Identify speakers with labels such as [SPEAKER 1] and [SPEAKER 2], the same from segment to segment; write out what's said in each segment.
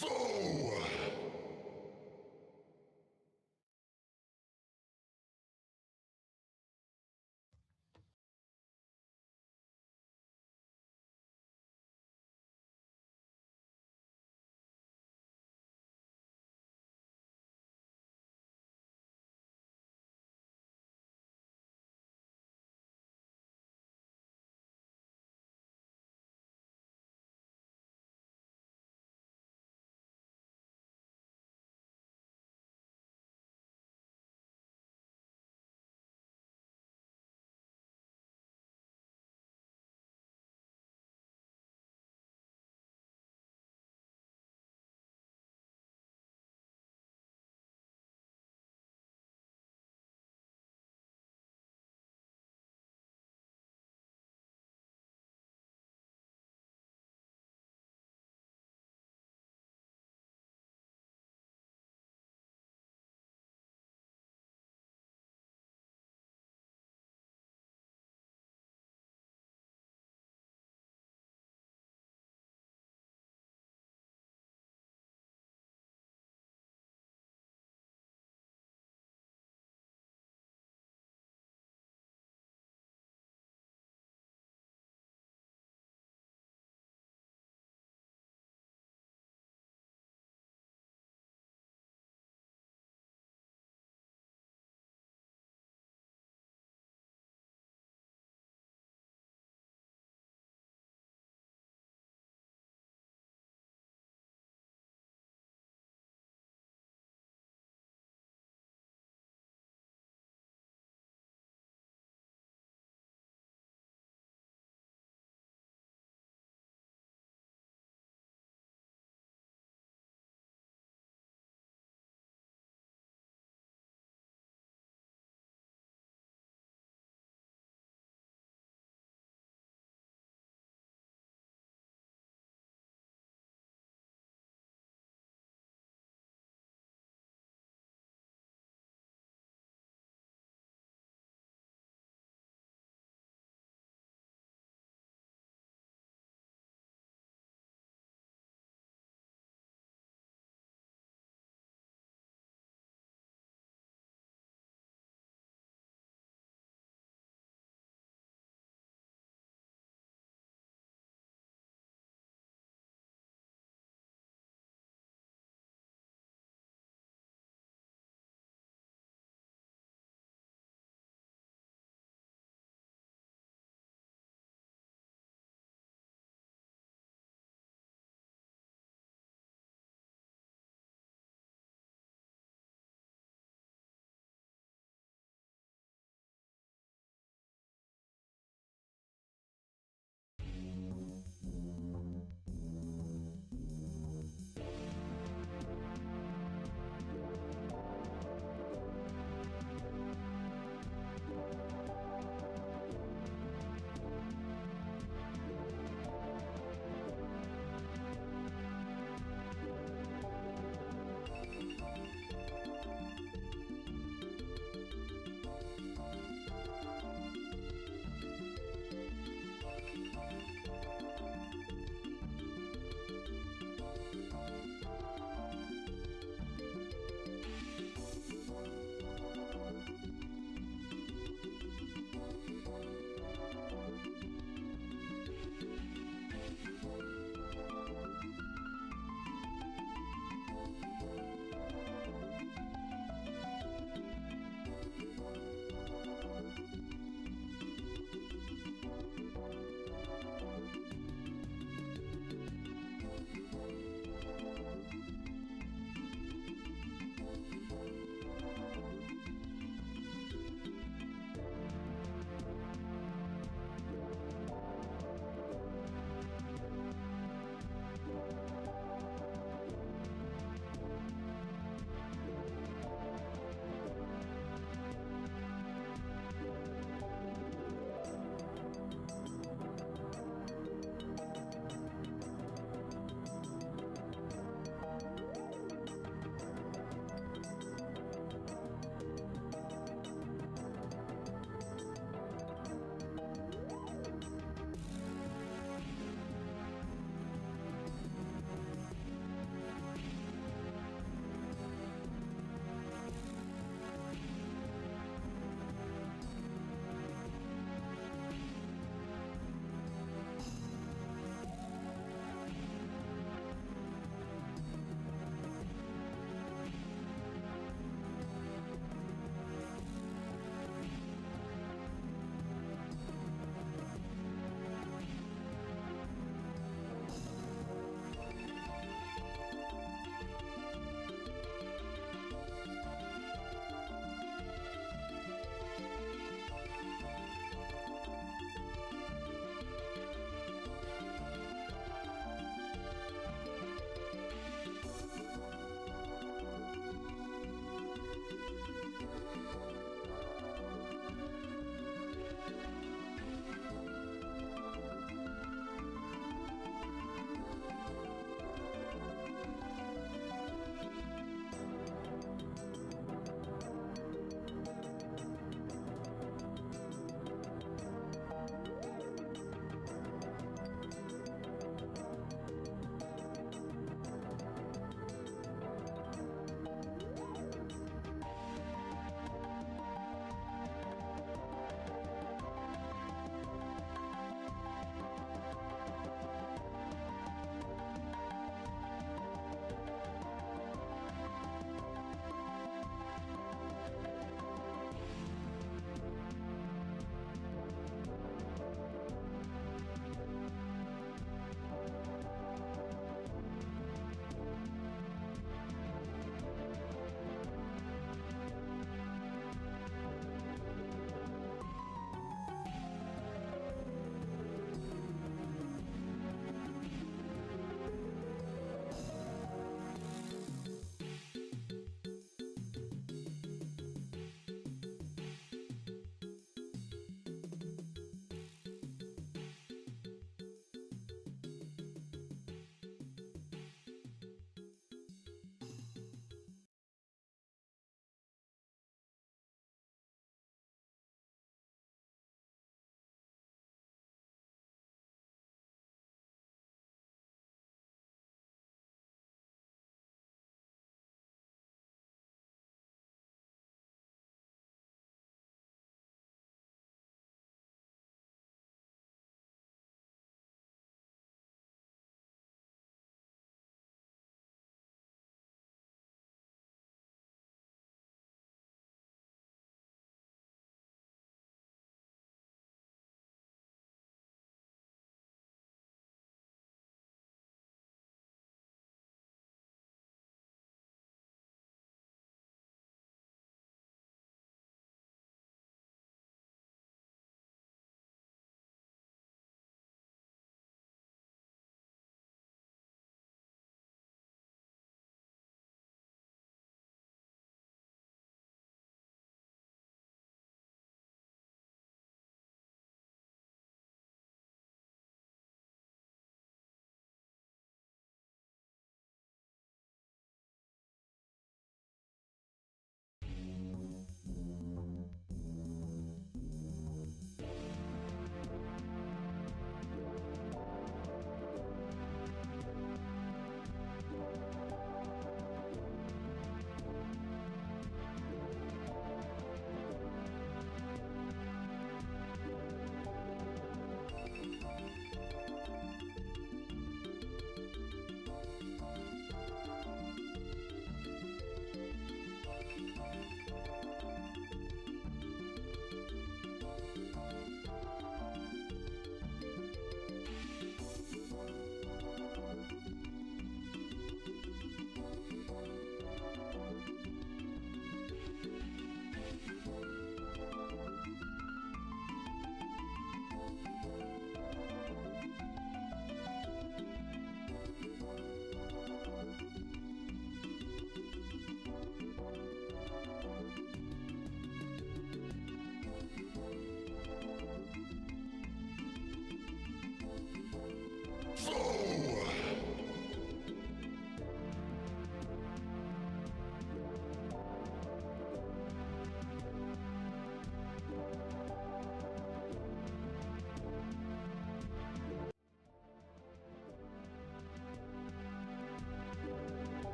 [SPEAKER 1] foe!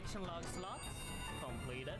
[SPEAKER 1] Collection log slot completed.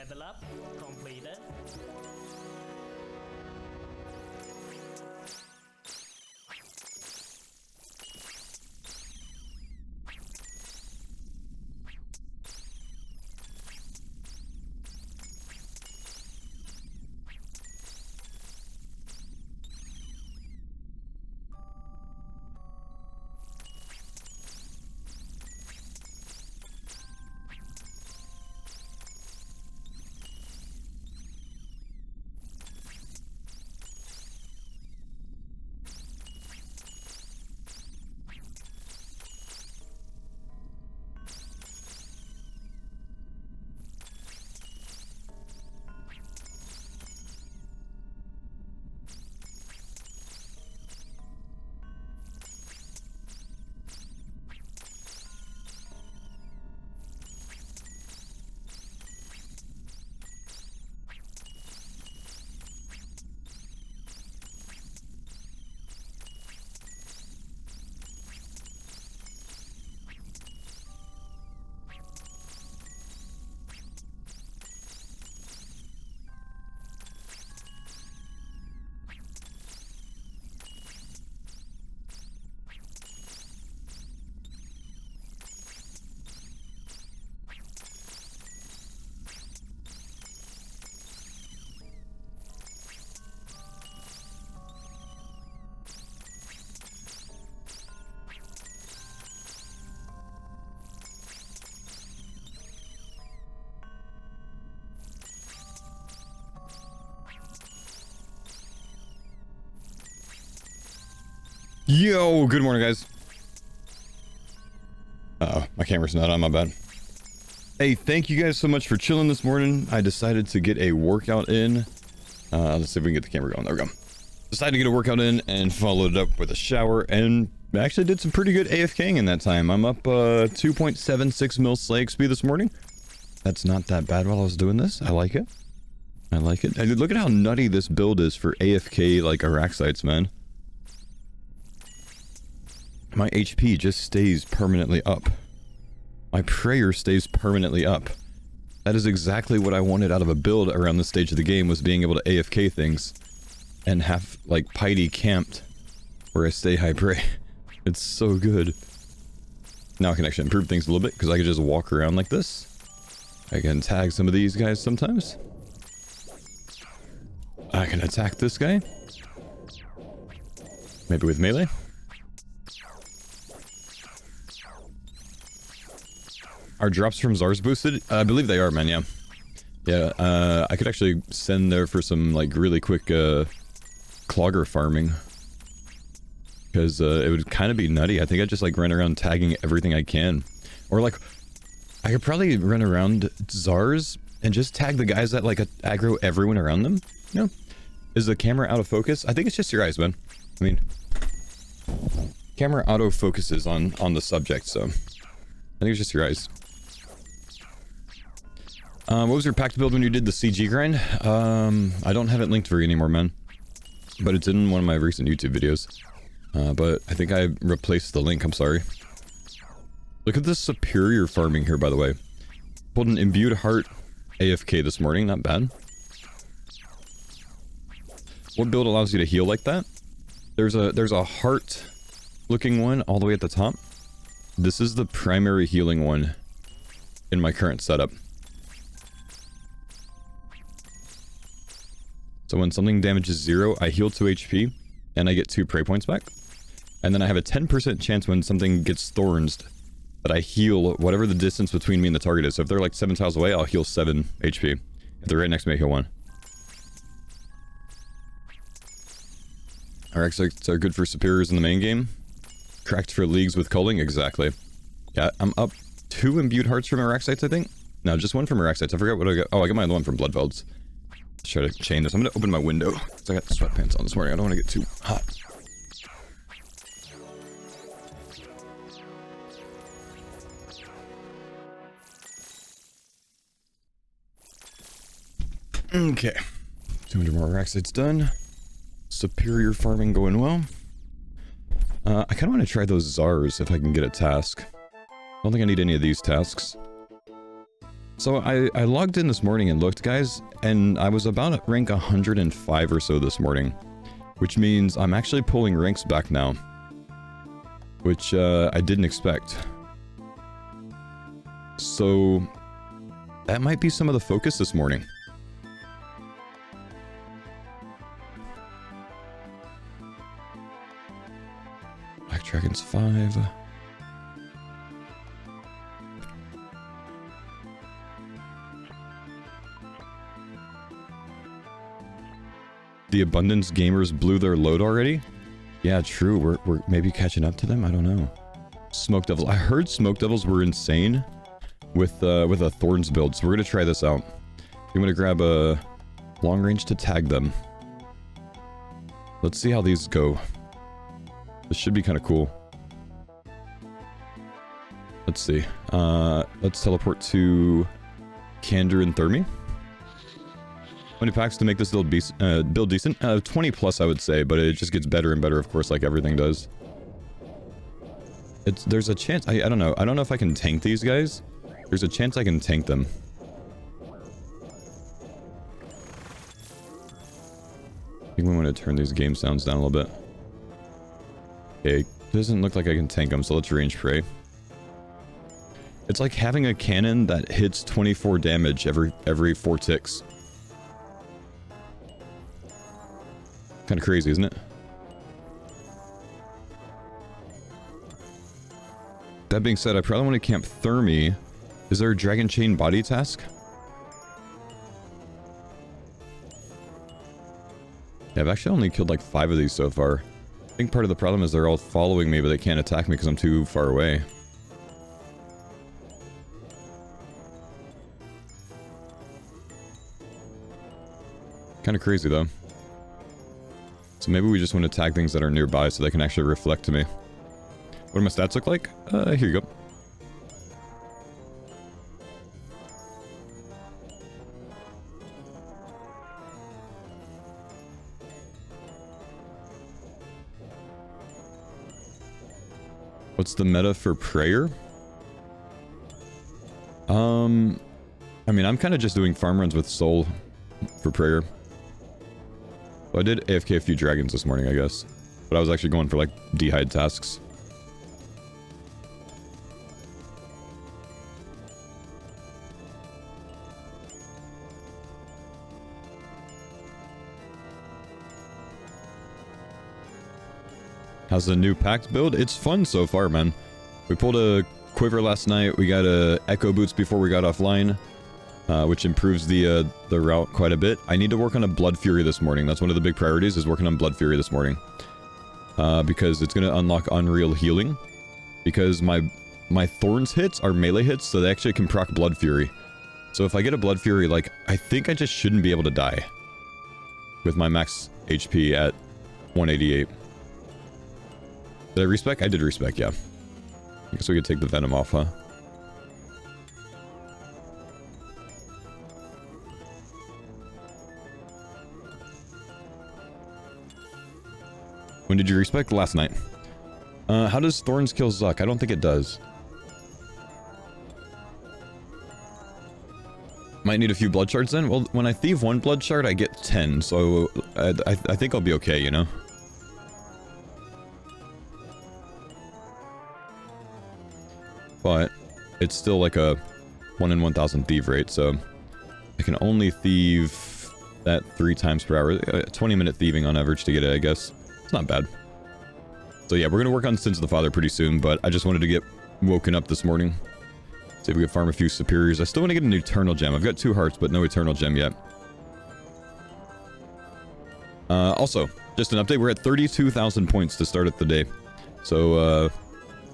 [SPEAKER 1] Level up completed.
[SPEAKER 2] Yo, good morning, guys. Uh-oh, my camera's not on, my bad. Hey, thank you guys so much for chilling this morning. I decided to get a workout in. Let's see if we can get the camera going. There we go. Decided to get a workout in and followed it up with a shower, and actually did some pretty good AFKing in that time. I'm up 2.76 mil slay XP this morning. That's not that bad while I was doing this. I like it. I like it. And look at how nutty this build is for AFK, like, Araxites, man. My HP just stays permanently up. My prayer stays permanently up. That is exactly what I wanted out of a build around this stage of the game, was being able to AFK things. And have, like, piety camped where I stay high pray. It's so good. Now I can actually improve things a little bit, because I can just walk around like this. I can tag some of these guys sometimes. I can attack this guy. Maybe with melee. Are drops from Zars boosted? I believe they are, man, yeah. Yeah, I could actually send there for some, like, really quick, clogger farming. Because, it would kind of be nutty. I think I'd just, like, run around tagging everything I can. Or, like, I could probably run around Zars and just tag the guys that, like, aggro everyone around them. You know? Is the camera out of focus? I think it's just your eyes, man. I mean, camera auto focuses on the subject, so I think it's just your eyes. What was your packed build when you did the CG grind? I don't have it linked for you anymore, man. But it's in one of my recent YouTube videos. But I think I replaced the link, I'm sorry. Look at this superior farming here, by the way. Pulled an imbued heart AFK this morning, not bad. What build allows you to heal like that? There's a heart looking one all the way at the top. This is the primary healing one in my current setup. So when something damages 0, I heal 2 HP, and I get 2 prey points back. And then I have a 10% chance when something gets Thorns that I heal whatever the distance between me and the target is. So if they're like 7 tiles away, I'll heal 7 HP. If they're right next to me, I heal 1. Araxites are good for superiors in the main game. Cracked for leagues with culling, exactly. Yeah, I'm up 2 imbued hearts from Araxites, I think. No, just 1 from Araxites. I forgot what I got. Oh, I got my other one from Bloodvelds. Let's try to chain this. I'm gonna open my window, because I got sweatpants on this morning. I don't want to get too hot. Okay. 200 more Araxites done. Superior farming going well. I kind of want to try those Zars if I can get a task. I don't think I need any of these tasks. So I logged in this morning and looked, guys, and I was about at rank 105 or so this morning, which means I'm actually pulling ranks back now, which I didn't expect. So that might be some of the focus this morning. Black Dragon's 5. The Abundance Gamers blew their load already? Yeah, true. We're maybe catching up to them? I don't know. Smoke Devils. I heard Smoke Devils were insane with a Thorns build, so we're gonna try this out. I'm gonna grab a long range to tag them. Let's see how these go. This should be kind of cool. Let's see. Let's teleport to Candor and Thermi. How many packs to make this build decent? 20 plus, I would say, but it just gets better and better, of course, like everything does. There's a chance, I don't know. I don't know if I can tank these guys. There's a chance I can tank them. I think we want to turn these game sounds down a little bit. Okay, doesn't look like I can tank them, so let's range pray. It's like having a cannon that hits 24 damage every 4 ticks. Kind of crazy, isn't it? That being said, I probably want to camp Thermi. Is there a Dragon Chain body task? Yeah, I've actually only killed like 5 of these so far. I think part of the problem is they're all following me, but they can't attack me because I'm too far away. Kind of crazy though. So maybe we just want to tag things that are nearby so they can actually reflect to me. What do my stats look like? Here you go. What's the meta for prayer? I mean, I'm kind of just doing farm runs with soul for prayer. Well, I did AFK a few dragons this morning, I guess. But I was actually going for, like, dehide tasks. How's the new pact build? It's fun so far, man. We pulled a quiver last night. We got a echo boots before we got offline. Which improves the route quite a bit. I need to work on a Blood Fury this morning. That's one of the big priorities, is working on Blood Fury this morning. Because it's going to unlock Unreal Healing. Because my Thorns hits are melee hits, so they actually can proc Blood Fury. So if I get a Blood Fury, like, I think I just shouldn't be able to die. With my max HP at 188. Did I respec? I did respec, yeah. I guess we could take the Venom off, huh? When did you respec? Last night. How does Thorns kill Zuck? I don't think it does. Might need a few blood shards then? Well, when I thieve 1 blood shard, I get 10, so I think I'll be okay, you know? But it's still like a 1 in 1,000 thieve rate, so I can only thieve that 3 times per hour. 20-minute thieving on average to get it, I guess. It's not bad. So yeah, we're gonna work on Sins of the Father pretty soon, but I just wanted to get woken up this morning. See if we can farm a few superiors. I still want to get an Eternal Gem. I've got 2 hearts, but no Eternal Gem yet. Also, just an update, we're at 32,000 points to start at the day. So,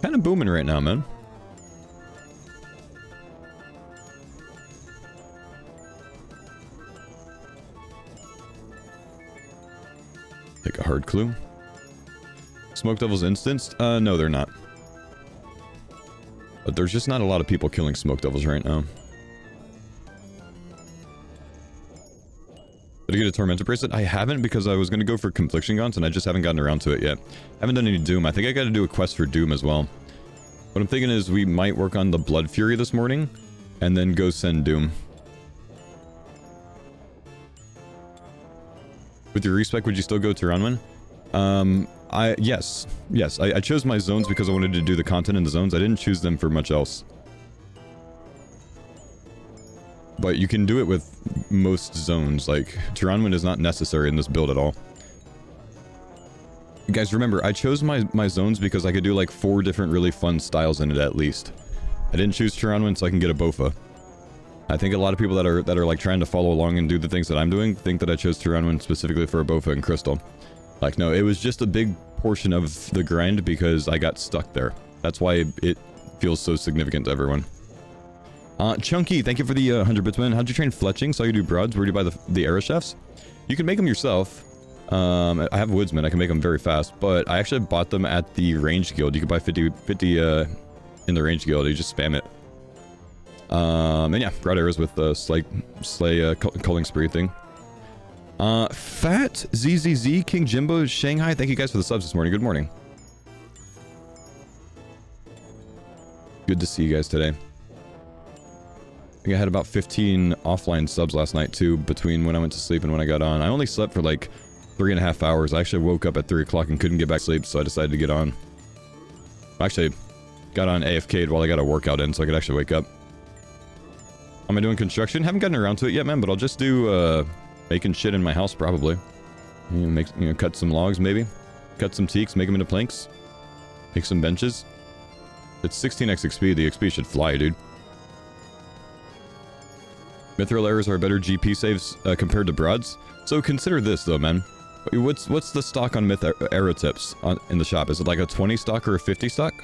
[SPEAKER 2] kind of booming right now, man. Take a hard clue. Smoke Devils instanced? No, they're not. But there's just not a lot of people killing Smoke Devils right now. Did I get a Tormentor bracelet? I haven't, because I was going to go for Confliction Gaunts and I just haven't gotten around to it yet. Haven't done any Doom. I think I got to do a quest for Doom as well. What I'm thinking is we might work on the Blood Fury this morning, and then go send Doom. With your respec, would you still go Tyranwen? Yes. I chose my zones because I wanted to do the content in the zones. I didn't choose them for much else. But you can do it with most zones. Like, Tyranwen is not necessary in this build at all. Guys, remember, I chose my zones because I could do like 4 different really fun styles in it at least. I didn't choose Tyranwen so I can get a Bofa. I think a lot of people that are like trying to follow along and do the things that I'm doing think that I chose Tyranwen specifically for a Bofa and Crystal. Like, no, it was just a big portion of the grind because I got stuck there. That's why it feels so significant to everyone. Chunky, thank you for the 100 bits, man. How'd you train fletching? Saw you do broads. Where'd you buy the arrow shafts? You can make them yourself. I have woodsman. I can make them very fast, but I actually bought them at the range guild. You can buy 50 in the range guild. You just spam it. And yeah, broad arrows with the slay culling spree thing. Fat ZZZ King Jimbo Shanghai. Thank you guys for the subs this morning. Good morning. Good to see you guys today. I think I had about 15 offline subs last night too, between when I went to sleep and when I got on. I only slept for like 3.5 hours. I actually woke up at 3 o'clock and couldn't get back to sleep, so I decided to get on. I actually got on AFK'd while I got a workout in, so I could actually wake up. Am I doing construction? Haven't gotten around to it yet, man, but I'll just do making shit in my house probably. Cut some logs maybe. Cut some teaks, make them into planks. Make some benches. It's 16x XP. The XP should fly, dude. Mithril arrows are better GP saves compared to broads. So consider this though, man. What's the stock on arrow tips in the shop? Is it like a 20 stock or a 50 stock?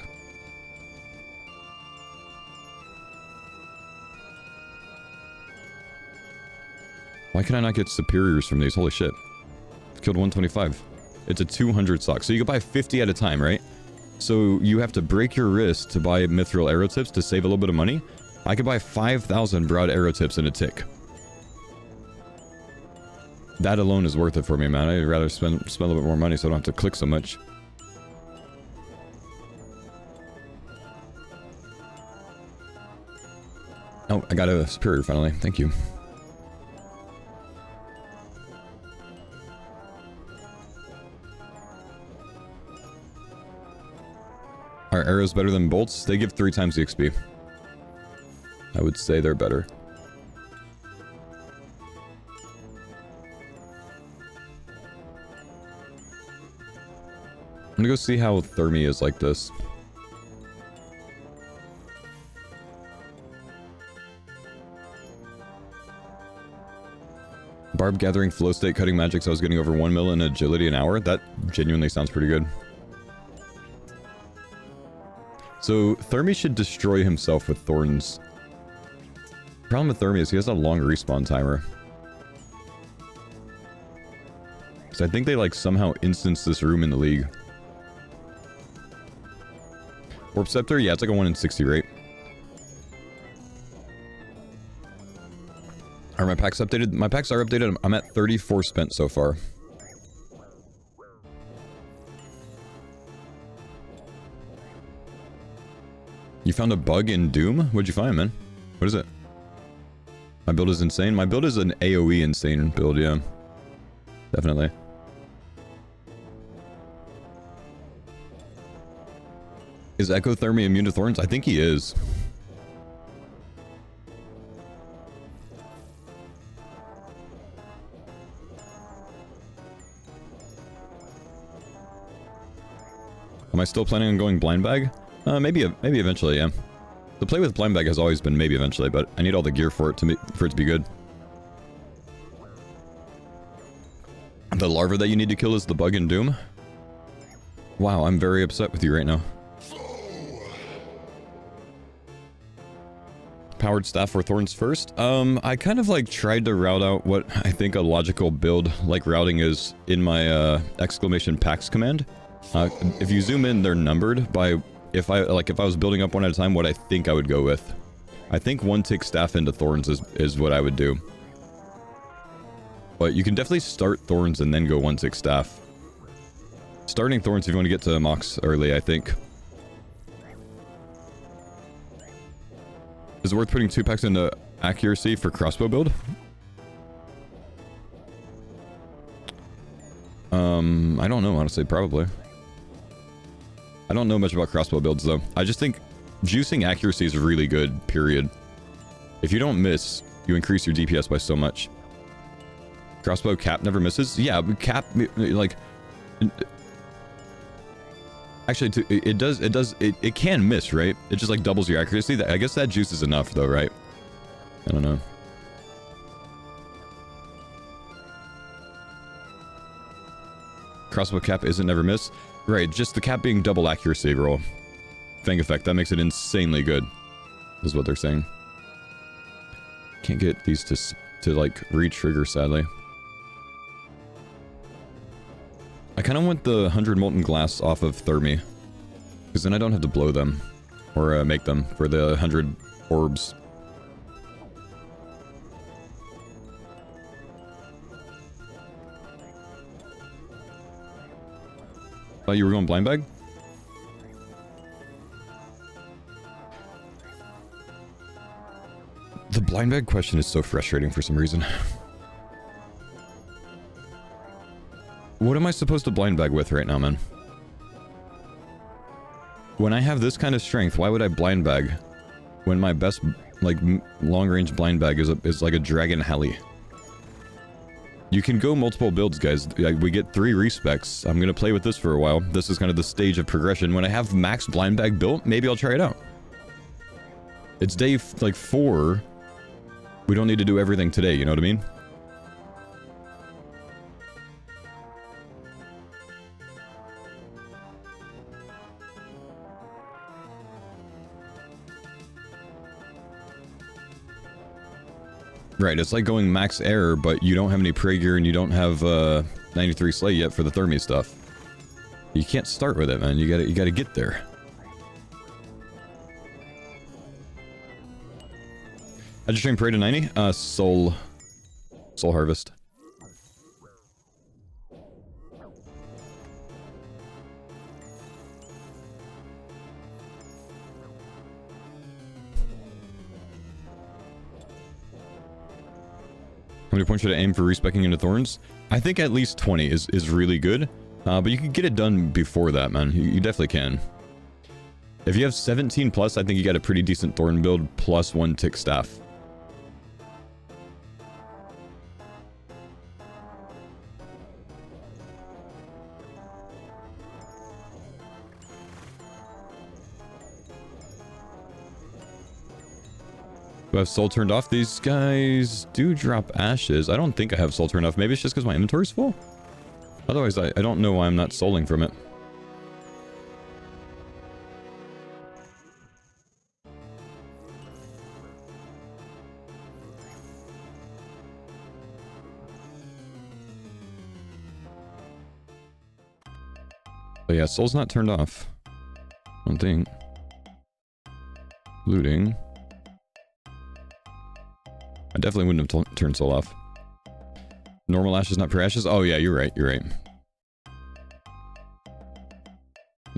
[SPEAKER 2] Why can I not get superiors from these? Holy shit. I've killed 125. It's a 200 stock. So you can buy 50 at a time, right? So you have to break your wrist to buy mithril arrow tips to save a little bit of money. I could buy 5,000 broad arrow tips in a tick. That alone is worth it for me, man. I'd rather spend a little bit more money so I don't have to click so much. Oh, I got a superior finally. Thank you. Are arrows better than bolts? They give 3 times the XP. I would say they're better. I'm gonna go see how Thermi is like this. Barb gathering, flow state, cutting magic, so I was getting over 1 mil in agility an hour. That genuinely sounds pretty good. So Thermi should destroy himself with Thorns. Problem with Thermi is he has a long respawn timer. So I think they like somehow instanced this room in the league. Warp Scepter? Yeah, it's like a 1 in 60 rate. Are my packs updated? My packs are updated. I'm at 34 spent so far. You found a bug in Doom? What'd you find, man? What is it? My build is insane. My build is an AoE insane build, yeah. Definitely. Is Ectothermy immune to Thorns? I think he is. Am I still planning on going blind bag? Maybe eventually, yeah. The play with blind bag has always been maybe eventually, but I need all the gear for it to be good. The larva that you need to kill is the bug in Doom? Wow, I'm very upset with you right now. Powered staff or Thorns first? I kind of like tried to route out what I think a logical build like routing is in my exclamation packs command. If you zoom in, they're numbered by if I was building up one at a time, what I think I would go with. I think 1 tick staff into Thorns is what I would do. But you can definitely start Thorns and then go 1 tick staff. Starting Thorns if you want to get to Mox early, I think. Is it worth putting 2 packs into accuracy for crossbow build? I don't know, honestly, probably. I don't know much about crossbow builds, though. I just think juicing accuracy is really good, period. If you don't miss, you increase your DPS by so much. Crossbow cap never misses? Yeah, cap, like... Actually, it can miss, right? It just, like, doubles your accuracy. I guess that juice is enough, though, right? I don't know. Crossbow cap isn't never miss. Right, just the cap being double accuracy roll. Fang effect, that makes it insanely good. Is what they're saying. Can't get these to like, re-trigger, sadly. I kind of want the 100 molten glass off of Thermi. Because then I don't have to blow them. Or make them for the 100 orbs. Thought you were going blind bag? The blind bag question is so frustrating for some reason. What am I supposed to blind bag with right now, man? When I have this kind of strength, why would I blind bag? When my best, like, long-range blind bag is like a dragon heli. You can go multiple builds, guys. We get 3 respecs. I'm gonna play with this for a while. This is kind of the stage of progression. When I have max blind bag built, maybe I'll try it out. It's day, like, 4. We don't need to do everything today, you know what I mean? Right, it's like going max air, but you don't have any prey gear and you don't have 93 slay yet for the Thermi stuff. You can't start with it, man. You gotta get there. How'd you train prey to 90? Soul Harvest. How many points should I aim for respecking into Thorns? I think at least 20 is really good. But you can get it done before that, man. You definitely can. If you have 17 plus, I think you got a pretty decent Thorn build plus 1 tick staff. Do I have soul turned off? These guys do drop ashes. I don't think I have soul turned off. Maybe it's just because my inventory's full? Otherwise, I don't know why I'm not souling from it. But yeah, soul's not turned off. I don't think. Looting. I definitely wouldn't have turned soul off. Normal ashes, not pure ashes? Oh yeah, you're right, you're right.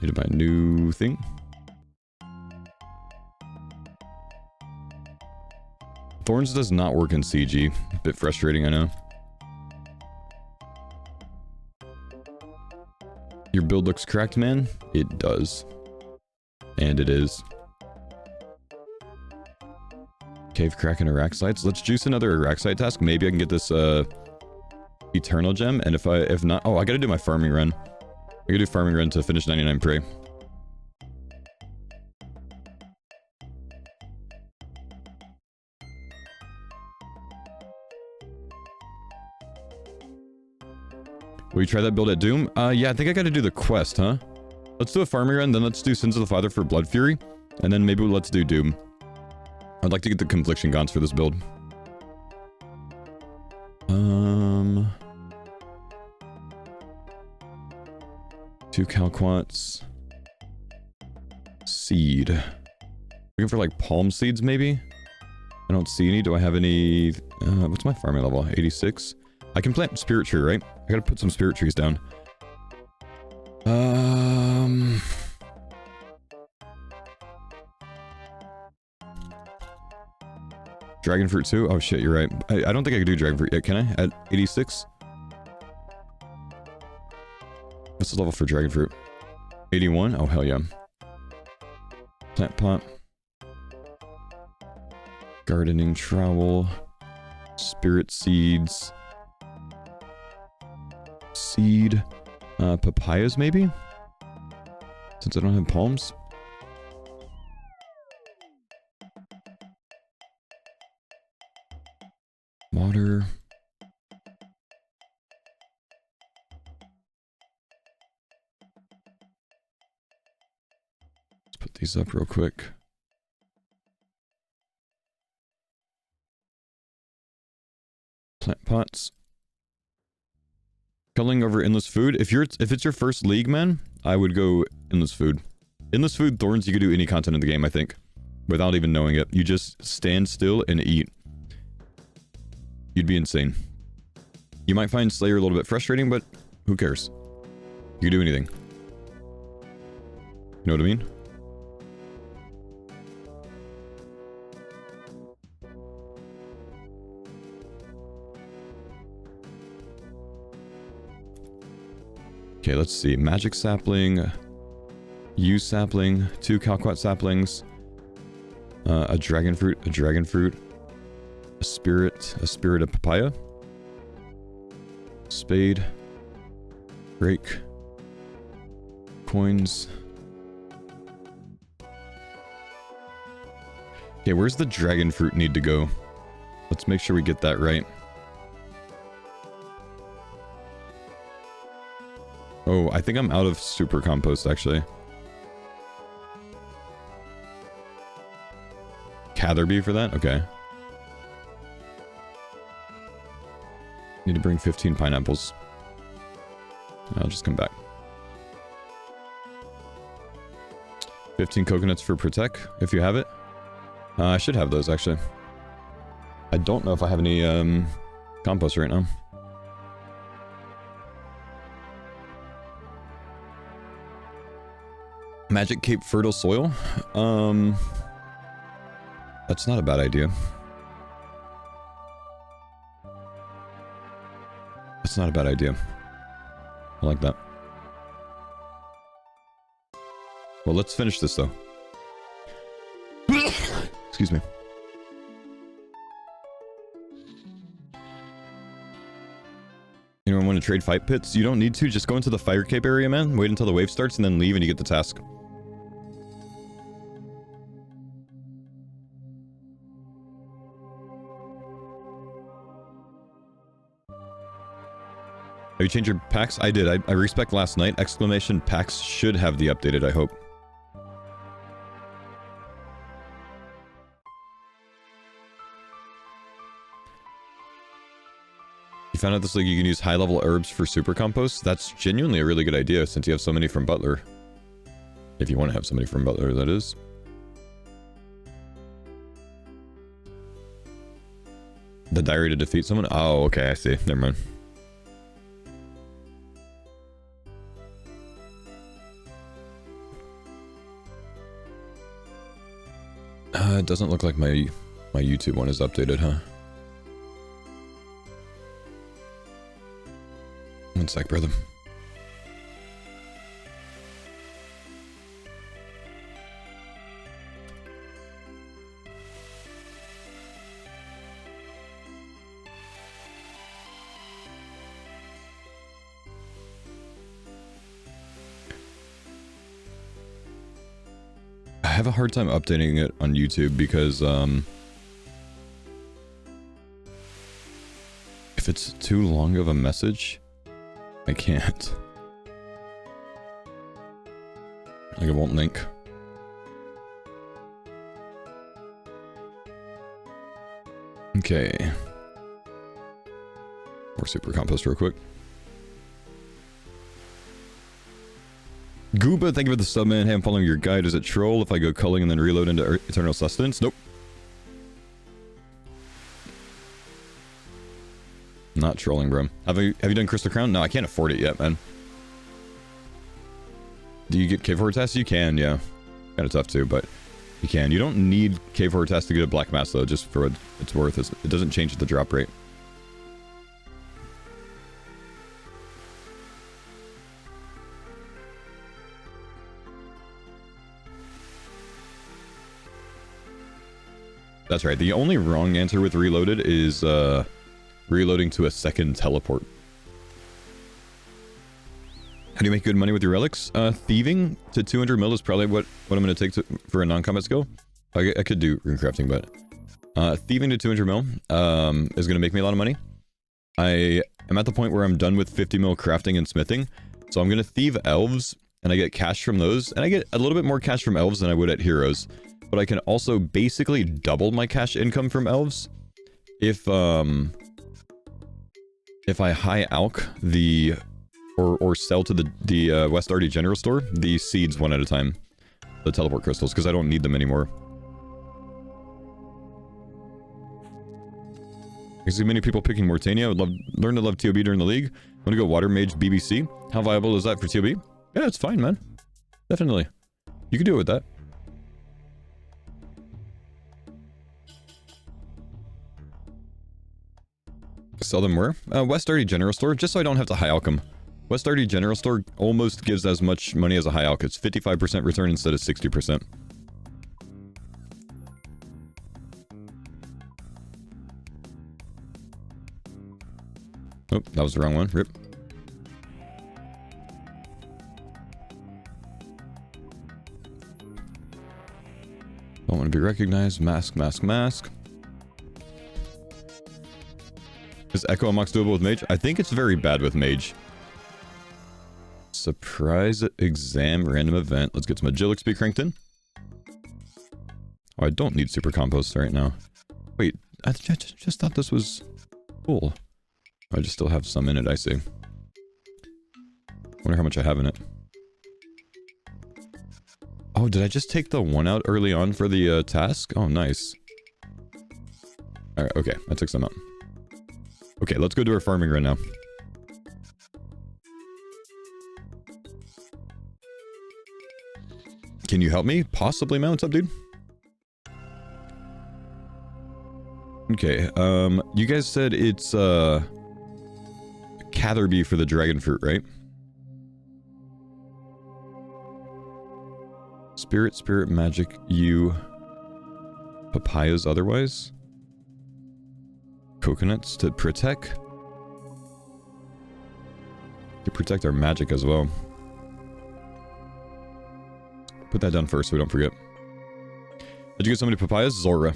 [SPEAKER 2] Need to buy a new thing. Thorns does not work in CG. A bit frustrating, I know. Your build looks cracked, man? It does. And it is. Cave crack and Iraq sites. Let's juice another Iraq site task. Maybe I can get this eternal gem. And if not, oh, I gotta do my farming run. I gotta do farming run to finish 99 prey. Will you try that build at Doom? Yeah, I think I gotta do the quest, huh? Let's do a farming run, then let's do Sins of the Father for Blood Fury. And then maybe let's do Doom. I'd like to get the Confliction Gaunts for this build. 2 Calquats. Seed. Looking for like palm seeds, maybe? I don't see any. Do I have any... what's my farming level? 86? I can plant Spirit Tree, right? I gotta put some Spirit Trees down. dragon fruit too? Oh shit, you're right. I don't think I can do dragon fruit yet, can I? At 86? What's the level for dragon fruit? 81? Oh hell yeah. Plant pot. Gardening trowel. Spirit seeds. Seed. Papayas maybe? Since I don't have palms. Water. Let's put these up real quick. Plant pots. Culling over endless food. If it's your first league, man, I would go endless food. Endless food, Thorns, you could do any content in the game, I think. Without even knowing it. You just stand still and eat. You'd be insane. You might find Slayer a little bit frustrating, but who cares? You can do anything. You know what I mean? Okay, let's see. Magic sapling. Yew sapling. 2 Calquat saplings. A dragon fruit. A dragon fruit. A spirit of papaya. Spade. Rake. Coins. Okay, where's the dragon fruit need to go? Let's make sure we get that right. Oh, I think I'm out of super compost, actually. Catherby for that? Okay. Need to bring 15 pineapples. I'll just come back. 15 coconuts for Protect, if you have it. I should have those, actually. I don't know if I have any compost right now. Magic Cape fertile soil? That's not a bad idea. That's not a bad idea. I like that. Well, let's finish this, though. Excuse me. Anyone want to trade fight pits? You don't need to. Just go into the fire cape area, man. Wait until the wave starts and then leave and you get the task. Have you changed your packs? I did. I respec last night. Exclamation packs should have the updated, I hope. You found out this league you can use high-level herbs for super compost? That's genuinely a really good idea since you have so many from Butler. If you want to have somebody from Butler, that is. The diary to defeat someone? Oh, okay, I see. Never mind. It doesn't look like my YouTube one is updated, huh? One sec, brother. I have a hard time updating it on YouTube because, if it's too long of a message, I can't. Like, it won't link. Okay. More super compost real quick. Gooba, thank you for the sub, man. Hey, I'm following your guide. Is it troll if I go culling and then reload into Eternal Sustenance? Nope. Not trolling, bro. Have you done Crystal Crown? No, I can't afford it yet, man. Do you get Cave Horde tests? You can, yeah. Kinda tough too, but You can. You don't need Cave Hortas to get a Black Mass, though, just for what it's worth. It doesn't change the drop rate. That's right. The only wrong answer with Reloaded is reloading to a second teleport. How do you make good money with your relics? Thieving to 200 mil is probably what I'm going to take for a non-combat skill. I could do rune crafting, but thieving to 200 mil is going to make me a lot of money. I am at the point where I'm done with 50 mil crafting and smithing, so I'm going to thieve elves, and I get cash from those, and I get a little bit more cash from elves than I would at heroes. But I can also basically double my cash income from elves if I high alch the or sell to the West Arty General Store the seeds one at a time, the teleport crystals, because I don't need them anymore. I see many people picking Mortania. I would learn to love TOB during the league. I'm gonna go Water Mage BBC. How viable is that for TOB? Yeah, it's fine, man. Definitely. You can do it with that. Sell them where? West Arty General Store, just so I don't have to high alch them. West Arty General Store almost gives as much money as a high alch. It's 55% return instead of 60%. Oh, that was the wrong one. Rip. Don't want to be recognized. Mask, mask, mask. Is Echo Amok's doable with Mage? I think it's very bad with Mage. Surprise exam random event. Let's get some Agilic Speed cranked in. Oh, I don't need Super Compost right now. Wait, I just thought this was cool. I just still have some in it, I see. Wonder how much I have in it. Oh, did I just take the one out early on for the task? Oh, nice. Alright, okay, I took some out. Okay, let's go do our farming right now. Can you help me? Possibly, man. What's up, dude? Okay, you guys said it's, Catherby for the dragon fruit, right? Spirit, magic, you... Papayas otherwise? Coconuts to protect? To protect our magic as well. Put that down first so we don't forget. Did you get so many papayas? Zora.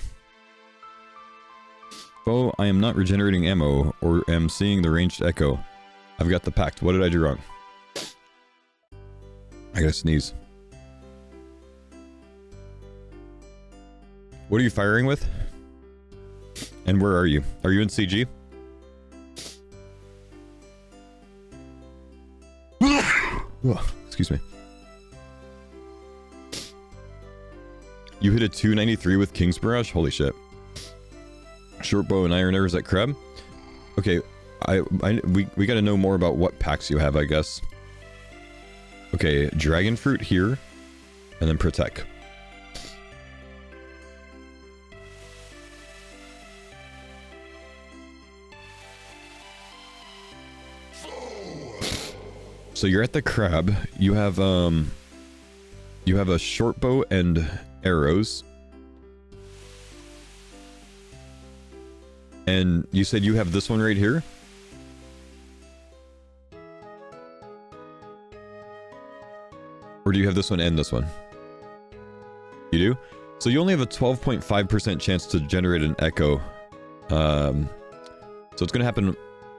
[SPEAKER 2] Oh, I am not regenerating ammo, or am seeing the ranged echo. I've got the pact. What did I do wrong? I gotta sneeze. What are you firing with? And where are you? Are you in CG? Excuse me. You hit a 293 with King's Barrage? Holy shit. Short bow and iron arrows at Crab? Okay, we gotta know more about what packs you have, I guess. Okay, dragon fruit here, and then protect. So you're at the Crab. You have a short bow and arrows. And you said you have this one right here? Or do you have this one and this one? You do? So you only have a 12.5% chance to generate an echo. So it's going to happen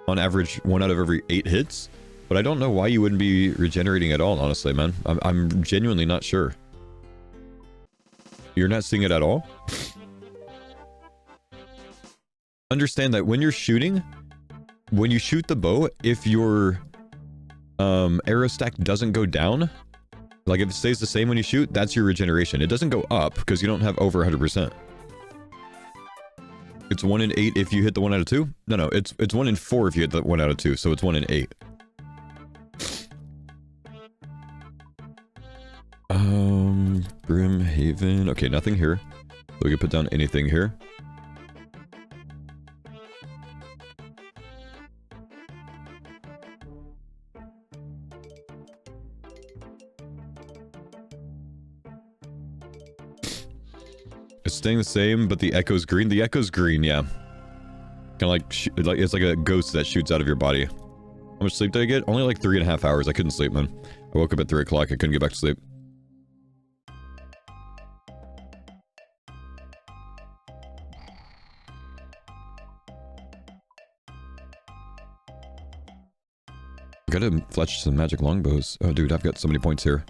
[SPEAKER 2] on average 1 out of every 8 hits. But I don't know why you wouldn't be regenerating at all, honestly, man. I'm genuinely not sure. You're not seeing it at all? Understand that when you're shooting, when you shoot the bow, if your arrow stack doesn't go down, like if it stays the same when you shoot, that's your regeneration. It doesn't go up because you don't have over 100%. It's 1 in 8 if you hit the 1 out of 2? No, it's 1 in 4 if you hit the 1 out of 2, so it's 1 in 8. Brim Haven. Okay, nothing here. We can put down anything here. It's staying the same, but the echo's green. The echo's green, yeah. Kind of like it's like a ghost that shoots out of your body. How much sleep did I get? Only like 3.5 hours. I couldn't sleep, man. I woke up at 3 o'clock. I couldn't get back to sleep. Gotta fletch some magic longbows. Oh, dude, I've got so many points here.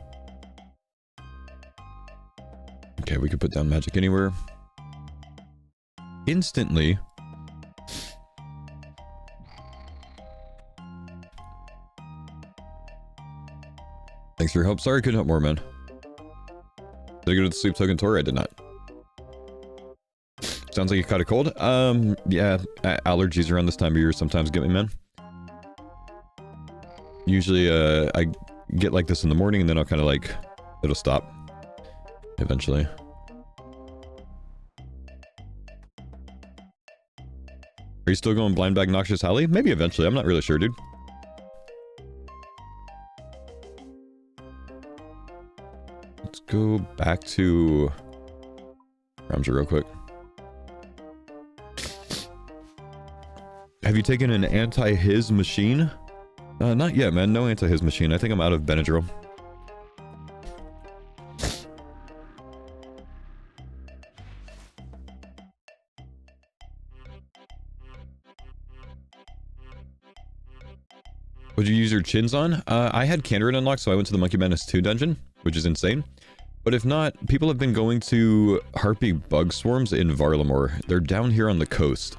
[SPEAKER 2] Okay, we could put down magic anywhere. Instantly. Thanks for your help. Sorry I couldn't help more, man. Did I go to the sleep token tour? I did not. Sounds like you caught a cold. Yeah, allergies around this time of year sometimes get me, man. Usually, I get like this in the morning and then I'll kind of like, it'll stop. Eventually. Are you still going blind bag noxious Holly? Maybe eventually. I'm not really sure, dude. Let's go back to Ramsey real quick. Have you taken an anti-Hiz machine? Not yet, man. No anti-Hiz machine. I think I'm out of Benadryl. Would you use your chins on? I had Candorite unlocked, so I went to the Monkey Madness 2 dungeon, which is insane. But if not, people have been going to Harpy Bug Swarms in Varlamore. They're down here on the coast.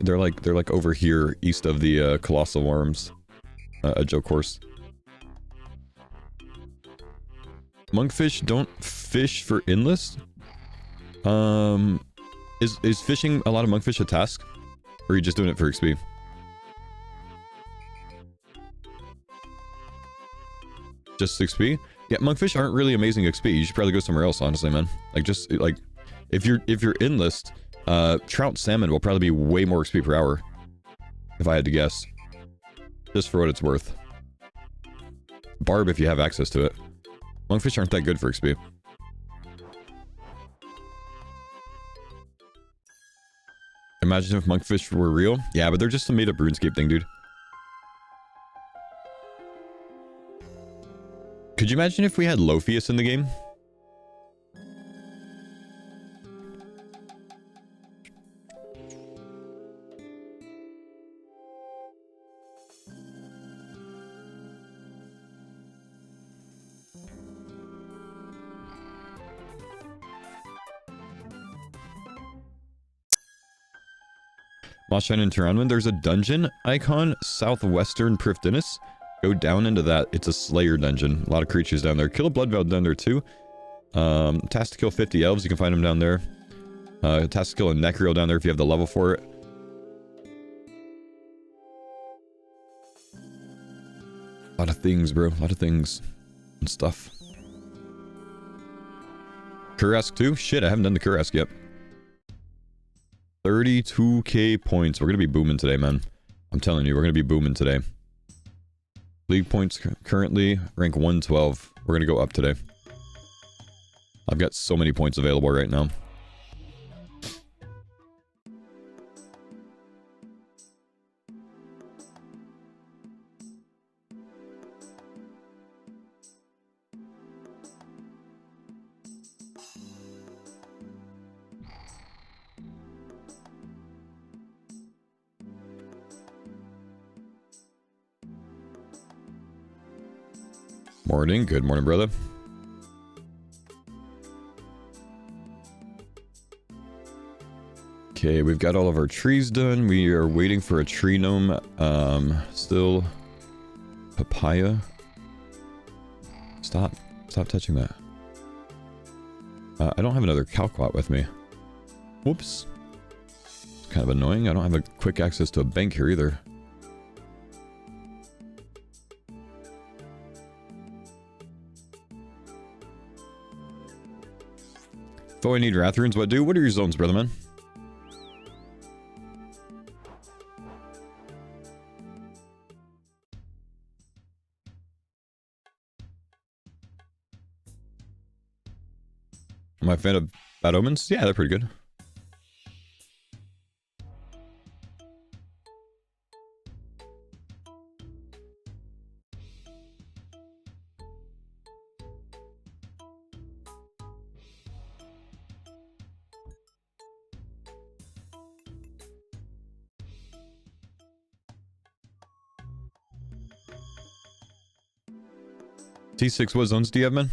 [SPEAKER 2] They're like over here, east of the Colossal Worms. A joke course. Monkfish don't fish for endless? Is fishing a lot of monkfish a task? Or are you just doing it for XP? Just XP? Yeah, monkfish aren't really amazing XP. You should probably go somewhere else, honestly, man. Like, just, like, if you're endless, trout salmon will probably be way more XP per hour. If I had to guess. Just for what it's worth. Barb if you have access to it. Monkfish aren't that good for XP. Imagine if monkfish were real. Yeah, but they're just a made-up RuneScape thing, dude. Could you imagine if we had Lophius in the game? Moshine and Tyranman, there's a dungeon icon, southwestern Prifdinus. Go down into that. It's a Slayer dungeon. A lot of creatures down there. Kill a Bloodvow down there too. Task to kill 50 elves. You can find them down there. Task to kill a Necrio down there if you have the level for it. A lot of things, bro. A lot of things. And stuff. Kurask too? Shit, I haven't done the Kurask yet. 32k points. We're gonna be booming today, man. I'm telling you, we're gonna be booming today. League points currently rank 112. We're gonna go up today. I've got so many points available right now. Morning. Good morning, brother. Okay, we've got all of our trees done. We are waiting for a tree gnome. Still papaya. Stop touching that. I don't have another Calquat with me. Whoops. It's kind of annoying. I don't have a quick access to a bank here either. Oh, I need Rathrunes. What do? What are your zones, brother man? Am I a fan of Bad Omens? Yeah, they're pretty good. T6, what zones do you have, man?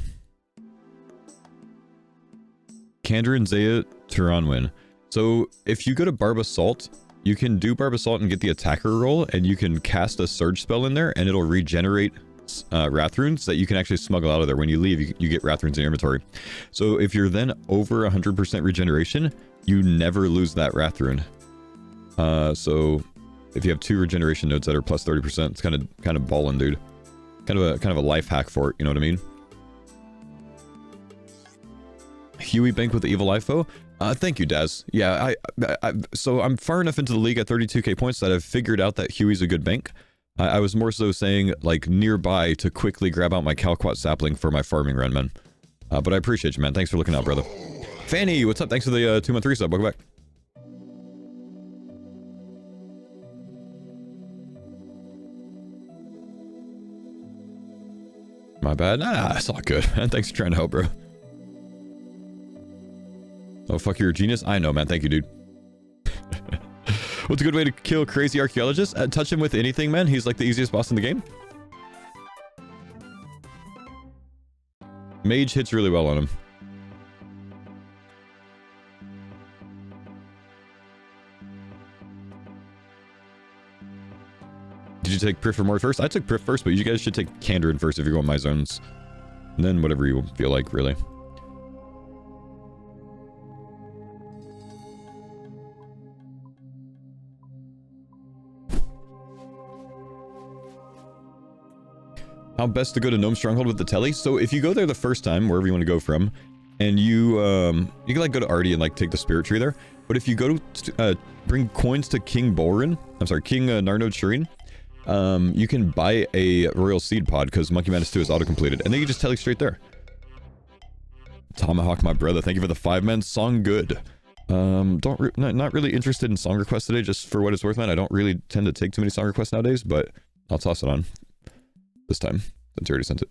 [SPEAKER 2] Kandra and Zaya, Turanwin. So, if you go to Barb Assault, you can do Barb Assault and get the attacker roll, and you can cast a Surge spell in there, and it'll regenerate Rathrunes that you can actually smuggle out of there. When you leave, you get Rathrunes in your inventory. So, if you're then over 100% regeneration, you never lose that Rathrune. So, if you have 2 regeneration nodes that are plus 30%, it's kind of ballin', dude. Kind of a life hack for it, you know what I mean? Huey Bank with the Evil IFO. Thank you, Daz. Yeah, so I'm far enough into the league at 32k points that I've figured out that Huey's a good bank. I was more so saying, like, nearby to quickly grab out my Calquat sapling for my farming run, man. But I appreciate you, man. Thanks for looking out, brother. Fanny, what's up? Thanks for the 2-month resub. Welcome back. My bad. Nah, it's all good, man. Thanks for trying to help, bro. Oh, fuck, you're a genius? I know, man. Thank you, dude. What's a good way to kill crazy archaeologists? Touch him with anything, man. He's like the easiest boss in the game. Mage hits really well on him. Did you take Prif or Mort first? I took Prif first, but you guys should take Kandrin first if you're going my zones. And then whatever you feel like, really. How best to go to Gnome Stronghold with the telly? So if you go there the first time, wherever you want to go from, and you can like go to Artie and like take the spirit tree there. But if you go to bring coins to King Borin, I'm sorry, King Narnode Shireen, you can buy a Royal Seed Pod because Monkey Madness 2 is auto-completed, and then you just telly straight there. Tomahawk, my brother, thank you for the 5-man song. Good. Not really interested in song requests today, just for what it's worth, man. I don't really tend to take too many song requests nowadays, but I'll toss it on this time since you already sent it.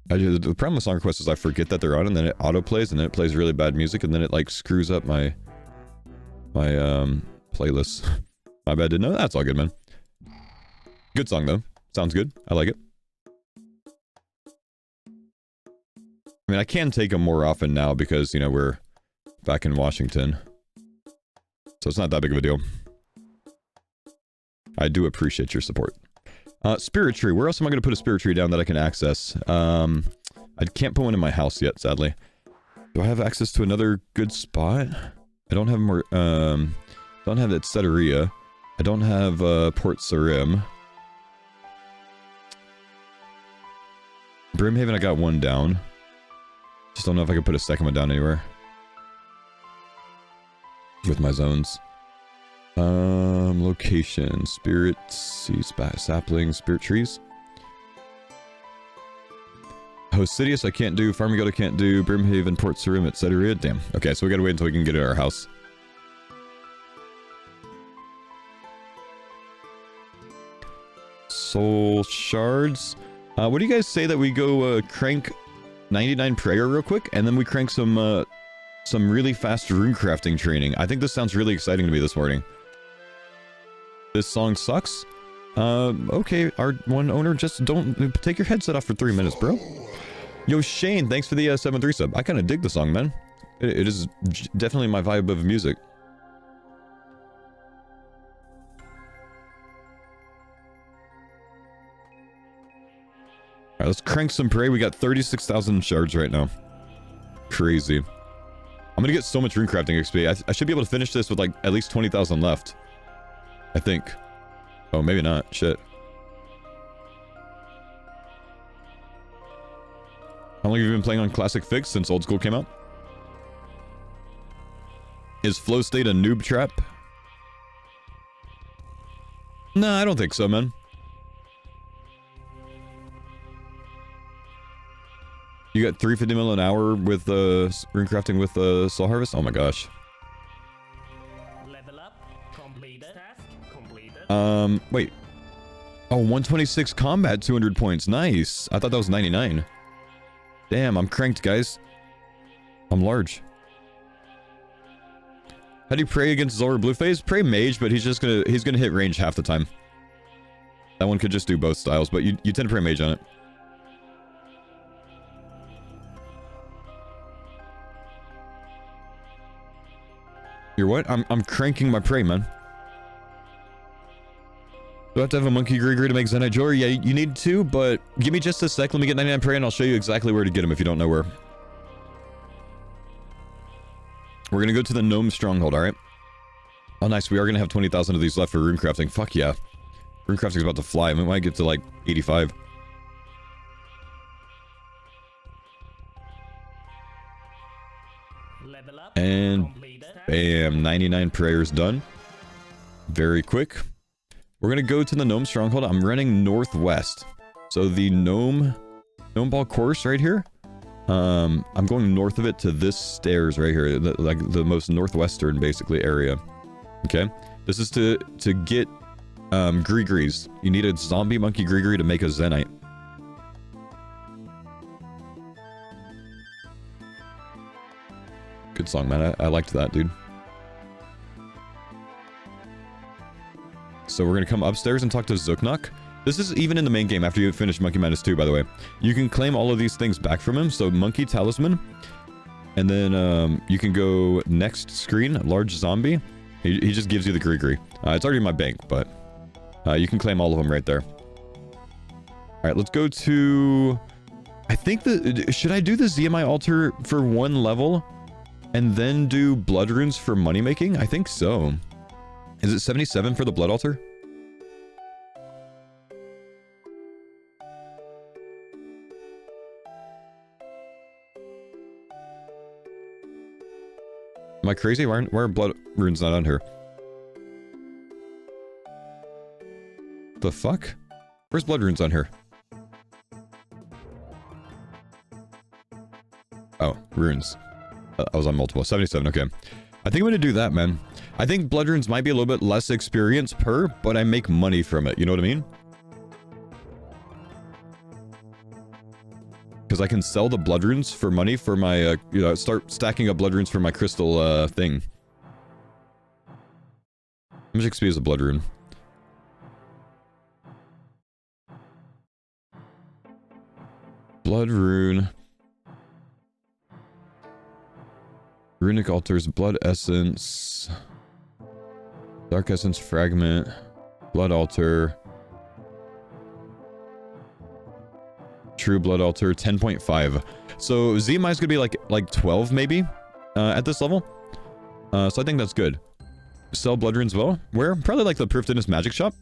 [SPEAKER 2] The problem with song requests is I forget that they're on, and then it auto plays, and then it plays really bad music, and then it like screws up my playlist. My bad, didn't know. That's all good, man. Good song though. Sounds good. I like it. I mean, I can take them more often now because, you know, we're back in Washington. So it's not that big of a deal. I do appreciate your support. Spirit tree. Where else am I going to put a spirit tree down that I can access? I can't put one in my house yet, sadly. Do I have access to another good spot? I don't have more, don't have that Setteria. I don't have, Port Sarim. Brimhaven, I got one down. Just don't know if I can put a second one down anywhere. With my zones. Location. Spirit seeds, saplings, spirit trees. Hosidius I can't do, Farmigoda can't do, Brimhaven, Port Sarim, etc. Damn. Okay, so we gotta wait until we can get to our house. Soul shards. What do you guys say that we go crank 99 prayer real quick, and then we crank some really fast rune crafting training? I think this sounds really exciting to me this morning. This song sucks. Okay, our one owner, just don't take your headset off for 3 minutes, bro. Yo, Shane, thanks for the 7-3 sub. I kind of dig the song, man. It is definitely my vibe of music. Alright, let's crank some prey. We got 36,000 shards right now. Crazy. I'm gonna get so much runecrafting XP. I should be able to finish this with like at least 20,000 left. I think. Oh, maybe not. Shit. How long have you been playing on Classic Fix since Old School came out? Is flow state a noob trap? No, I don't think so, man. You got 350 mil an hour with rune crafting with soul harvest? Oh my gosh.
[SPEAKER 1] Level up. Completed. Task completed.
[SPEAKER 2] Wait. Oh, 126 combat, 200 points. Nice. I thought that was 99. Damn, I'm cranked, guys. I'm large. How do you pray against Zulrah Blueface? Pray mage, but he's gonna hit range half the time. That one could just do both styles, but you tend to pray mage on it. You're what? I'm cranking my prey, man. Do I have to have a monkey Grigri to make Zenite Jewelry? Yeah, you need to, but give me just a sec. Let me get 99 prey and I'll show you exactly where to get them if you don't know where. We're gonna go to the Gnome Stronghold, alright? Oh, nice. We are gonna have 20,000 of these left for rune crafting. Fuck yeah. Rune crafting's about to fly. We might get to like 85.
[SPEAKER 1] Level up.
[SPEAKER 2] And
[SPEAKER 1] Completed.
[SPEAKER 2] bam, 99 prayers done. Very quick. We're gonna go to the Gnome Stronghold. I'm running northwest. So the Gnome Ball course right here. I'm going north of it to this stairs right here, like the most northwestern basically area. Okay, this is to get Grigris. You need a zombie monkey Grigri to make a Zenite. Good song, man. I liked that, dude. So we're gonna come upstairs and talk to Zuknok. This is even in the main game after you finish Monkey Minus 2, by the way. You can claim all of these things back from him. So Monkey Talisman. And then you can go next screen, Large Zombie. He just gives you the Grigri. It's already in my bank, but you can claim all of them right there. Alright, let's go to... I think should I do the ZMI altar for one level? And then do blood runes for money making? I think so. Is it 77 for the blood altar? Am I crazy? Why are blood runes not on here? The fuck? Where's blood runes on here? Oh, runes. I was on multiple. 77, okay. I think I'm gonna do that, man. I think blood runes might be a little bit less experience per, but I make money from it. You know what I mean? Because I can sell the blood runes for money for my, you know, start stacking up blood runes for my crystal thing. How much XP is a blood rune? Blood rune. Runic altars, blood essence. Dark essence fragment. Blood altar. True blood altar, 10.5. So ZMI is gonna be like 12 maybe at this level. So I think that's good. Sell blood runes well. Where? Probably like the Proof Fitness magic shop.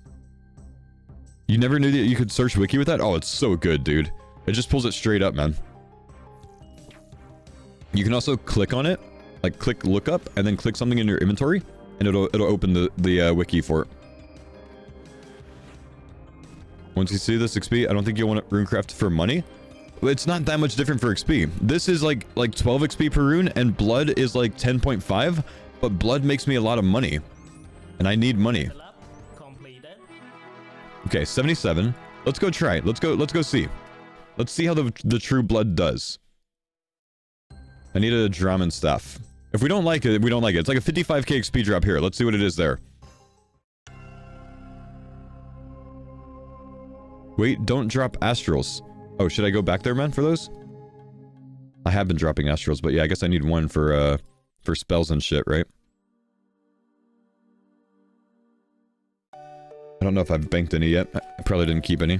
[SPEAKER 2] You never knew that you could search wiki with that? Oh, it's so good, dude. It just pulls it straight up, man. You can also click on it, like click lookup, and then click something in your inventory, and it'll open the wiki for it. Once you see this XP, I don't think you'll want to runecraft for money. It's not that much different for XP. This is like 12 XP per rune, and blood is like 10.5, but blood makes me a lot of money, and I need money. Okay, 77. Let's go try it. Let's go see. Let's see how the true blood does. I need a Draman staff. If we don't like it, we don't like it. It's like a 55k XP drop here. Let's see what it is there. Wait, don't drop astrals. Oh, should I go back there, man, for those? I have been dropping astrals, but yeah, I guess I need one for spells and shit, right? I don't know if I've banked any yet. I probably didn't keep any.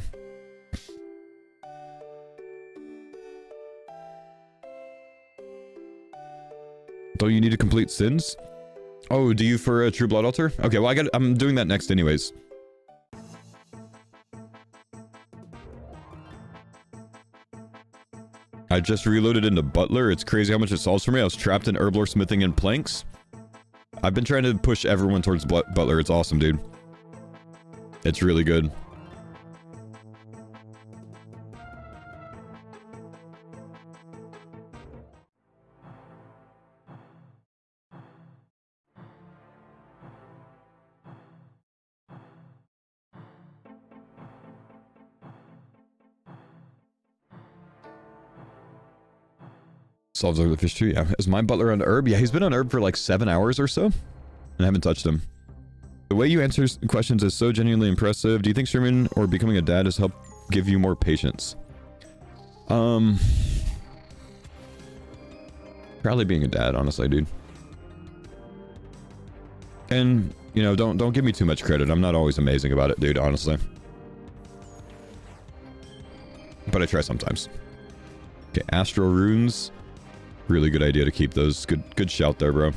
[SPEAKER 2] Don't you need to complete sins? Oh, do you for a true blood altar? Okay, well I'm doing that next anyways. I just reloaded into Butler. It's crazy how much it solves for me. I was trapped in Herblore smithing and planks. I've been trying to push everyone towards Butler. It's awesome, dude. It's really good. Solves over the fish too, yeah. Is my butler on herb? Yeah, he's been on herb for like 7 hours or so. And I haven't touched him. The way you answer questions is so genuinely impressive. Do you think streaming or becoming a dad has helped give you more patience? Probably being a dad, honestly, dude. And, you know, don't give me too much credit. I'm not always amazing about it, dude, honestly. But I try sometimes. Okay, Astral Runes. Really good idea to keep those. Good shout there, bro.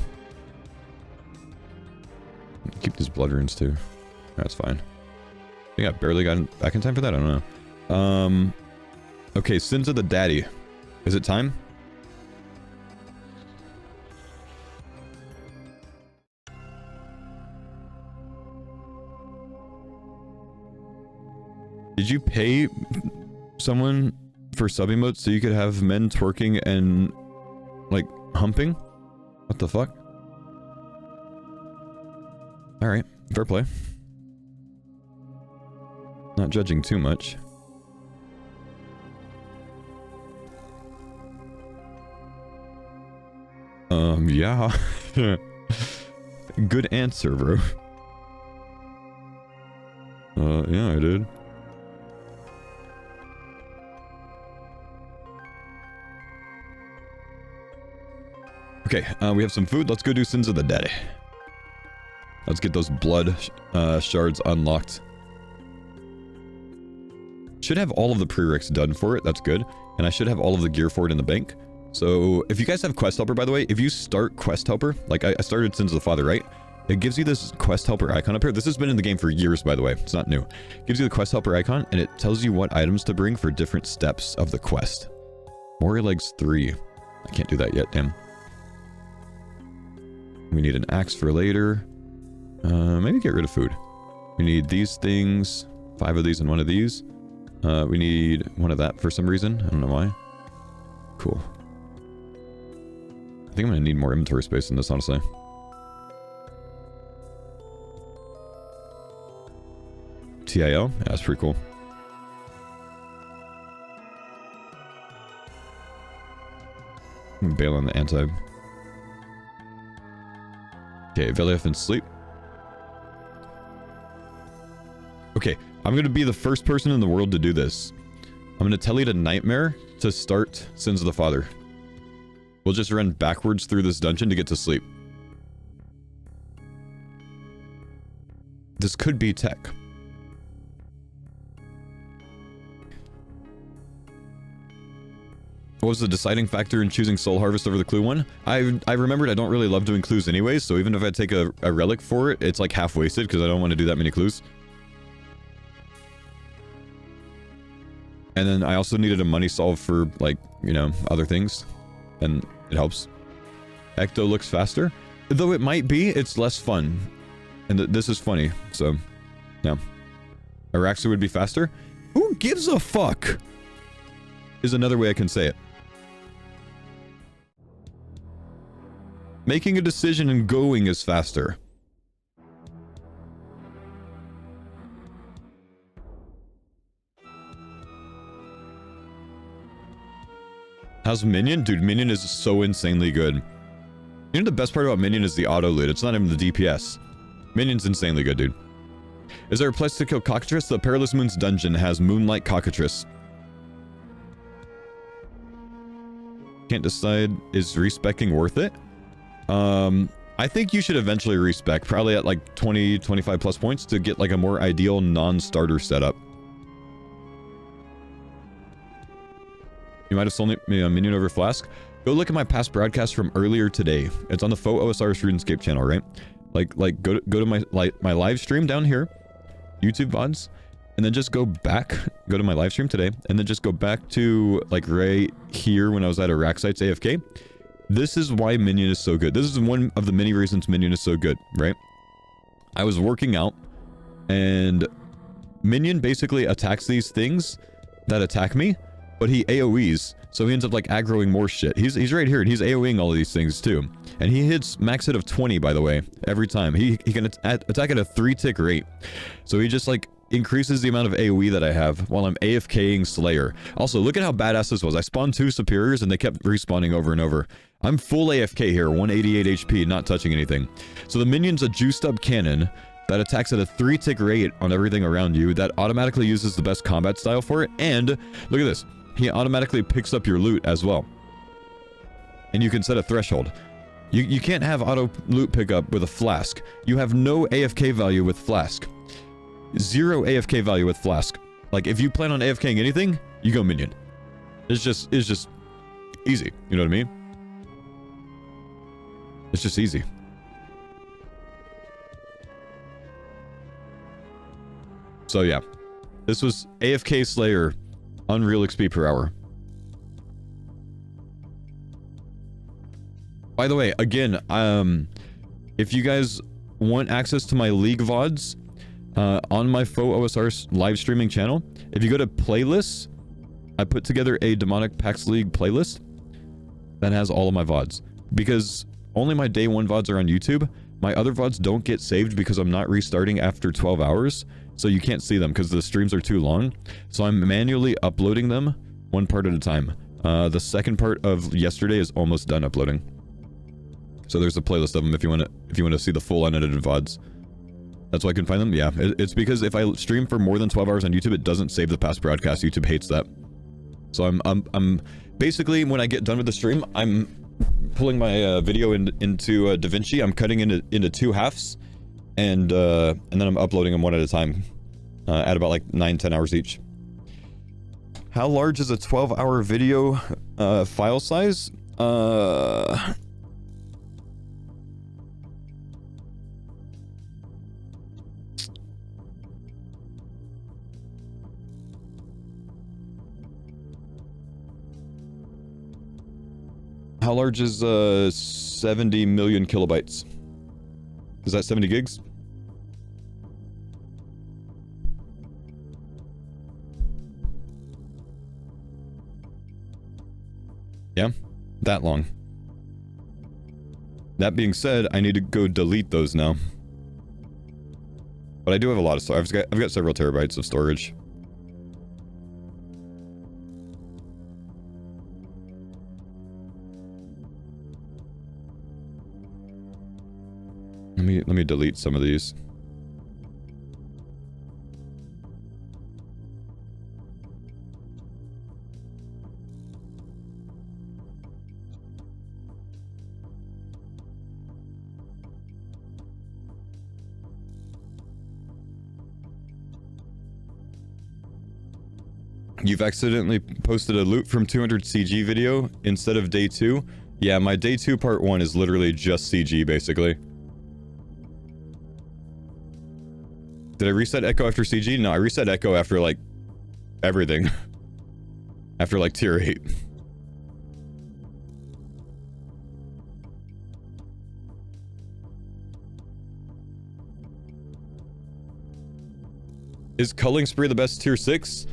[SPEAKER 2] Keep these blood runes too. That's fine. I think I barely got back in time for that. I don't know. Okay, Sins of the Daddy. Is it time? Did you pay someone for sub emotes so you could have men twerking and like humping? What the fuck? Alright, fair play. Not judging too much. Yeah. Good answer, bro. Yeah, I did. Okay, we have some food. Let's go do Sins of the Dead. Let's get those blood shards unlocked. Should have all of the prereqs done for it. That's good. And I should have all of the gear for it in the bank. So, if you guys have Quest Helper, by the way, if you start Quest Helper, like I started Sins of the Father, right? It gives you this Quest Helper icon up here. This has been in the game for years, by the way. It's not new. It gives you the Quest Helper icon, and it tells you what items to bring for different steps of the quest. Warrior Legs 3. I can't do that yet, damn. We need an axe for later. Maybe get rid of food. We need these things. 5 of these and 1 of these. We need 1 of that for some reason. I don't know why. Cool. I think I'm gonna need more inventory space in this, honestly. TIL? Yeah, that's pretty cool. I'm gonna bail on the anti. Okay, Veliath and sleep. Okay, I'm gonna be the first person in the world to do this. I'm gonna tell you to Nightmare to start Sins of the Father. We'll just run backwards through this dungeon to get to sleep. This could be tech. What was the deciding factor in choosing Soul Harvest over the clue one? I remembered I don't really love doing clues anyways, so even if I take a relic for it, it's like half wasted because I don't want to do that many clues. And then I also needed a money solve for, like, you know, other things. And it helps. Ecto looks faster. Though it might be, it's less fun. And this is funny, so, yeah. Araxa would be faster? Who gives a fuck? Is another way I can say it. Making a decision and going is faster. How's Minion? Dude, Minion is so insanely good. You know the best part about Minion is the auto loot. It's not even the DPS. Minion's insanely good, dude. Is there a place to kill Cockatrice? The Perilous Moons dungeon has Moonlight Cockatrice. Can't decide, is respecking worth it? I think you should eventually respec, probably at like 20, 25 plus points to get like a more ideal non-starter setup. You might have sold me a minion over Flask. Go look at my past broadcast from earlier today. It's on the Faux OSR's RuneScape channel, right? Like go to my live stream down here, YouTube VODs, and then just go back, go to my live stream today, and then just go back to like right here when I was at Araxites AFK. This is why Minion is so good. This is one of the many reasons Minion is so good, right? I was working out, and Minion basically attacks these things that attack me, but he AoEs, so he ends up like aggroing more shit. He's right here, and he's AoEing all of these things too. And he hits max hit of 20, by the way, every time. He can attack at a 3-tick rate. So he just like increases the amount of AoE that I have while I'm AFKing Slayer. Also, look at how badass this was. I spawned 2 superiors and they kept respawning over and over. I'm full AFK here, 188 HP, not touching anything. So the minion's a juiced up cannon that attacks at a 3-tick rate on everything around you that automatically uses the best combat style for it. And look at this. He automatically picks up your loot as well. And you can set a threshold. You can't have auto loot pickup with a flask. You have no AFK value with flask. 0 AFK value with flask. Like, if you plan on AFKing anything, you go minion. It's just easy. You know what I mean? It's just easy. So yeah, this was AFK Slayer, Unreal XP per hour. By the way, again, if you guys want access to my League VODs, on my Faux OSR live streaming channel, if you go to playlists, I put together a Demonic PAX League playlist that has all of my VODs. Because only my day 1 VODs are on YouTube. My other VODs don't get saved because I'm not restarting after 12 hours. So you can't see them because the streams are too long. So I'm manually uploading them 1 part at a time. The second part of yesterday is almost done uploading. So there's a playlist of them if you want to see the full unedited VODs. That's why I can find them? Yeah, it's because if I stream for more than 12 hours on YouTube, it doesn't save the past broadcast. YouTube hates that. So I'm basically, when I get done with the stream, I'm pulling my video into DaVinci. I'm cutting into 2 halves, and then I'm uploading them 1 at a time at about like 9-10 hours each. How large is a 12-hour video file size? How large is 70 million kilobytes? Is that 70 gigs? Yeah, that long. That being said, I need to go delete those now. But I do have a lot of storage. I've got several terabytes of storage. Let me delete some of these. You've accidentally posted a loot from 200 CG video instead of day 2? Yeah, my day 2 part 1 is literally just CG, basically. Did I reset Echo after CG? No, I reset Echo after, like, everything. After, like, tier 8. Is Culling Spree the best tier 6?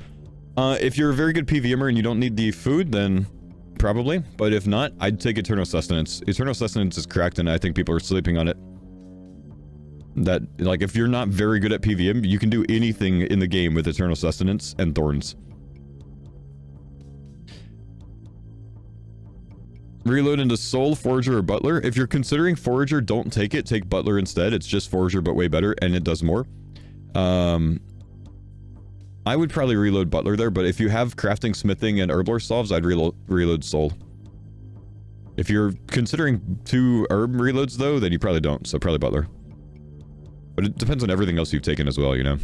[SPEAKER 2] If you're a very good PVMer and you don't need the food, then probably. But if not, I'd take Eternal Sustenance. Eternal Sustenance is cracked and I think people are sleeping on it. That, like, if you're not very good at PVM, you can do anything in the game with Eternal Sustenance and Thorns. Reload into Soul, Forager, or Butler. If you're considering Forager, don't take it. Take Butler instead. It's just Forager, but way better, and it does more. I would probably reload Butler there, but if you have Crafting, Smithing, and Herblore solves, I'd reload Soul. If you're considering 2 herb reloads, though, then you probably don't, so probably Butler. But it depends on everything else you've taken as well, you know?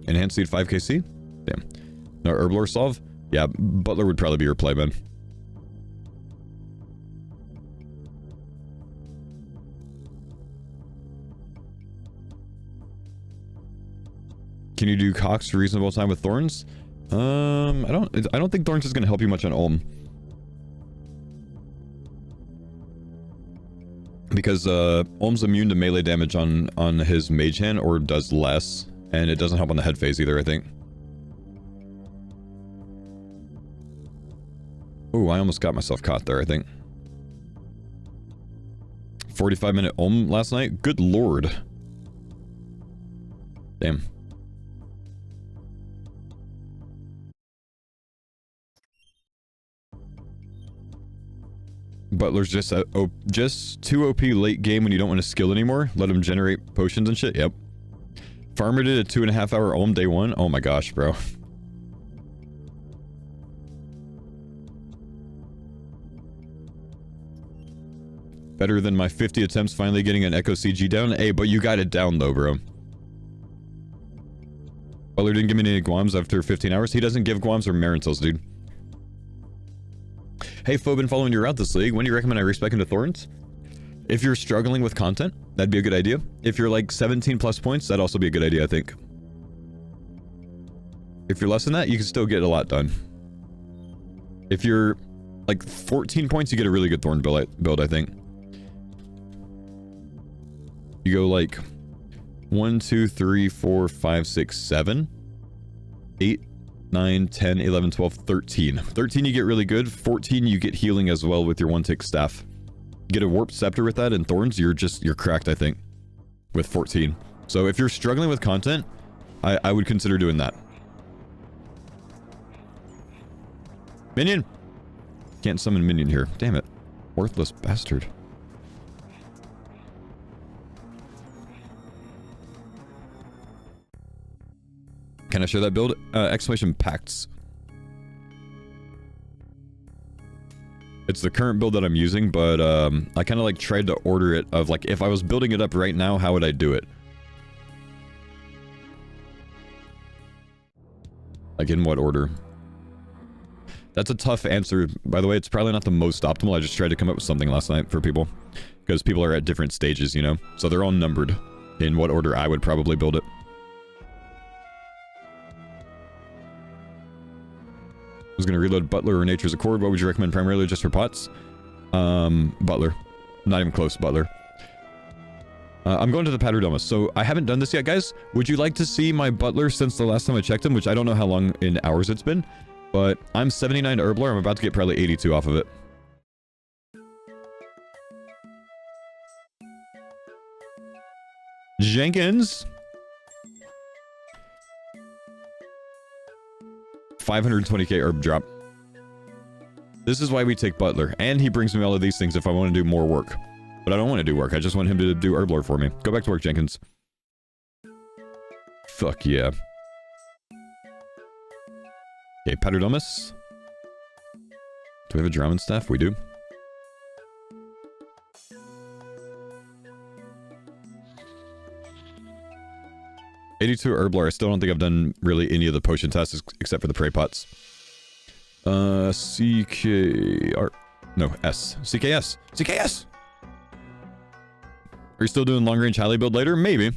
[SPEAKER 2] Enhanced Seed 5kc? Damn. No, Herblore solve? Yeah, Butler would probably be your play, man. Can you do Cox reasonable time with Thorns? I don't think Thorns is going to help you much on Ulm. Because Olm's immune to melee damage on his mage hand, or does less, and it doesn't help on the head phase either, I think. Ooh, I almost got myself caught there, I think. 45-minute Olm last night? Good lord. Damn. Butler's just too OP late game when you don't want to skill anymore. Let him generate potions and shit. Yep. Farmer did a 2.5 hour Olm day 1. Oh my gosh, bro. Better than my 50 attempts finally getting an Echo CG down. Hey, but you got it down though, bro. Butler didn't give me any Guams after 15 hours. He doesn't give Guams or Marintils, dude. Hey, Fo, been following you around this league. When do you recommend I respec into Thorns? If you're struggling with content, that'd be a good idea. If you're like 17 plus points, that'd also be a good idea, I think. If you're less than that, you can still get a lot done. If you're like 14 points, you get a really good Thorn build, I think. You go like 1, 2, 3, 4, 5, 6, 7, 8, 9, 10, 11, 12, 13. 13 you get really good. 14 you get healing as well with your 1-tick staff. Get a warped scepter with that and Thorns, you're cracked, I think. With 14. So if you're struggling with content, I would consider doing that. Minion! Can't summon minion here. Damn it. Worthless bastard. Can I share that build? Exclamation pacts. It's the current build that I'm using, but I kind of like tried to order it of like, if I was building it up right now, how would I do it? Like in what order? That's a tough answer. By the way, it's probably not the most optimal. I just tried to come up with something last night for people. Because people are at different stages, you know? So they're all numbered in what order I would probably build it. I was going to reload Butler or Nature's Accord. What would you recommend primarily just for pots? Butler. Not even close, Butler. I'm going to the Paterdomus. So I haven't done this yet, guys. Would you like to see my Butler since the last time I checked him? Which I don't know how long in hours it's been. But I'm 79 to Herblar. I'm about to get probably 82 off of it. Jenkins. 520k herb drop. This is why we take Butler. And he brings me all of these things if I want to do more work. But I don't want to do work. I just want him to do Herblore for me. Go back to work, Jenkins. Fuck yeah. Okay, Paterdomus. Do we have a Drummond staff? We do. '82 Herblore. I still don't think I've done really any of the potion tests except for the prey pots. CKR. No, S. CKS. CKS! Are you still doing long range Halley build later? Maybe.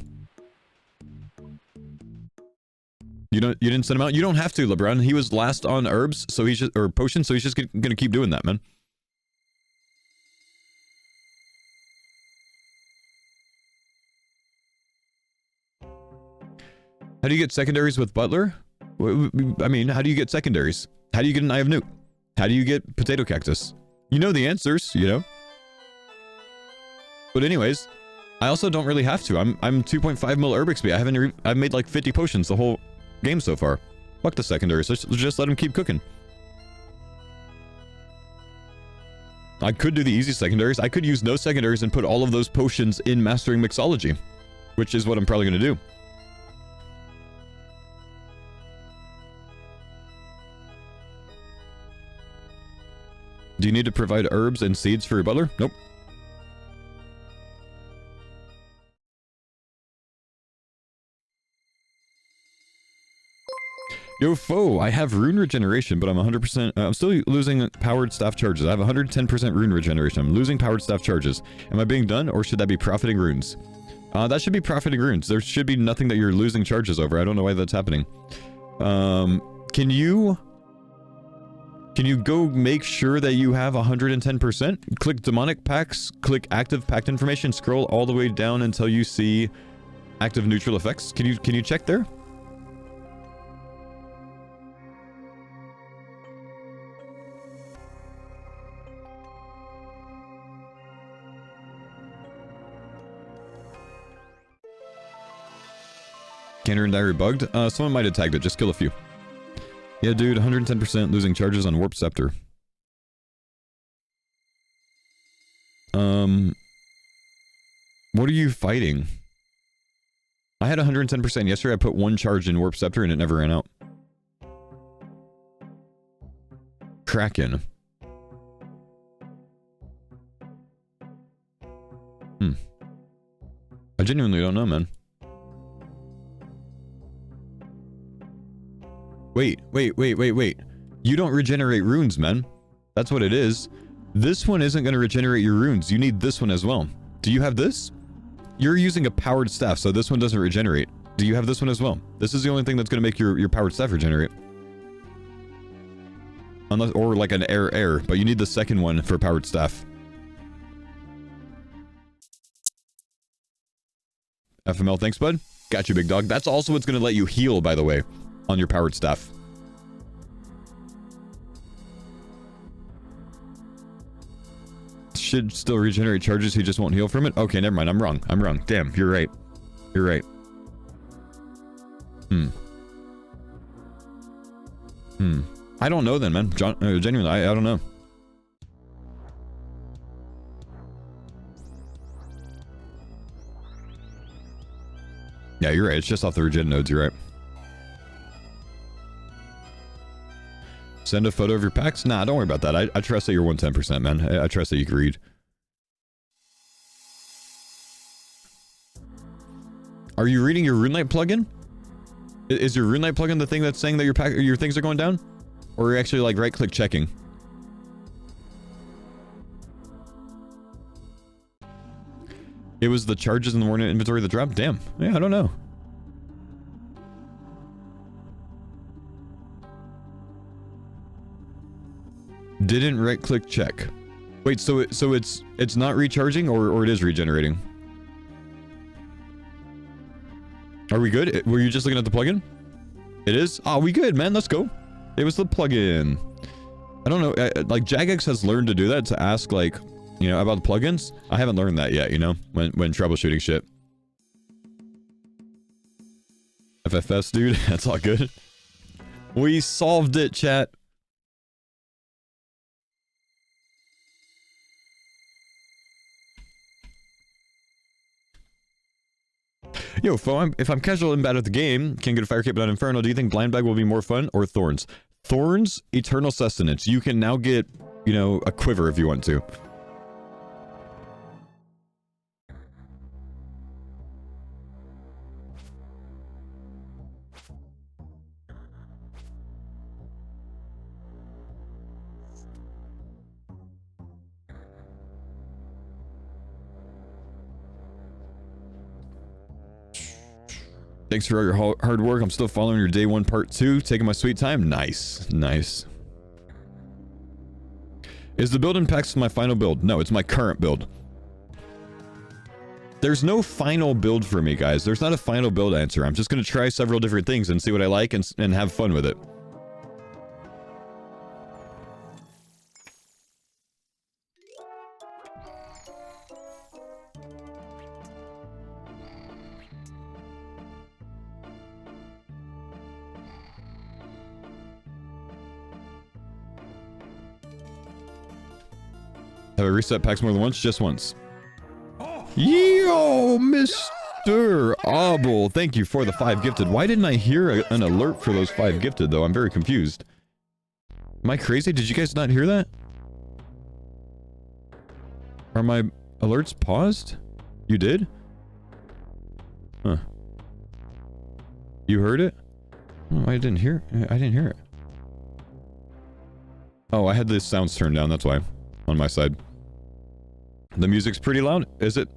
[SPEAKER 2] You didn't send him out? You don't have to, LeBron. He was last on herbs, so he's just, or potions, so he's just gonna keep doing that, man. How do you get secondaries with Butler? I mean, how do you get secondaries? How do you get an Eye of Newt? How do you get Potato Cactus? You know the answers, you know? But anyways, I also don't really have to. I'm 2.5 mil herb XP. I've made like 50 potions the whole game so far. Fuck the secondaries. Let's just let him keep cooking. I could do the easy secondaries. I could use no secondaries and put all of those potions in Mastering Mixology, which is what I'm probably going to do. Do you need to provide herbs and seeds for your butler? Nope. Yo, foe, I have rune regeneration, but I'm 100%... I'm still losing powered staff charges. I have 110% rune regeneration. I'm losing powered staff charges. Am I being done, or should that be profiting runes? That should be profiting runes. There should be nothing that you're losing charges over. I don't know why that's happening. Can you Can you go make sure that you have 110%? Click demonic packs, click active pact information, scroll all the way down until you see active neutral effects. Can you check there? Canner and Diary bugged? Someone might have tagged it. Just kill a few. Yeah, dude, 110% losing charges on Warp Scepter. What are you fighting? I had 110% yesterday. I put one charge in Warp Scepter and it never ran out. Kraken. I genuinely don't know, man. Wait. You don't regenerate runes, man. That's what it is. This one isn't going to regenerate your runes. You need this one as well. Do you have this? You're using a powered staff, so this one doesn't regenerate. Do you have this one as well? This is the only thing that's going to make your powered staff regenerate. Unless, or like an air, but you need the second one for powered staff. FML, thanks, bud. Got you, big dog. That's also what's going to let you heal, by the way, on your powered staff. Should still regenerate charges, he just won't heal from it? Okay, never mind, I'm wrong. Damn, you're right. I don't know then, man. Genuinely, I don't know. Yeah, you're right, it's just off the regen nodes, you're right. Send a photo of your packs? Nah, don't worry about that. I trust that you're 110%, man. I trust that you can read. Are you reading your RuneLight plugin? Is your RuneLight plugin the thing that's saying that your things are going down? Or are you actually like right-click checking? It was the charges in the morning inventory that dropped? Damn. Yeah, I don't know. Didn't right-click check. Wait, so it's not recharging or it is regenerating? Are we good? Were you just looking at the plugin? It is? Oh, we good, man. Let's go. It was the plugin. I don't know. Like, Jagex has learned to do that, to ask, like, you know, about the plugins. I haven't learned that yet, you know, when troubleshooting shit. FFS, dude. That's all good. We solved it, chat. Yo, Fo, if I'm casual and bad at the game, can't get a fire cape on Inferno, do you think Blind Bag will be more fun or Thorns? Thorns, Eternal Sustenance. You can now get, you know, a quiver if you want to. Thanks for all your hard work. I'm still following your day 1 part 2. Taking my sweet time. Nice. Nice. Is the build in packs my final build? No, it's my current build. There's no final build for me, guys. There's not a final build answer. I'm just going to try several different things and see what I like and have fun with it. Have I reset packs more than once? Just once. Yo, Mr. Obble, thank you for the 5 gifted. Why didn't I hear an alert for those 5 gifted, though? I'm very confused. Am I crazy? Did you guys not hear that? Are my alerts paused? You did? Huh. You heard it? Oh, I didn't hear it. Oh, I had the sounds turned down, that's why. On my side. The music's pretty loud, is it?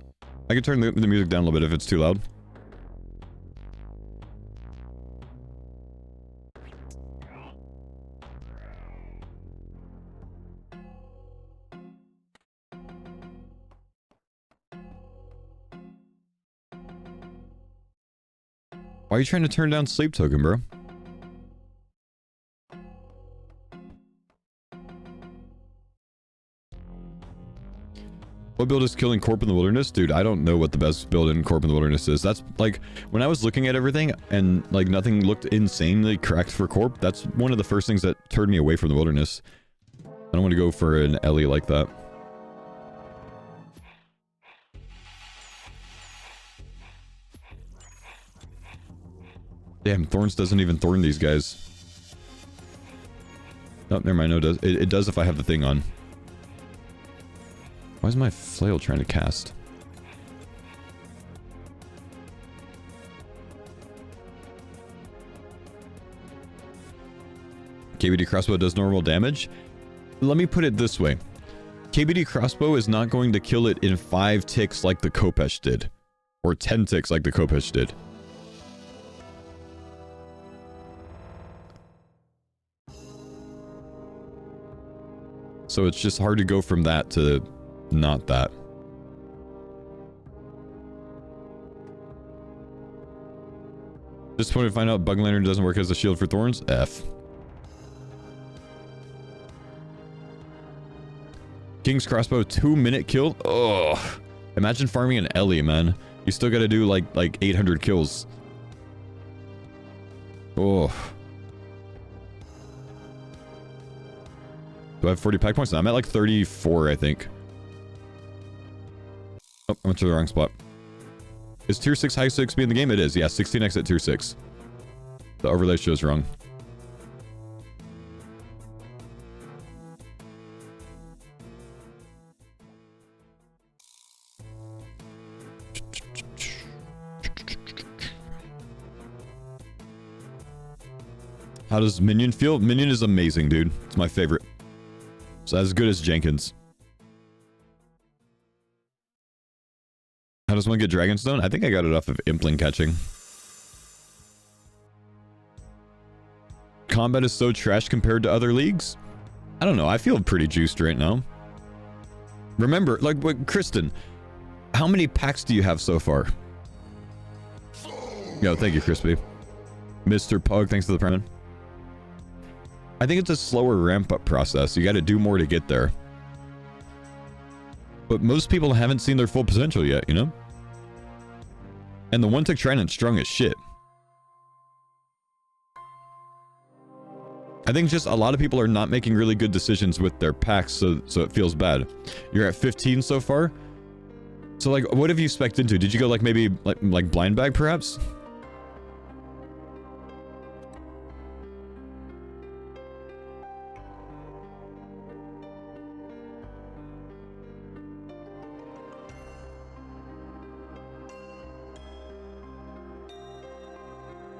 [SPEAKER 2] I can turn the music down a little bit if it's too loud. Why are you trying to turn down sleep token, bro? What build is killing Corp in the Wilderness? Dude, I don't know what the best build in Corp in the Wilderness is. That's like, when I was looking at everything and like nothing looked insanely correct for Corp, that's one of the first things that turned me away from the Wilderness. I don't want to go for an Ellie like that. Damn, Thorns doesn't even thorn these guys. Oh, never mind, no, it does. It does if I have the thing on. Why is my flail trying to cast? KBD crossbow does normal damage? Let me put it this way. KBD crossbow is not going to kill it in 5 ticks like the Kopesh did. Or 10 ticks like the Kopesh did. So it's just hard to go from that to not that. Disappointed to find out Bug Lantern doesn't work as a shield for Thorns? F. King's crossbow 2-minute kill? Ugh. Imagine farming an Ellie, man. You still gotta do like 800 kills. Oh. Do I have 40 pack points? No, I'm at like 34, I think. Oh, I went to the wrong spot. Is tier 6 highest XP in the game? It is, yeah, 16x at tier 6. The overlay shows wrong. How does Minion feel? Minion is amazing, dude. It's my favorite. It's as good as Jenkins. How does one get Dragonstone? I think I got it off of Impling catching. Combat is so trash compared to other leagues? I don't know. I feel pretty juiced right now. Remember, like, what, Kristen, how many packs do you have so far? Yo, thank you, Crispy. Mr. Pug, thanks for the prime. I think it's a slower ramp-up process. You got to do more to get there. But most people haven't seen their full potential yet, you know? And the one-tick Trident's strong as shit. I think just a lot of people are not making really good decisions with their packs, so it feels bad. You're at 15 so far? So, like, what have you spec'd into? Did you go, like, maybe, like blind bag, perhaps?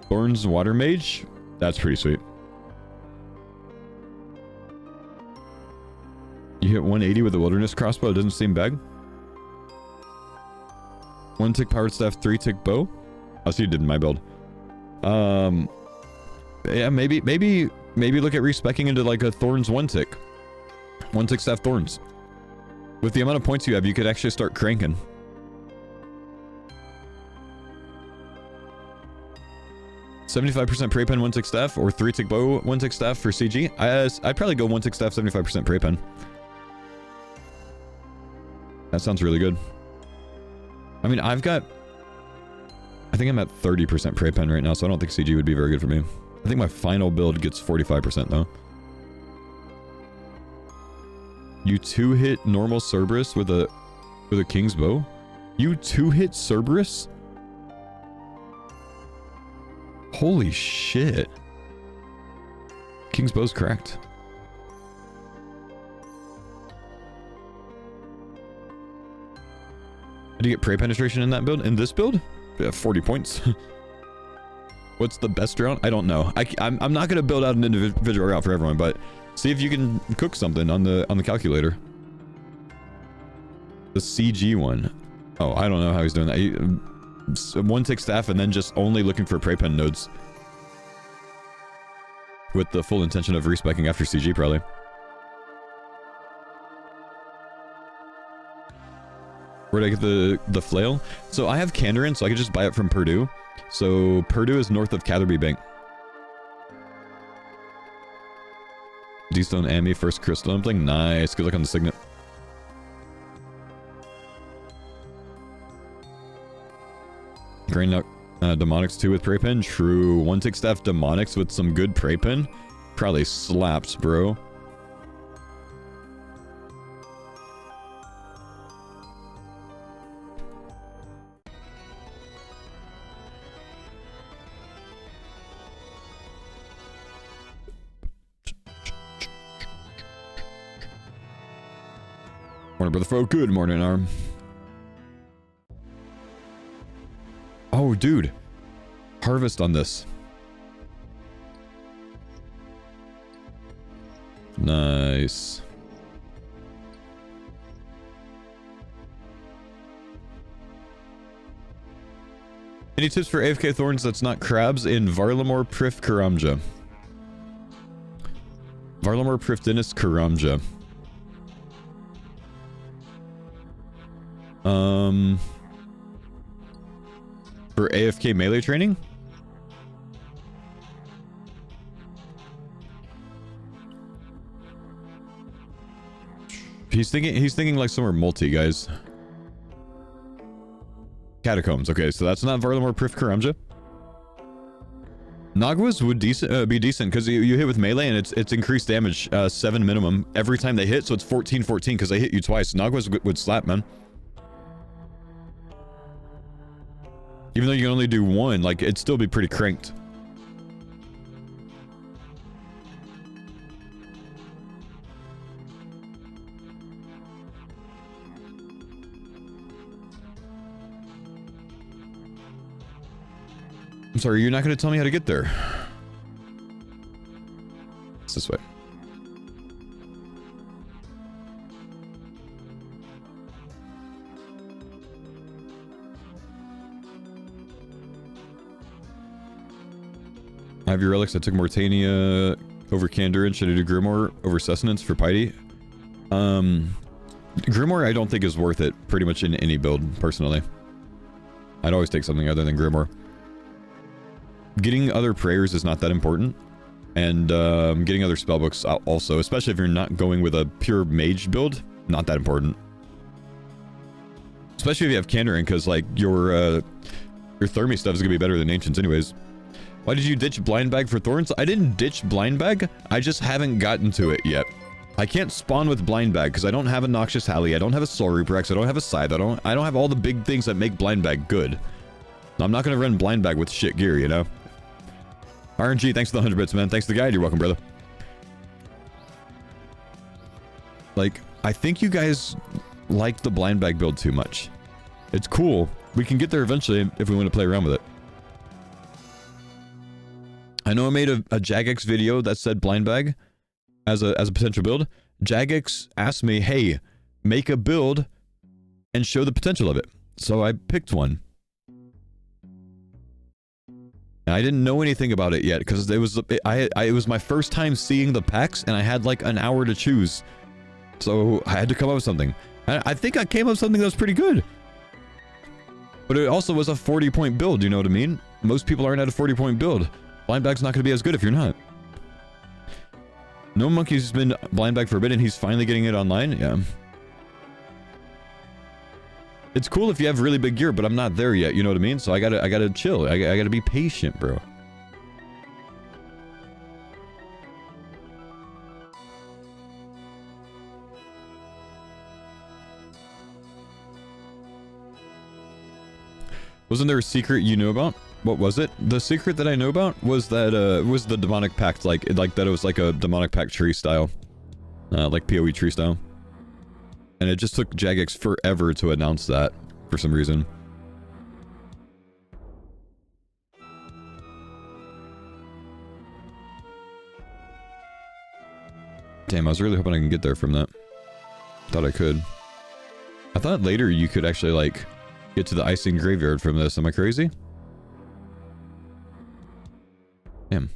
[SPEAKER 2] Thorns Water Mage? That's pretty sweet. You hit 180 with the Wilderness Crossbow, it doesn't seem bad. 1-tick Powered Staff, 3-tick Bow? Oh, so you did in my build. Yeah, maybe look at respecking into like a Thorns 1-tick. 1-tick Staff Thorns. With the amount of points you have, you could actually start cranking. $75% Prey Pen 1-tick Staff or 3-tick Bow 1-tick Staff for CG? I'd probably go 1-tick Staff 75% Prey Pen. That sounds really good. I mean, I think I'm at 30% Prey Pen right now, so I don't think CG would be very good for me. I think my final build gets 45% though. You 2-hit normal Cerberus with a King's Bow? You 2-hit Cerberus? Holy shit. King's Bow's cracked. Did you get Prey Penetration in that build? In this build? Yeah, 40 points. What's the best route? I don't know. I'm not gonna build out an individual route for everyone, but see if you can cook something on the calculator. The CG one. Oh, I don't know how he's doing that. 1-tick Staff and then just only looking for Prey Pen nodes. With the full intention of respecking after CG, probably. Where'd I get the flail? So I have Kandarin, so I could just buy it from Purdue. So Purdue is north of Catherby Bank. D-Stone Amy, first crystal impling. Nice. Good luck on the signet. Grain Nut Demonics 2 with Prey Pen. True. One Tick Staff Demonics with some good Prey Pen. Probably slaps, bro. Morning, brother folk. Good morning, Arm. Oh, dude. Harvest on this. Nice. Any tips for AFK Thorns that's not crabs in Varlamore Prif Karamja? Varlamore Prif Dennis Karamja. For AFK melee training? He's thinking like somewhere multi, guys. Catacombs. Okay, so that's not Varlamore Prif Karamja. Nagwas would be decent because you hit with melee and it's increased damage 7 minimum every time they hit, so it's 14-14 because they hit you twice. Nagwas would slap, man. Even though you can only do one, like, it'd still be pretty cranked. I'm sorry, you're not going to tell me how to get there. It's this way. I have your relics. I took Mortania over Kandurin. Should I do Grimoire over Sustenance for Piety? Grimoire I don't think is worth it pretty much in any build, personally. I'd always take something other than Grimoire. Getting other prayers is not that important. And getting other spellbooks also, especially if you're not going with a pure mage build, not that important. Especially if you have Kandurin, because like your Thermi stuff is going to be better than Ancients anyways. Why did you ditch Blind Bag for Thorns? I didn't ditch Blind Bag. I just haven't gotten to it yet. I can't spawn with Blind Bag because I don't have a Noxious Halley. I don't have a Soul Reaper X. I don't have a Scythe. I don't have all the big things that make Blind Bag good. I'm not going to run Blind Bag with shit gear, you know? RNG, thanks for the 100 bits, man. Thanks to the guide. You're welcome, brother. Like, I think you guys like the Blind Bag build too much. It's cool. We can get there eventually if we want to play around with it. I know I made a Jagex video that said Blind Bag as a potential build. Jagex asked me, hey, make a build and show the potential of it. So I picked one. And I didn't know anything about it yet because it was my first time seeing the packs and I had like an hour to choose. So I had to come up with something. And I think I came up with something that was pretty good. But it also was a 40-point build, you know what I mean? Most people aren't at a 40-point build. Blind Bag's not going to be as good if you're not. No Monkey's been Blind Bag forbidden. He's finally getting it online. Yeah. It's cool if you have really big gear, but I'm not there yet. You know what I mean? So I gotta chill. I gotta be patient, bro. Wasn't there a secret you knew about? What was it? The secret that I know about was that was the demonic pact, like that it was like a demonic pact tree style, like PoE tree style, and it just took Jagex forever to announce that for some reason. Damn, I was really hoping I can get there from that. Thought I could. I thought later you could actually like get to the icing graveyard from this. Am I crazy? Damn.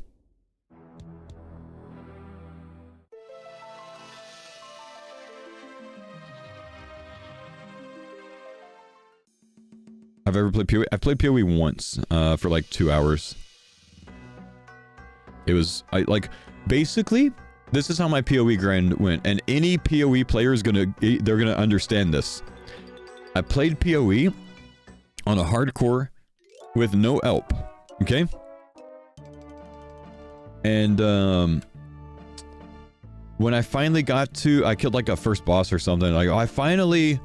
[SPEAKER 2] I've ever played PoE. I've played PoE once, for like 2 hours. It was, basically, this is how my PoE grind went, and any PoE player is they're gonna understand this. I played PoE on a hardcore with no help, okay? And, when I finally got to, I killed like a first boss or something, like, I finally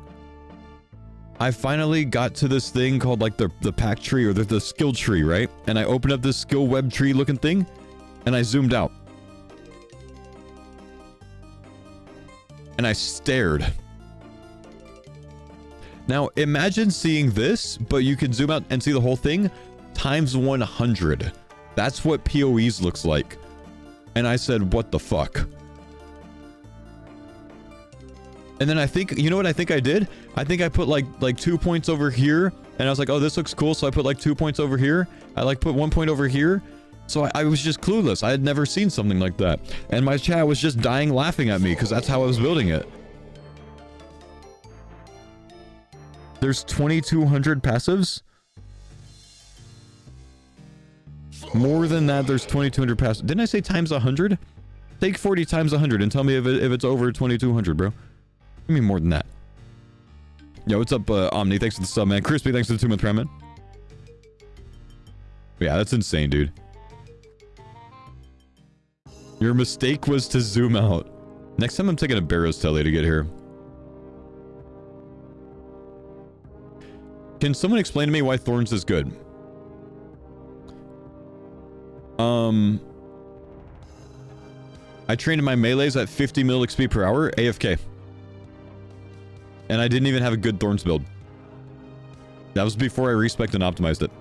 [SPEAKER 2] got to this thing called like the pack tree or the skill tree, right? And I opened up this skill web tree looking thing, and I zoomed out. And I stared. Now, imagine seeing this, but you can zoom out and see the whole thing times 100. That's what PoEs looks like. And I said, what the fuck? And then I think, you know what I think I did? I think I put like 2 points over here, and I was like, oh, this looks cool, so I put like 2 points over here. I like put 1 point over here. So I was just clueless. I had never seen something like that. And my chat was just dying laughing at me, because that's how I was building it. There's 2,200 passives? More than that, there's 2,200 passives. Didn't I say times 100? Take 40 times 100 and tell me if it's over 2,200, bro. Give me more than that. Yo, what's up, Omni? Thanks for the sub, man. Crispy, thanks for the 2-month prime, man. Yeah, that's insane, dude. Your mistake was to zoom out. Next time I'm taking a Barrows Telly to get here. Can someone explain to me why Thorns is good? I trained in my melees at 50 mil XP per hour, AFK. And I didn't even have a good Thorns build. That was before I respec'd and optimized it.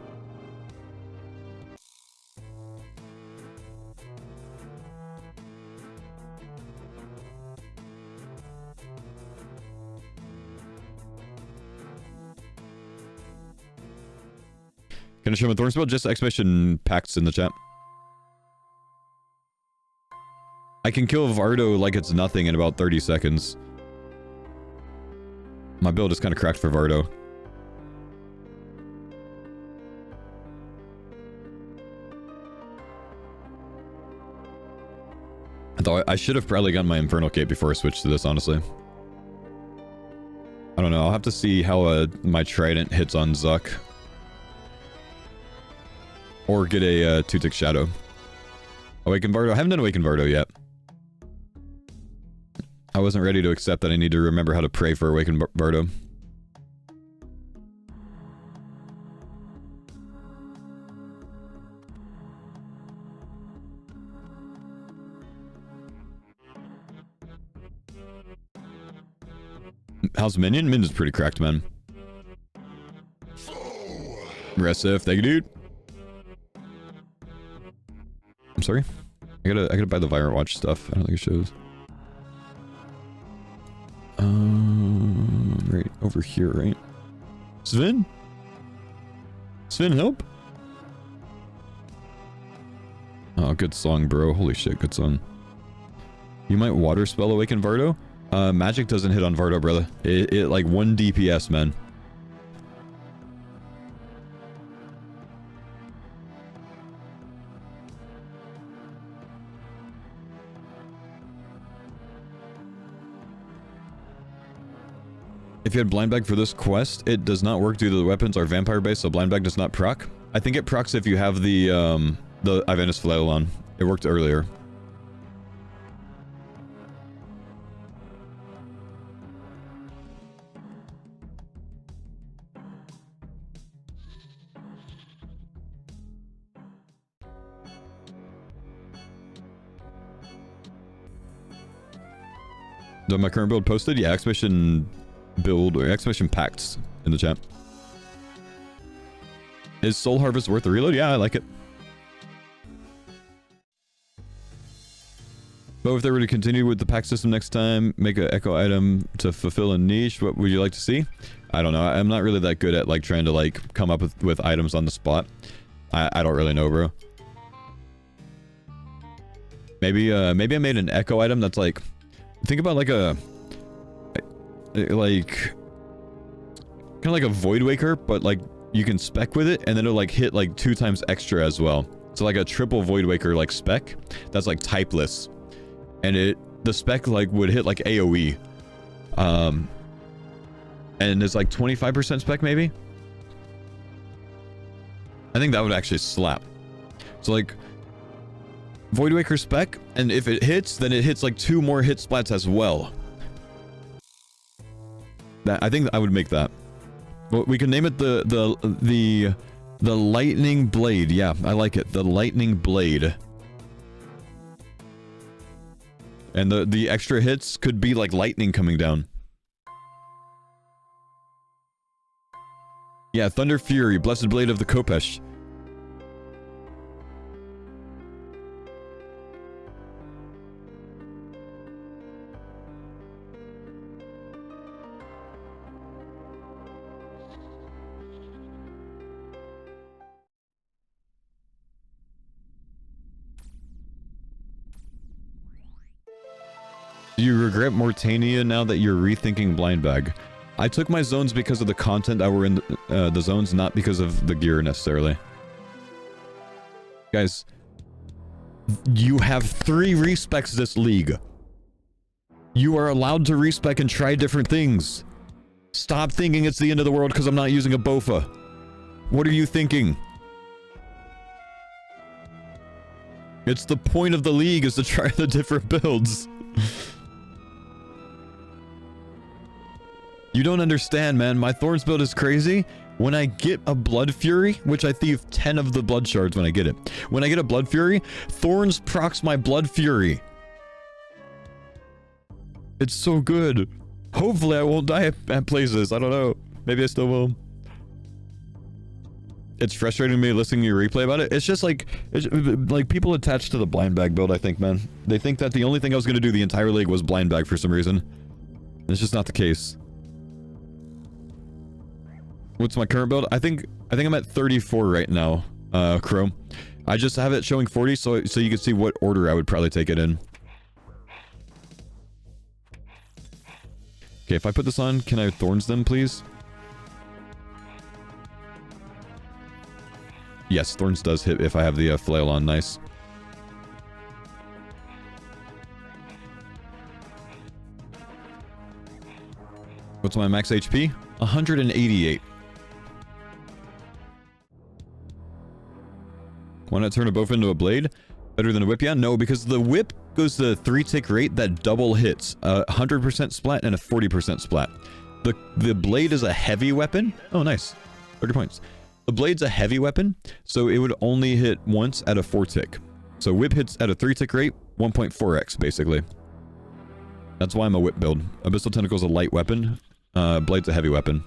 [SPEAKER 2] Can I show my Thorns build? Just exclamation packs in the chat. I can kill Vardo like it's nothing in about 30 seconds. My build is kind of cracked for Vardo. I thought I should have probably gotten my Infernal Cape before I switched to this, honestly. I don't know. I'll have to see how my Trident hits on Zuck. Or get a 2-tick Shadow. Awaken Vardo. I haven't done Awaken Vardo yet. I wasn't ready to accept that I need to remember how to pray for Awaken Vardo. How's Minion? Minion's pretty cracked, man. Resif, thank you, dude. I'm sorry. I gotta buy the Virant Watch stuff. I don't think it shows. Right over here, right? Sven? Sven, help? Oh, good song, bro. Holy shit, good song. You might water spell Awaken Vardo? Magic doesn't hit on Vardo, brother. It like 1 DPS, man. If you had blind bag for this quest, it does not work due to the weapons are vampire based, so blind bag does not proc. I think it procs if you have the Ivanus Flail on. It worked earlier. My current build posted? Yeah, exclamation build or exclamation pacts in the chat. Is Soul Harvest worth the reload? Yeah, I like it. But if they were to continue with the pack system next time, make an echo item to fulfill a niche, what would you like to see? I don't know. I'm not really that good at like trying to like come up with items on the spot. I don't really know, bro. Maybe I made an echo item that's like, think about like a kind of like a Void Waker, but like you can spec with it, and then it'll like hit like 2 times extra as well. So like a triple Void Waker like spec that's like typeless, and the spec like would hit like AoE, and it's like 25% spec maybe. I think that would actually slap. So like Void Waker spec, and if it hits, then it hits like 2 more hit splats as well. That, I think I would make that. Well, we can name it the Lightning Blade. Yeah, I like it. The Lightning Blade. And the extra hits could be like lightning coming down. Yeah, Thunder Fury, Blessed Blade of the Kopesh. Do you regret Mortania now that you're rethinking Blind Bag? I took my zones because of the content that were in the zones, not because of the gear necessarily. Guys, you have 3 respecs this league. You are allowed to respec and try different things. Stop thinking it's the end of the world because I'm not using a Bofa. What are you thinking? It's the point of the league is to try the different builds. You don't understand, man. My Thorns build is crazy. When I get a Blood Fury, which I thieve 10 of the Blood Shards when I get it. When I get a Blood Fury, Thorns procs my Blood Fury. It's so good. Hopefully I won't die at places. I don't know. Maybe I still will. It's frustrating me listening to your replay about it. It's just like people attached to the Blind Bag build, I think, man. They think that the only thing I was going to do the entire league was Blind Bag for some reason. It's just not the case. What's my current build? I think I'm at 34 right now, Chrome. I just have it showing 40 so you can see what order I would probably take it in. Okay, if I put this on, can I Thorns them, please? Yes, Thorns does hit if I have the flail on. Nice. What's my max HP? 188. Why not turn a Bofa into a blade? Better than a whip? Yeah, no, because the whip goes to 3-tick rate that double hits. 100% splat and a 40% splat. The blade is a heavy weapon. Oh, nice. 30 points. The blade's a heavy weapon, so it would only hit once at a 4-tick. So whip hits at a 3-tick rate, 1.4x, basically. That's why I'm a whip build. Abyssal Tentacle's a light weapon. Blade's a heavy weapon.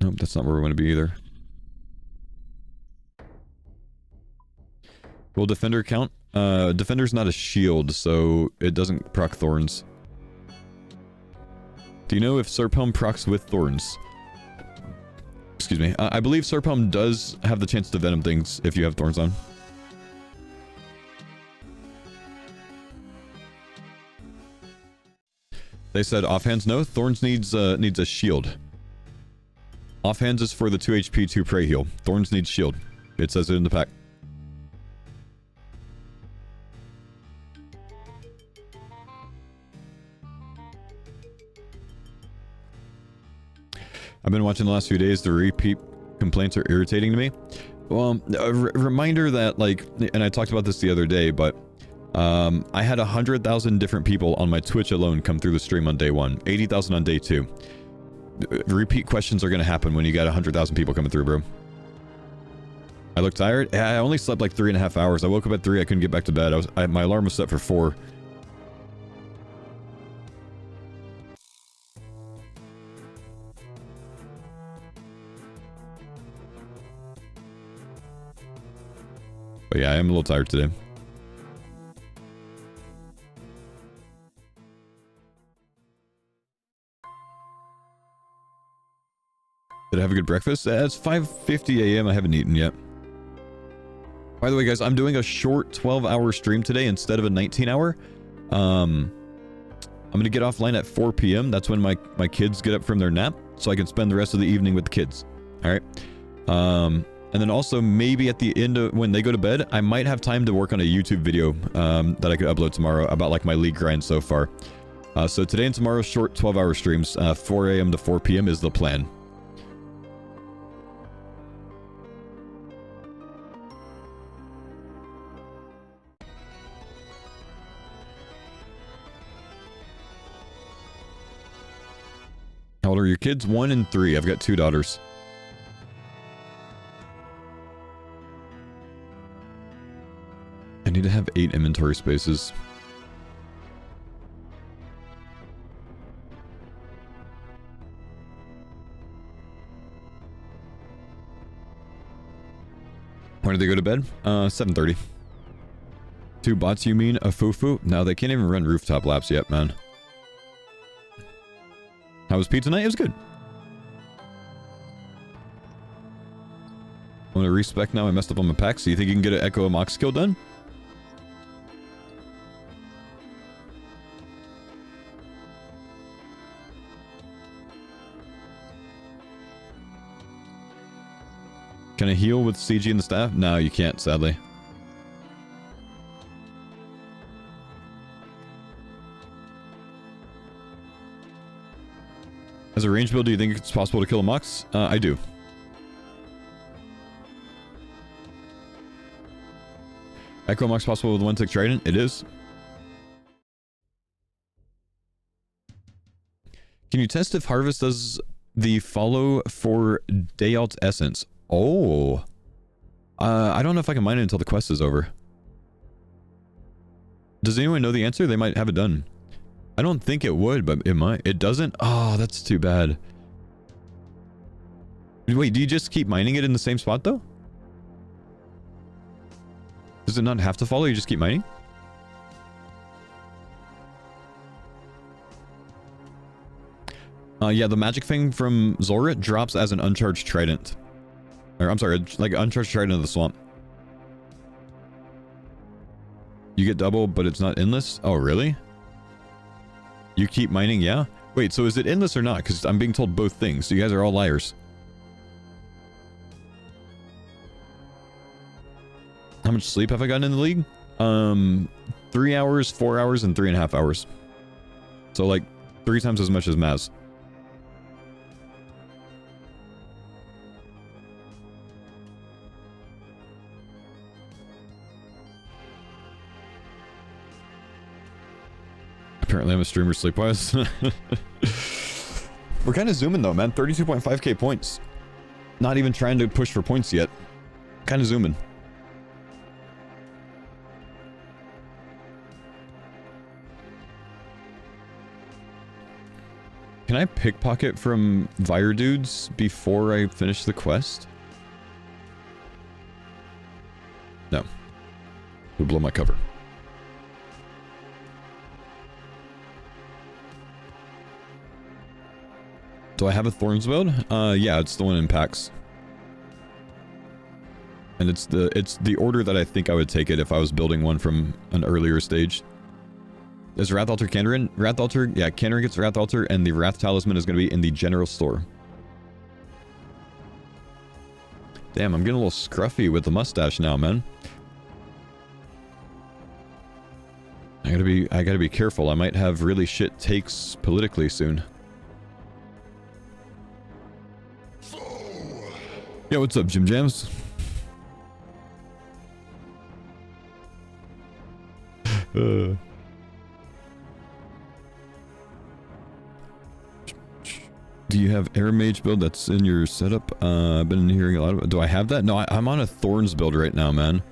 [SPEAKER 2] Nope, that's not where we want to be either. Will Defender count? Defender's not a shield, so it doesn't proc Thorns. Do you know if Serphelm procs with Thorns? Excuse me. I believe Serphelm does have the chance to venom things if you have Thorns on. They said offhands no. Thorns needs a shield. Offhands is for the 2 HP 2 prey heal. Thorns needs shield. It says it in the pack. I've been watching the last few days. The repeat complaints are irritating to me. Well, a reminder that, like, and I talked about this the other day, but I had 100,000 different people on my Twitch alone come through the stream on day 1. 80,000 on day 2. Repeat questions are going to happen when you got 100,000 people coming through, bro. I look tired. I only slept like 3.5 hours. I woke up at 3. I couldn't get back to bed. My alarm was set for 4. But yeah, I am a little tired today. Did I have a good breakfast? It's 5:50 a.m. I haven't eaten yet. By the way, guys, I'm doing a short 12-hour stream today instead of a 19-hour. I'm gonna get offline at 4 p.m. That's when my kids get up from their nap, so I can spend the rest of the evening with the kids. All right. And then also maybe at the end of when they go to bed, I might have time to work on a YouTube video that I could upload tomorrow about like my league grind so far. So today and tomorrow, short 12-hour streams, 4 a.m. to 4 p.m. is the plan. How old are your kids? 1 and 3. I've got 2 daughters. I need to have 8 inventory spaces. When do they go to bed? 7:30. 2 bots, you mean? A fufu? No, they can't even run rooftop laps yet, man. How was pizza night? It was good. I'm gonna respec now. I messed up on my pack. So you think you can get an Echo Mox kill done? Can I heal with CG and the staff? No, you can't, sadly. As a range build, do you think it's possible to kill a Mox? I do. Echo Mox possible with 1-tick Trident? It is. Can you test if Harvest does the follow for Dayalt Essence? Oh. I don't know if I can mine it until the quest is over. Does anyone know the answer? They might have it done. I don't think it would, but it might. It doesn't? Oh, that's too bad. Wait, do you just keep mining it in the same spot, though? Does it not have to follow? You just keep mining? Yeah, the magic thing from Zora drops as an uncharged trident. Or, I'm sorry, like uncharged trident of the swamp. You get double, but it's not endless? Oh, really? You keep mining, yeah? Wait, so is it endless or not? Because I'm being told both things. So you guys are all liars. How much sleep have I gotten in the league? 3 hours, 4 hours, and 3.5 hours. So like 3 times as much as Maz. Apparently I'm a streamer sleep-wise. We're kind of zooming though, man. 32.5k points. Not even trying to push for points yet. Kind of zooming. Can I pickpocket from Vire dudes before I finish the quest? No. It would blow my cover. Do I have a Thorns build? Yeah, it's the one in packs. And it's the order that I think I would take it if I was building one from an earlier stage. Is Wrath Altar Kandarin? Wrath Altar, yeah, Kandarin gets Wrath Altar, and the Wrath Talisman is going to be in the general store. Damn, I'm getting a little scruffy with the mustache now, man. I gotta be careful. I might have really shit takes politically soon. Yo, what's up, Jim Jams? Do you have Air Mage build that's in your setup? I've been hearing a lot of it. Do I have that? No, I'm on a Thorns build right now, man.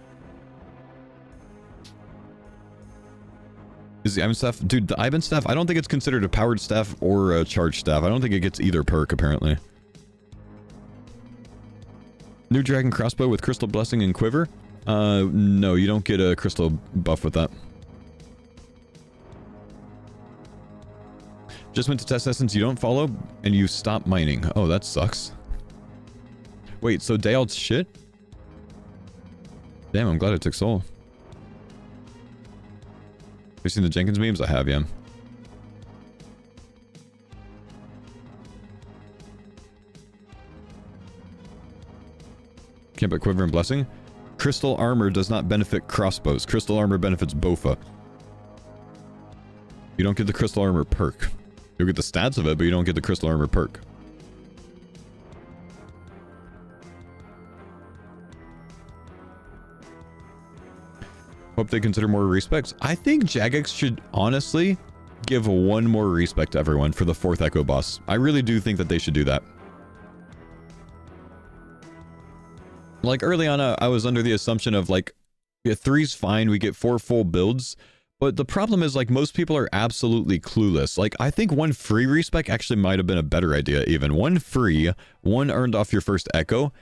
[SPEAKER 2] Is the Ivan staff? Dude, the Ivan staff, I don't think it's considered a powered staff or a charged staff. I don't think it gets either perk, apparently. New Dragon Crossbow with Crystal Blessing and Quiver? No, you don't get a crystal buff with that. Just went to test essence, you don't follow, and you stop mining. Oh, that sucks. Wait, so Dayalt's shit? Damn, I'm glad I took soul. Have you seen the Jenkins memes? I have, yeah. Can't but Quiver and Blessing. Crystal Armor does not benefit crossbows. Crystal Armor benefits Bofa. You don't get the Crystal Armor perk. You'll get the stats of it, but you don't get the Crystal Armor perk. Hope they consider more respects. I think Jagex should honestly give one more respect to everyone for the 4th Echo boss. I really do think that they should do that. Like early on, I was under the assumption of like, yeah, 3's fine, we get 4 full builds. But the problem is like most people are absolutely clueless. Like I think 1 free respec actually might have been a better idea even. 1 free, 1 earned off your first Echo.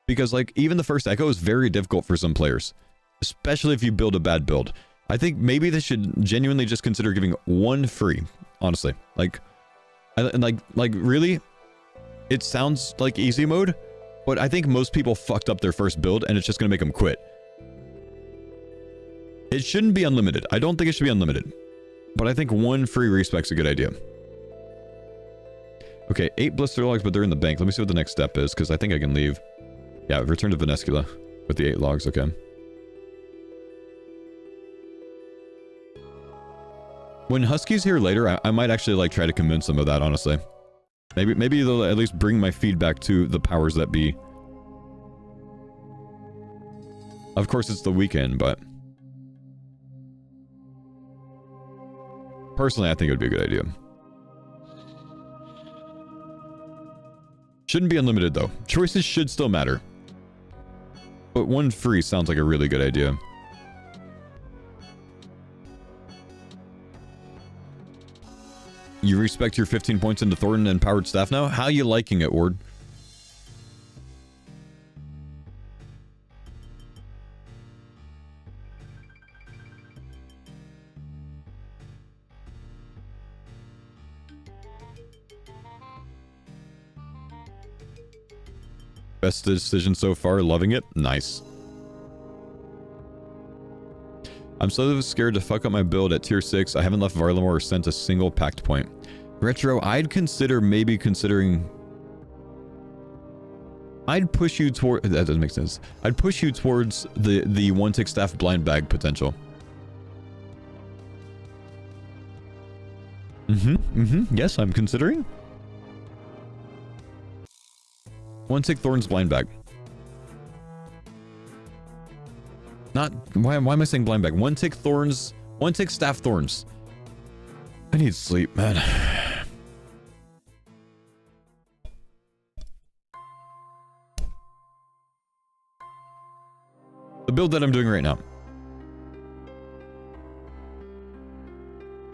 [SPEAKER 2] Because like even the first Echo is very difficult for some players. Especially if you build a bad build. I think maybe they should genuinely just consider giving 1 free, honestly. Like really, it sounds like easy mode, but I think most people fucked up their first build and it's just gonna make them quit. It shouldn't be unlimited. I don't think it should be unlimited, but I think 1 free respec's a good idea. Okay, 8 blister logs, but they're in the bank. Let me see what the next step is, because I think I can leave. Yeah, return to Venescula with the 8 logs, okay. When Husky's here later, I might actually like try to convince them of that, honestly. Maybe they'll at least bring my feedback to the powers that be. Of course, it's the weekend, but personally, I think it would be a good idea. Shouldn't be unlimited, though. Choices should still matter. But 1 free sounds like a really good idea. You respect your 15 points into Thorn and Powered Staff now? How you liking it, Ward? Best decision so far, loving it. Nice. I'm so scared to fuck up my build at tier 6. I haven't left Varlamore or sent a single pact point. Retro, I'd consider maybe considering... I'd push you toward... That doesn't make sense. I'd push you towards the 1-tick staff blind bag potential. Yes, I'm considering. 1-tick Thorns blind bag. Not... Why am I saying blind bag? 1-tick Thorns... 1-tick staff Thorns. I need sleep, man. The build that I'm doing right now.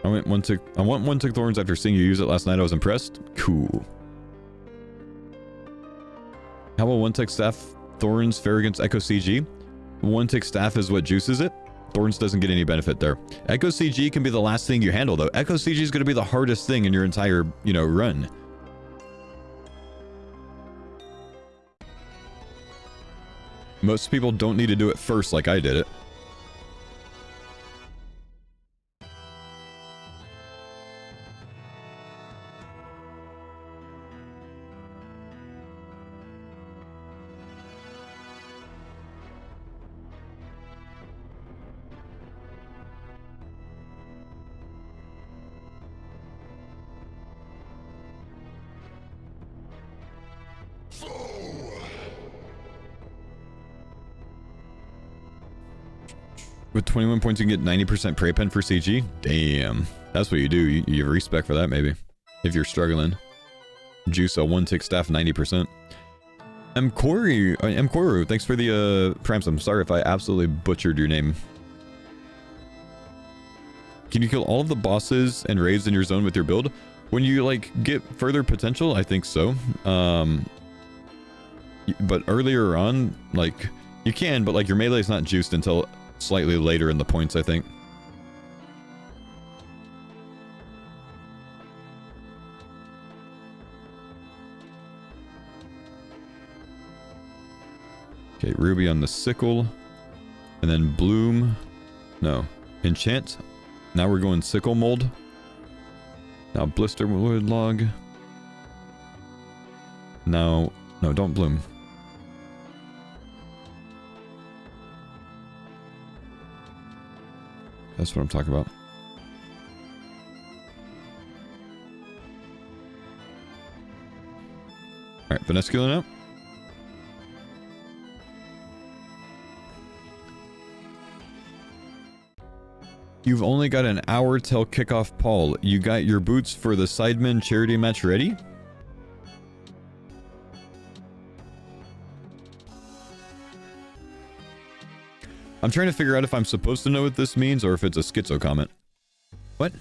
[SPEAKER 2] I want 1-tick Thorns after seeing you use it last night. I was impressed. Cool. How about 1-tick staff Thorns fair against Echo CG? 1-tick staff is what juices it. Thorns doesn't get any benefit there. Echo CG can be the last thing you handle, though. Echo CG is going to be the hardest thing in your entire, you know, run. Most people don't need to do it first like I did it. With 21 points, you can get 90% prey pen for CG. Damn. That's what you do. You have respect for that, maybe. If you're struggling. Juice a 1-tick staff 90%. Mkoru, thanks for the prams. I'm sorry if I absolutely butchered your name. Can you kill all of the bosses and raids in your zone with your build? When you, like, get further potential, I think so. But earlier on, like, you can, but, like, your melee is not juiced until slightly later in the points, I think. Okay, Ruby on the sickle. And then Bloom. No. Enchant. Now we're going sickle mold. Now blister wood log. Now... No, don't bloom. That's what I'm talking about. Alright, Venescula now. You've only got an hour till kickoff, Paul. You got your boots for the Sidemen charity match ready? I'm trying to figure out if I'm supposed to know what this means or if it's a schizo comment. What?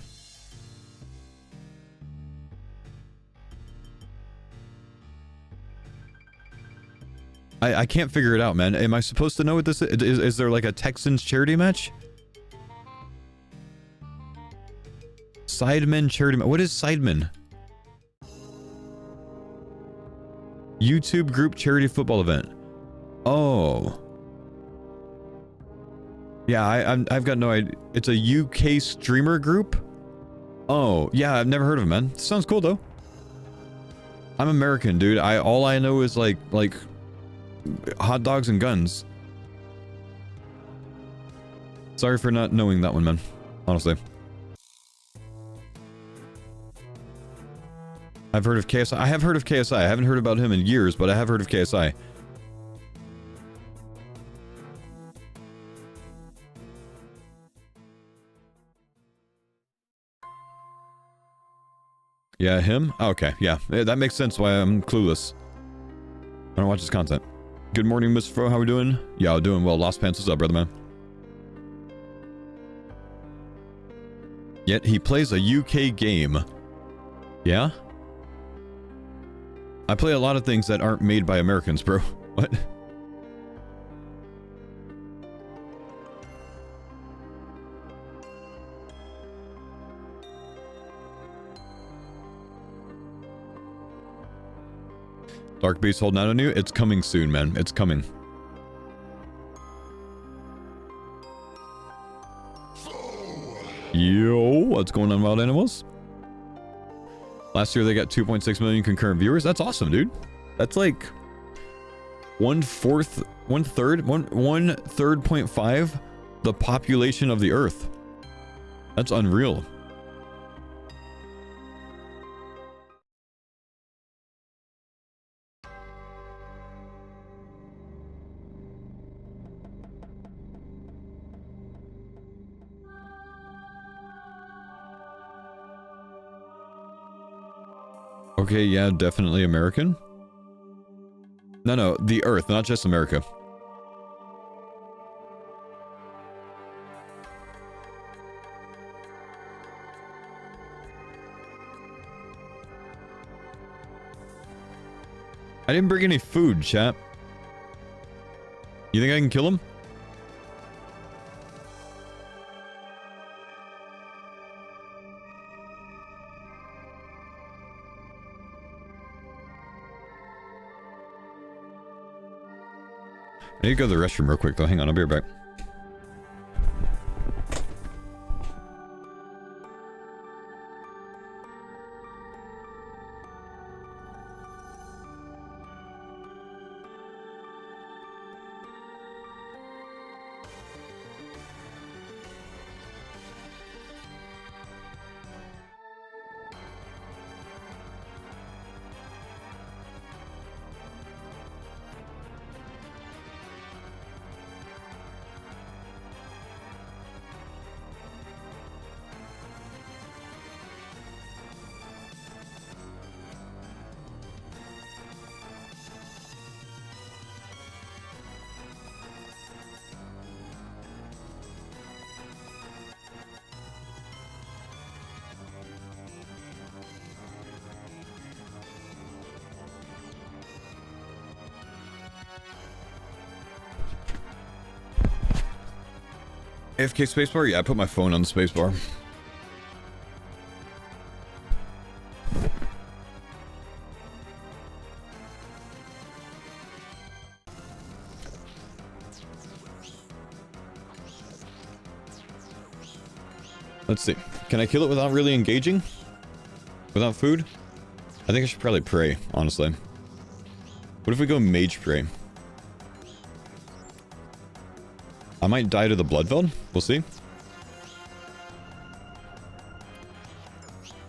[SPEAKER 2] I can't figure it out, man. Am I supposed to know what this is? Is there like a Texans charity match? Sidemen charity match. What is Sidemen? YouTube group charity football event. Oh. Yeah, I've got no idea. It's a UK streamer group? Oh, yeah, I've never heard of it, man. Sounds cool, though. I'm American, dude. All I know is, like hot dogs and guns. Sorry for not knowing that one, man. Honestly. I've heard of KSI. I have heard of KSI. I haven't heard about him in years, but I have heard of KSI. Yeah, him? Okay, yeah. That makes sense why I'm clueless. I don't watch his content. Good morning, Mr. Fro. How we doing? Yeah, doing well. Lost Pants, what's up, brother man? Yet he plays a UK game. Yeah? I play a lot of things that aren't made by Americans, bro. What? Dark Beast holding out on you? It's coming soon, man. It's coming. Yo, what's going on, Wild Animals? Last year they got 2.6 million concurrent viewers. That's awesome, dude. That's like 1/3.5 the population of the Earth. That's unreal. Okay, yeah, definitely American. No, the Earth, not just America. I didn't bring any food, chat. You think I can kill him? I need to go to the restroom real quick, though. Hang on, I'll be right back. AFK spacebar? Yeah, I put my phone on the spacebar. Let's see. Can I kill it without really engaging? Without food? I think I should probably pray, honestly. What if we go mage pray? I might die to the blood veld. We'll see.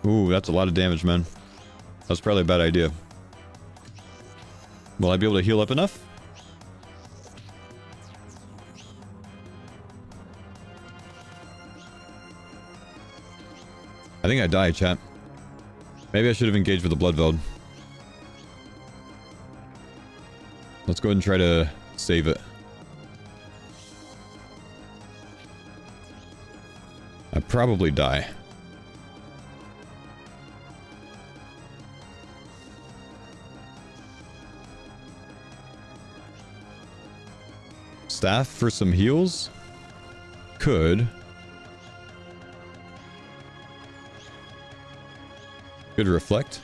[SPEAKER 2] Ooh, that's a lot of damage, man. That's probably a bad idea. Will I be able to heal up enough? I think I died, chat. Maybe I should have engaged with the Blood Veld. Let's go ahead and try to save it. I probably die. Staff for some heals? Could. Good reflect.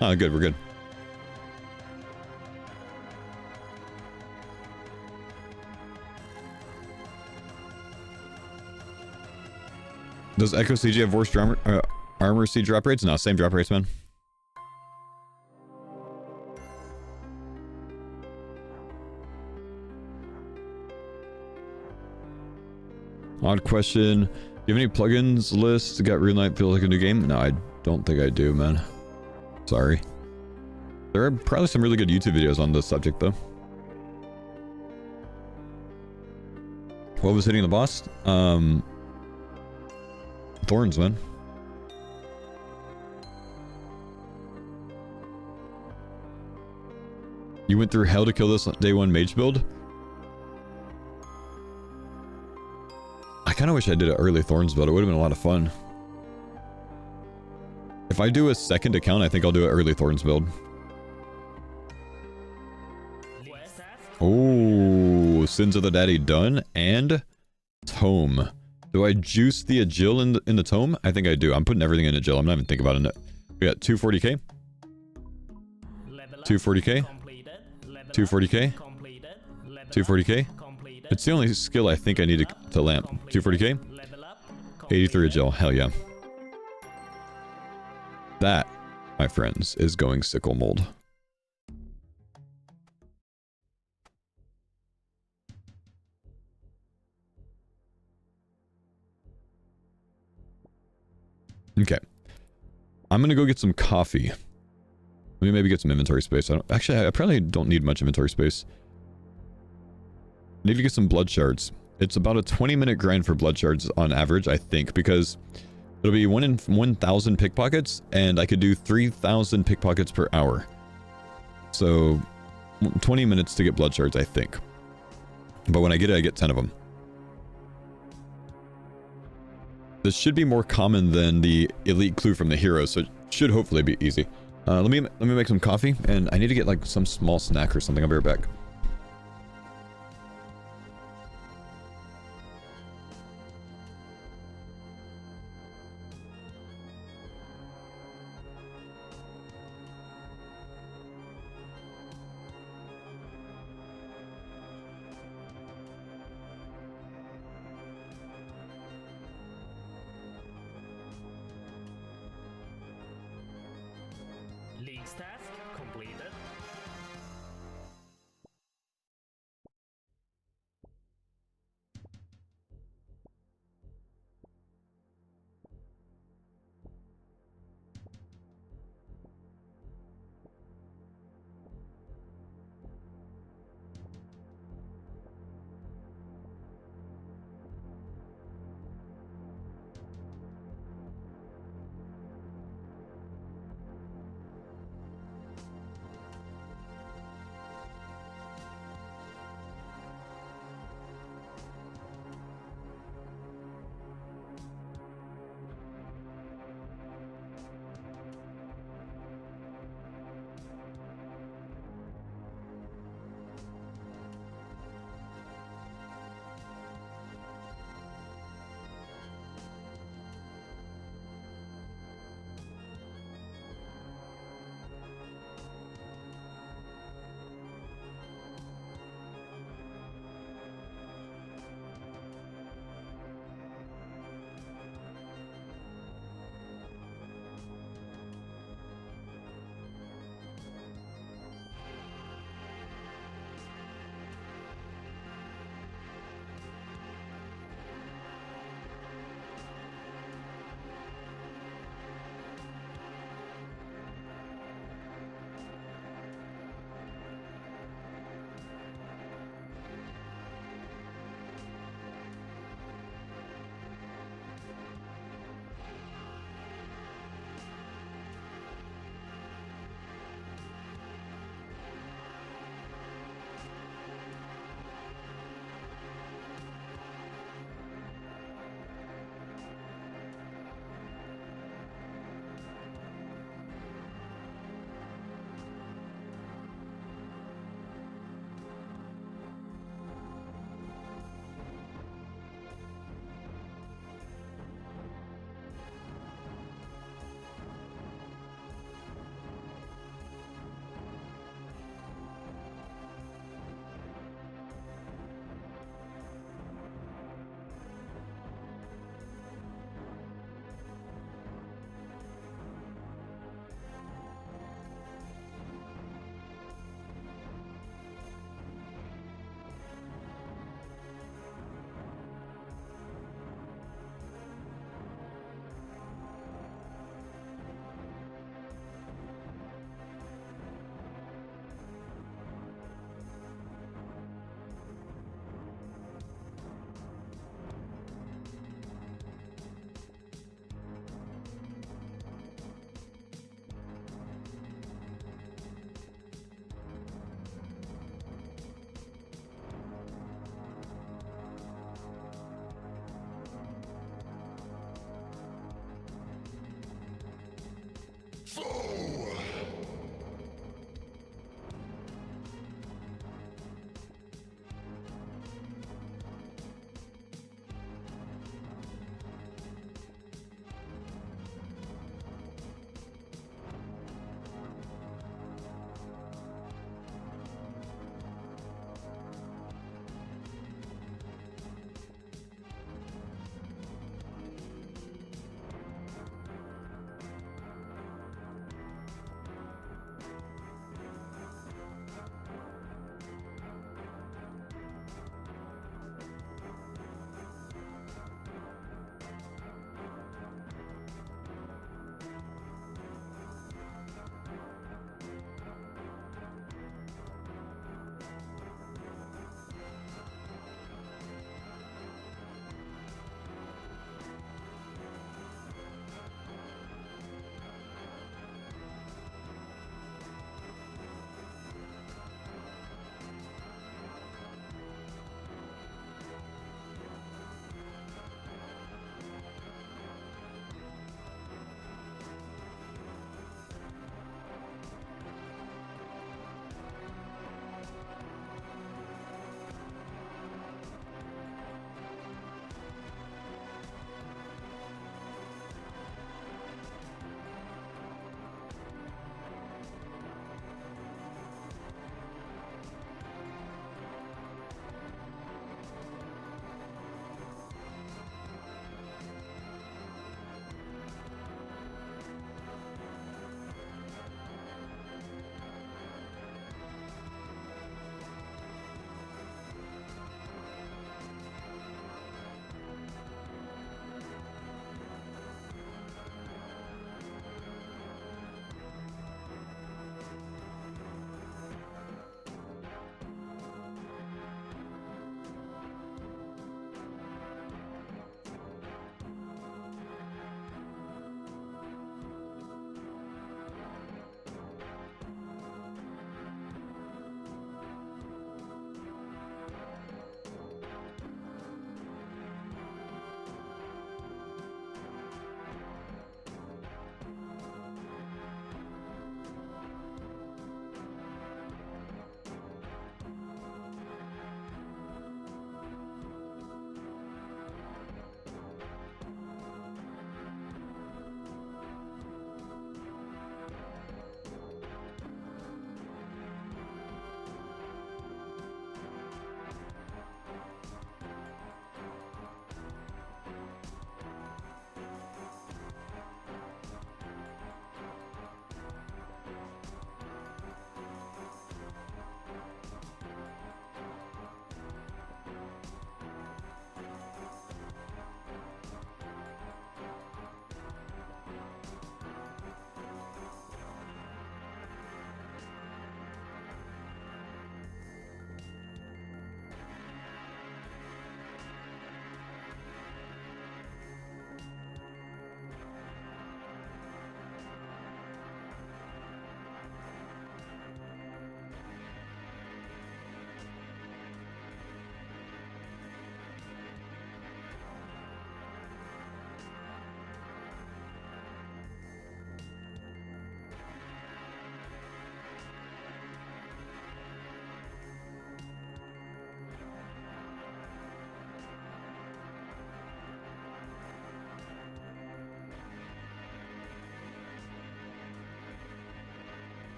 [SPEAKER 2] Oh, good, we're good. Does Echo CG have worse armor C drop rates? No, same drop rates, man. Odd question. Do you have any plugins list? Got Runelight feels like a new game? No, I don't think I do, man. Sorry. There are probably some really good YouTube videos on this subject, though. What was hitting the boss? Thorns, man. You went through hell to kill this day one mage build? I kind of wish I did an early Thorns build. It would have been a lot of fun. If I do a second account, I think I'll do an early Thorns build. Oh, Sins of the Daddy done, and Tome. Do I juice the Agil in the Tome? I think I do. I'm putting everything in Agil. I'm not even thinking about it. We got 240k. 240k. 240k. 240k. It's the only skill I think I need to lamp. 240k. 83 Agil. Hell yeah. That, my friends, is going sickle mold. Okay. I'm gonna go get some coffee. Let me maybe get some inventory space. I probably don't need much inventory space. Need to get some blood shards. It's about a 20-minute grind for blood shards on average, I think, because it'll be 1 in 1,000 pickpockets, and I could do 3,000 pickpockets per hour. So, 20 minutes to get blood shards, I think. But when I get it, I get 10 of them. This should be more common than the elite clue from the heroes, so it should hopefully be easy. Let me make some coffee, and I need to get like some small snack or something. I'll be right back.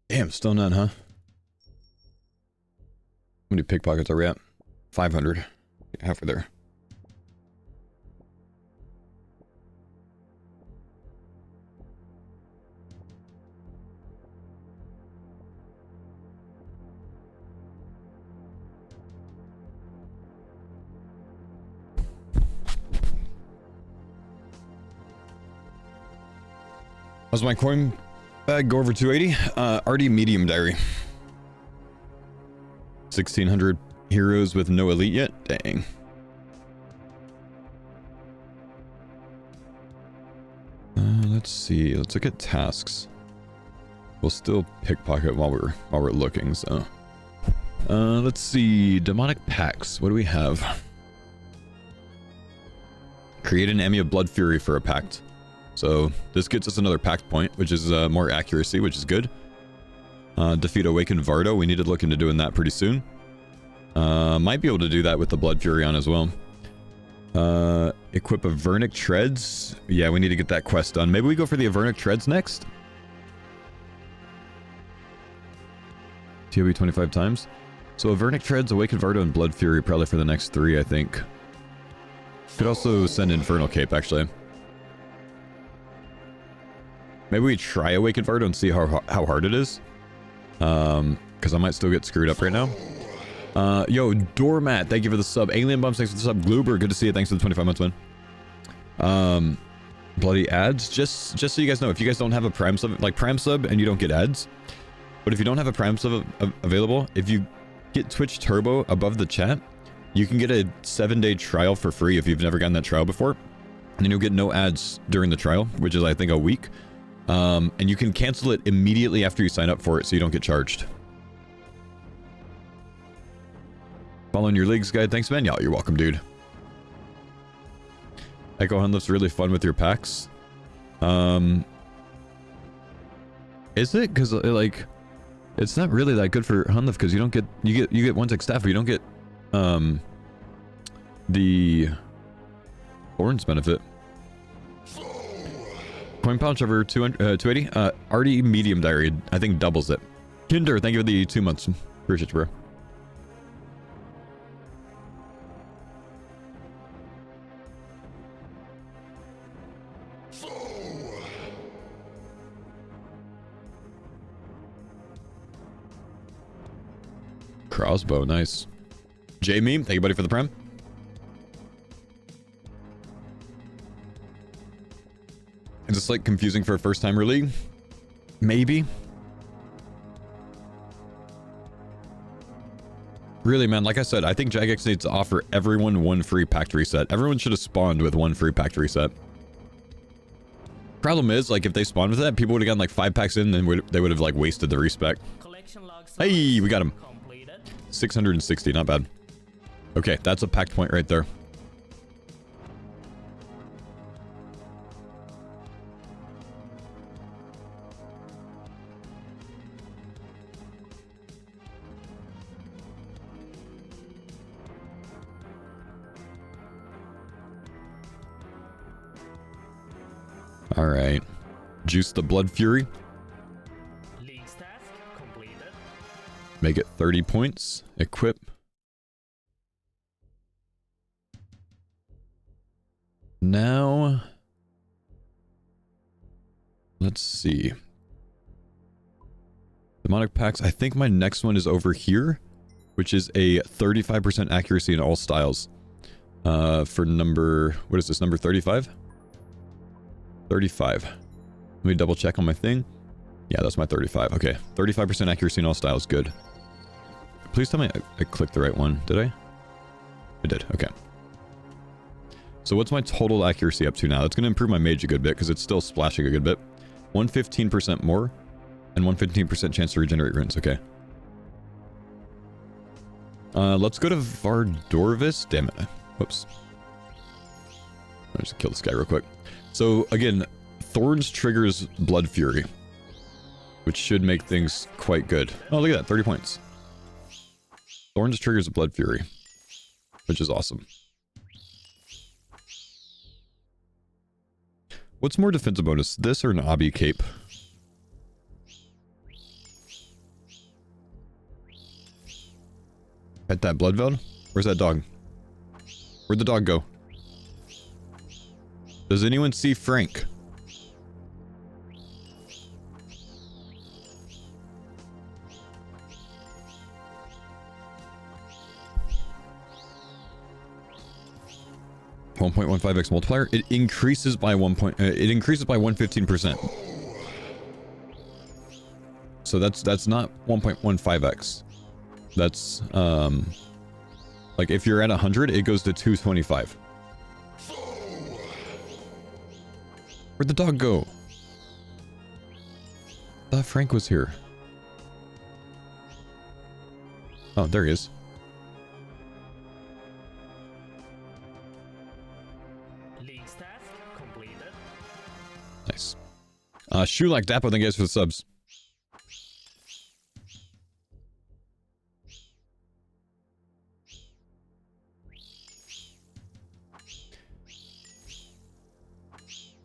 [SPEAKER 2] Damn, still none, huh? How many pickpockets are we at? 500. Halfway there. How's my coin bag go over 280? RD medium diary. 1600 heroes with no elite yet? Dang. Let's see. Let's look at tasks. We'll still pickpocket while we're looking, so. Let's see. Demonic packs. What do we have? Create an Emmy of Blood Fury for a pact. So this gets us another pact point, which is more accuracy, which is good. Defeat Awakened Vardo. We need to look into doing that pretty soon. Might be able to do that with the Blood Fury on as well. Equip Avernic Treads. Yeah, we need to get that quest done. Maybe we go for the Avernic Treads next? TOB 25 times. So Avernic Treads, Awakened Vardo, and Blood Fury probably for the next 3, I think. Could also send Infernal Cape, actually. Maybe we try Awakened Vardo and see how hard it is. Because I might still get screwed up right now. Yo, Doormat, thank you for the sub. Alien Bums, thanks for the sub. Gloober, good to see you. Thanks for the 25 months, man. Bloody ads. Just so you guys know, if you guys don't have a Prime sub, like Prime sub, and you don't get ads, but if you don't have a Prime sub available, if you get Twitch Turbo above the chat, you can get a 7-day trial for free if you've never gotten that trial before. And then you'll get no ads during the trial, which is, I think, a week. And you can cancel it immediately after you sign up for it so you don't get charged. Following your leagues guide. Thanks, man. Yeah, you're welcome, dude. Echo Hunlift's really fun with your packs. Is it? Because, like, it's not really that good for Hunlift because you don't get... You get one tech staff, but you don't get, the Thorns benefit. Coin pouch over 280. RD medium diary, I think doubles it. Kinder, thank you for the 2 months. Appreciate you, bro. Crossbow, nice. J-Meme, thank you, buddy, for the prem. Is this, like, confusing for a first-timer league? Maybe. Really, man, like I said, I think Jagex needs to offer everyone one free pact reset. Everyone should have spawned with one free pact reset. Problem is, like, if they spawned with that, people would have gotten, like, 5 packs in, and they would have, like, wasted the respec. Hey, we got him. 660, not bad. Okay, that's a pact point right there. All right. Juice the Blood Fury.
[SPEAKER 1] League's task completed.
[SPEAKER 2] Make it 30 points. Equip. Now, let's see. Demonic packs. I think my next one is over here, which is a 35% accuracy in all styles. For number, what is this, number 35? 35. Let me double check on my thing. Yeah, that's my 35. Okay, 35% accuracy in all styles. Good. Please tell me I clicked the right one. Did I? I did. Okay. So what's my total accuracy up to now? That's going to improve my mage a good bit because it's still splashing a good bit. 115% more and 115% chance to regenerate runes. Okay. Let's go to Vardorvis. Damn it. Whoops. I'll just kill this guy real quick. So again, Thorns triggers Blood Fury, which should make things quite good. Oh, look at that. 30 points. Thorns triggers Blood Fury, which is awesome. What's more defensive bonus, this or an Obby Cape? Pet that Bloodveld? Where's that dog? Where'd the dog go? Does anyone see Frank? .15x multiplier. It increases by it increases by 115%. So that's not 1.15x. That's like if you're at 100, it goes to 225. Where'd the dog go? I thought Frank was here. Oh, there he is. Nice. Shoe like Dapo, thank you guys for the subs.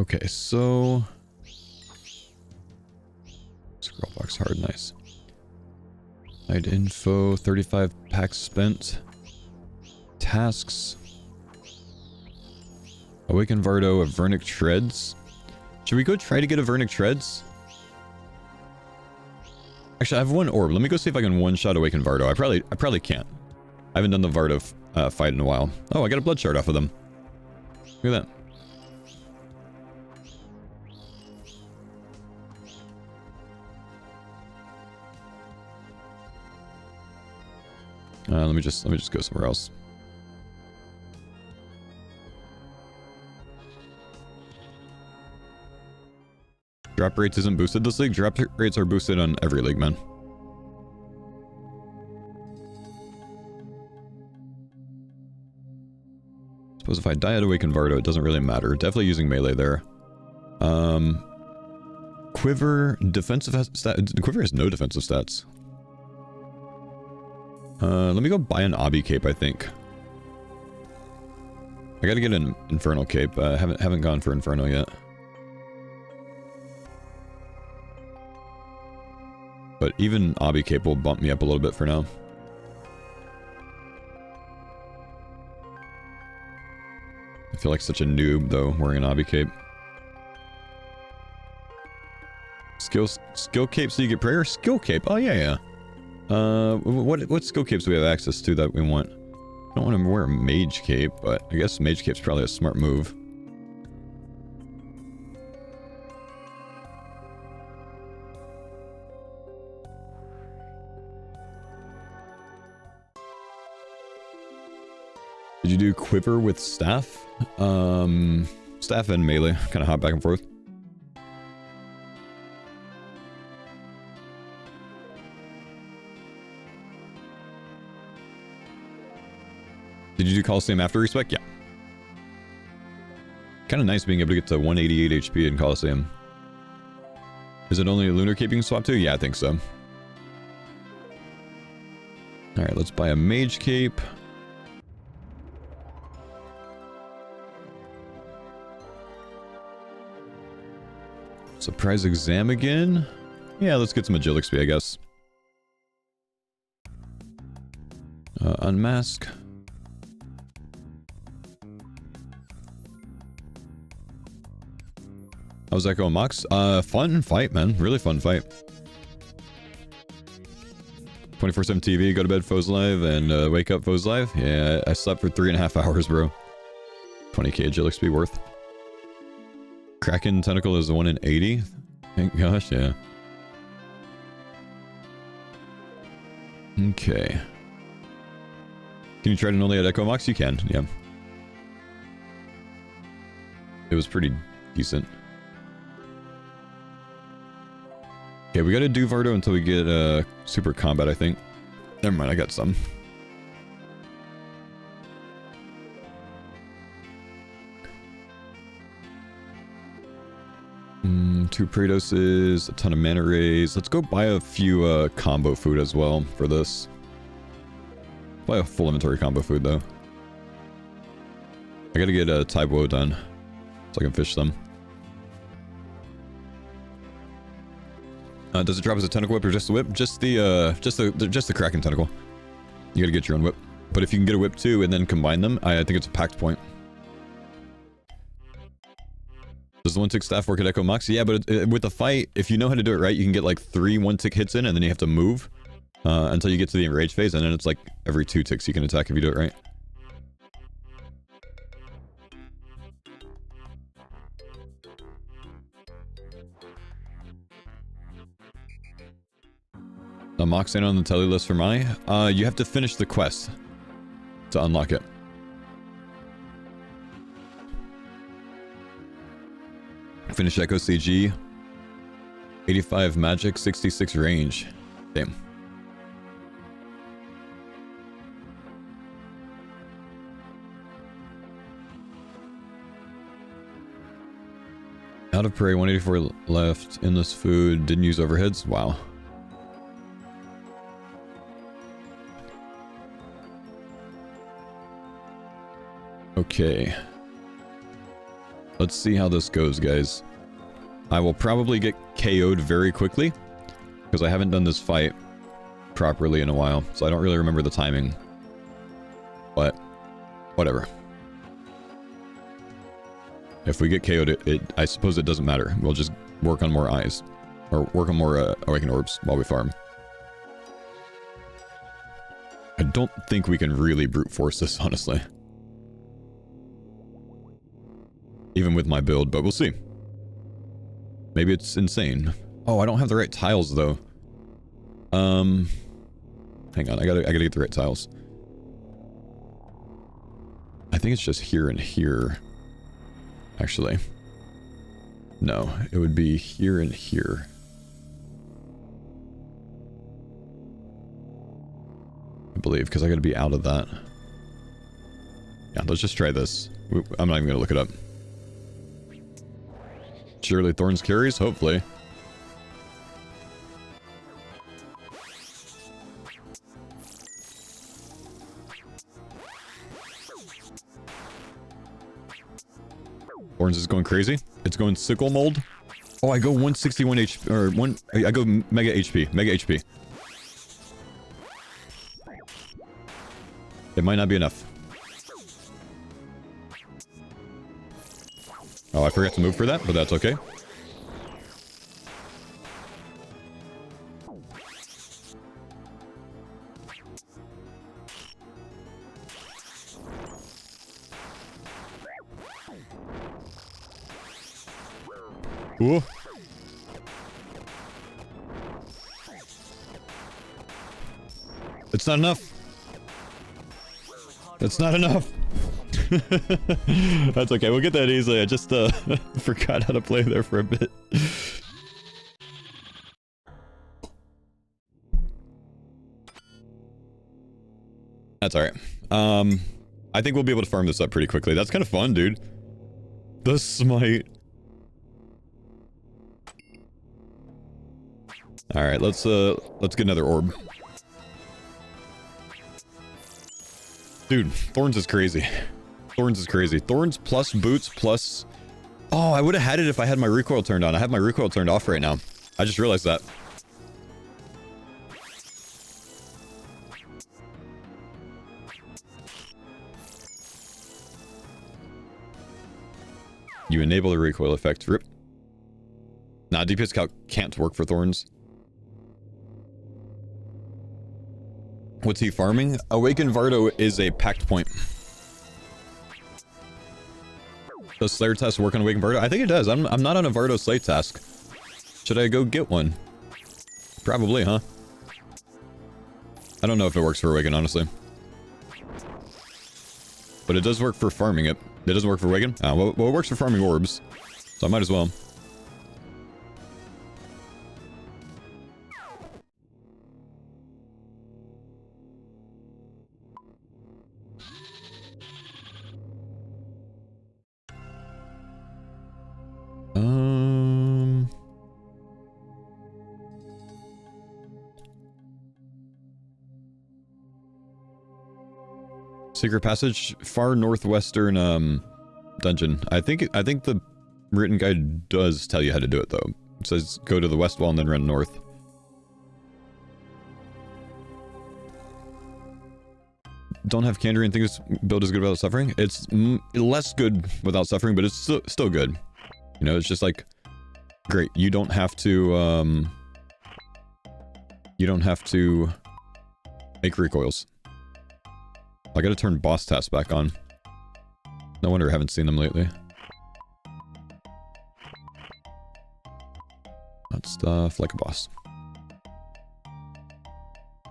[SPEAKER 2] Okay, so scroll box hard, nice. Hide info, 35 packs spent. Tasks. Awaken Vardo, Avernic Treads. Should we go try to get Avernic Treads? Actually, I have one orb. Let me go see if I can one-shot Awaken Vardo. I probably can't. I haven't done the Vardo fight in a while. Oh, I got a blood shard off of them. Look at that. Let me just go somewhere else. Drop rates isn't boosted this league. Drop rates are boosted on every league, man. Suppose if I die at Awaken Vardo, it doesn't really matter. Definitely using melee there. Quiver defensive Quiver has no defensive stats. Let me go buy an Obby cape, I think. I gotta get an Infernal cape. Haven't gone for Infernal yet. But even Obby cape will bump me up a little bit for now. I feel like such a noob though, wearing an Obby cape. Skill cape so you get prayer? Skill cape? Oh yeah. What skill capes do we have access to that we want? I don't want to wear a mage cape, but I guess mage cape's probably a smart move. Did you do quiver with staff? Staff and melee, kind of hop back and forth. Did you do Coliseum after respec? Yeah. Kind of nice being able to get to 188 HP in Coliseum. Is it only a lunar cape you can swap to? Yeah, I think so. Alright, let's buy a mage cape. Surprise exam again? Yeah, let's get some agility XP, I guess. Unmask. How's that going, Mox? Fun fight, man. Really fun fight. 24/7 TV, go to bed, foes live, and wake up, foes live. Yeah, I slept for 3.5 hours, bro. 20k agility XP worth. Kraken Tentacle is the one in 80? Thank gosh, yeah. Okay. Can you try to only at Echo Mox? You can, yeah. It was pretty decent. Okay, we gotta do Vardo until we get super combat, I think. Never mind, I got some. Two Pratoses, a ton of mana rays. Let's go buy a few combo food as well for this. Buy a full inventory combo food though. I gotta get a Taibo done so I can fish them. Does it drop as a tentacle whip or just the whip? Just the Kraken tentacle. You gotta get your own whip. But if you can get a whip too and then combine them, I think it's a packed point. Does the 1-tick staff work at Echo Mox? Yeah, but with the fight, if you know how to do it right, you can get like 3 1-tick hits in, and then you have to move until you get to the enrage phase, and then it's like every 2 ticks you can attack if you do it right. The Mox ain't on the telly list for my. You have to finish the quest to unlock it. Finish Echo CG. 85 magic, 66 range. Damn. Out of prey, 184 left. Endless food. Didn't use overheads. Wow. Okay. Let's see how this goes, guys. I will probably get KO'd very quickly, because I haven't done this fight properly in a while, so I don't really remember the timing. But, whatever. If we get KO'd, I suppose it doesn't matter. We'll just work on more eyes. Or work on more awakened orbs while we farm. I don't think we can really brute force this, honestly. Even with my build, but we'll see. Maybe it's insane. Oh, I don't have the right tiles, though. Hang on, I gotta get the right tiles. I think it's just here and here. Actually. No, it would be here and here. I believe, because I gotta be out of that. Yeah, let's just try this. I'm not even gonna look it up. Surely Thorns carries? Hopefully. Thorns is going crazy. It's going sickle mold. Oh, I go 161 HP, or I go mega HP. Mega HP. It might not be enough. Oh, I forgot to move for that, but that's okay. Ooh. It's not enough. That's not enough. That's okay, we'll get that easily. I just forgot how to play there for a bit. That's alright. I think we'll be able to farm this up pretty quickly. That's kind of fun, dude. The smite. Alright, let's get another orb. Dude, Thorns is crazy. Thorns is crazy. Thorns plus boots plus... Oh, I would have had it if I had my recoil turned on. I have my recoil turned off right now. I just realized that. You enable the recoil effect. Rip. Nah, DPS calc can't work for Thorns. What's he farming? Awakened Vardo is a packed point. Does Slayer Task work on Awakened Vardo? I think it does. I'm not on a Vardo Slay Task. Should I go get one? Probably, huh? I don't know if it works for Awaken, honestly. But it does work for farming it. It doesn't work for Awaken? Well, it works for farming orbs. So I might as well. Secret passage, far northwestern dungeon. I think the written guide does tell you how to do it though. It says go to the west wall and then run north. don't have Candery and think this build is good without suffering. It's less good without suffering, but it's still good. You know, it's just like, great. You don't have to make recoils. I gotta turn boss tasks back on. No wonder I haven't seen them lately. That stuff like a boss.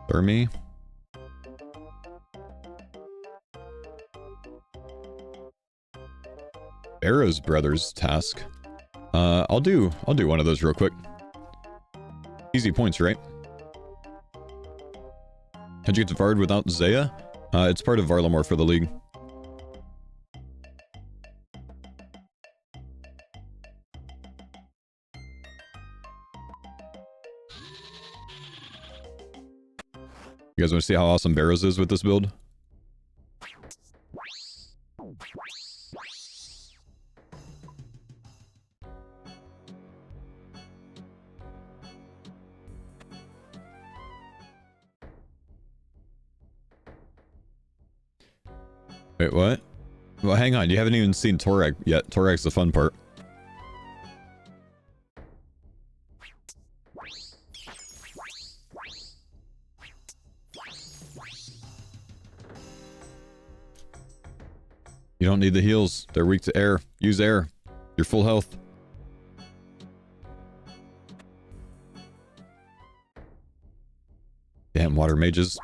[SPEAKER 2] Burmy. Barrow's Brothers task. I'll do one of those real quick. Easy points, right? How'd you get to Vard without Zaya? It's part of Varlamore for the league. You guys want to see how awesome Barrows is with this build? Wait, what? Well, hang on. You haven't even seen Torag yet. Torag's the fun part. You don't need the heals. They're weak to air. Use air. You're full health. Damn water mages.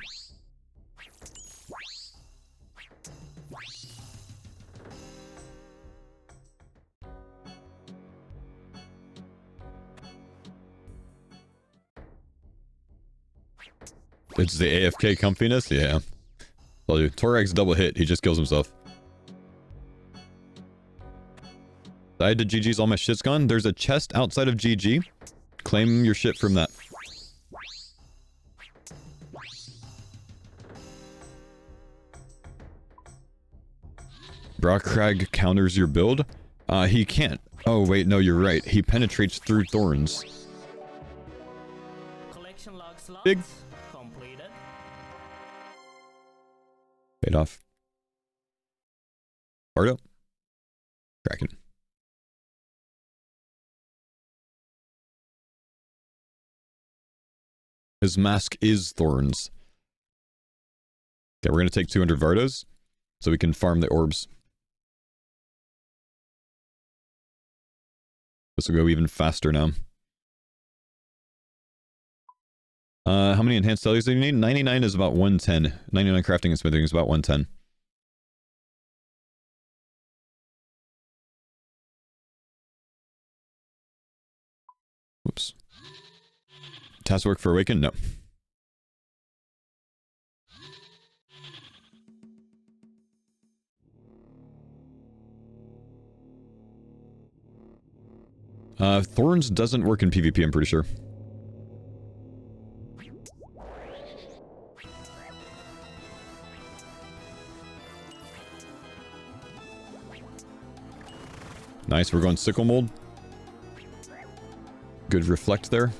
[SPEAKER 2] It's the AFK comfiness? Yeah. Told you. Torag's double hit. He just kills himself. Died to GG's, all my shit's gone. There's a chest outside of GG. Claim your shit from that. Brockrag counters your build? He can't. Oh, wait, no, you're right. He penetrates through Thorns.
[SPEAKER 1] Collection log slots
[SPEAKER 2] Big.
[SPEAKER 1] completed.
[SPEAKER 2] Paid off. Bardo. Kraken. His mask is Thorns. Okay, we're going to take 200 Vardos so we can farm the orbs. This will go even faster now. How many enhanced tellies do you need? 99 is about 110. 99 crafting and smithing is about 110. Whoops. Task work for Awaken? No. Thorns doesn't work in PvP, I'm pretty sure. Nice, we're going Sickle Mold. Good reflect there.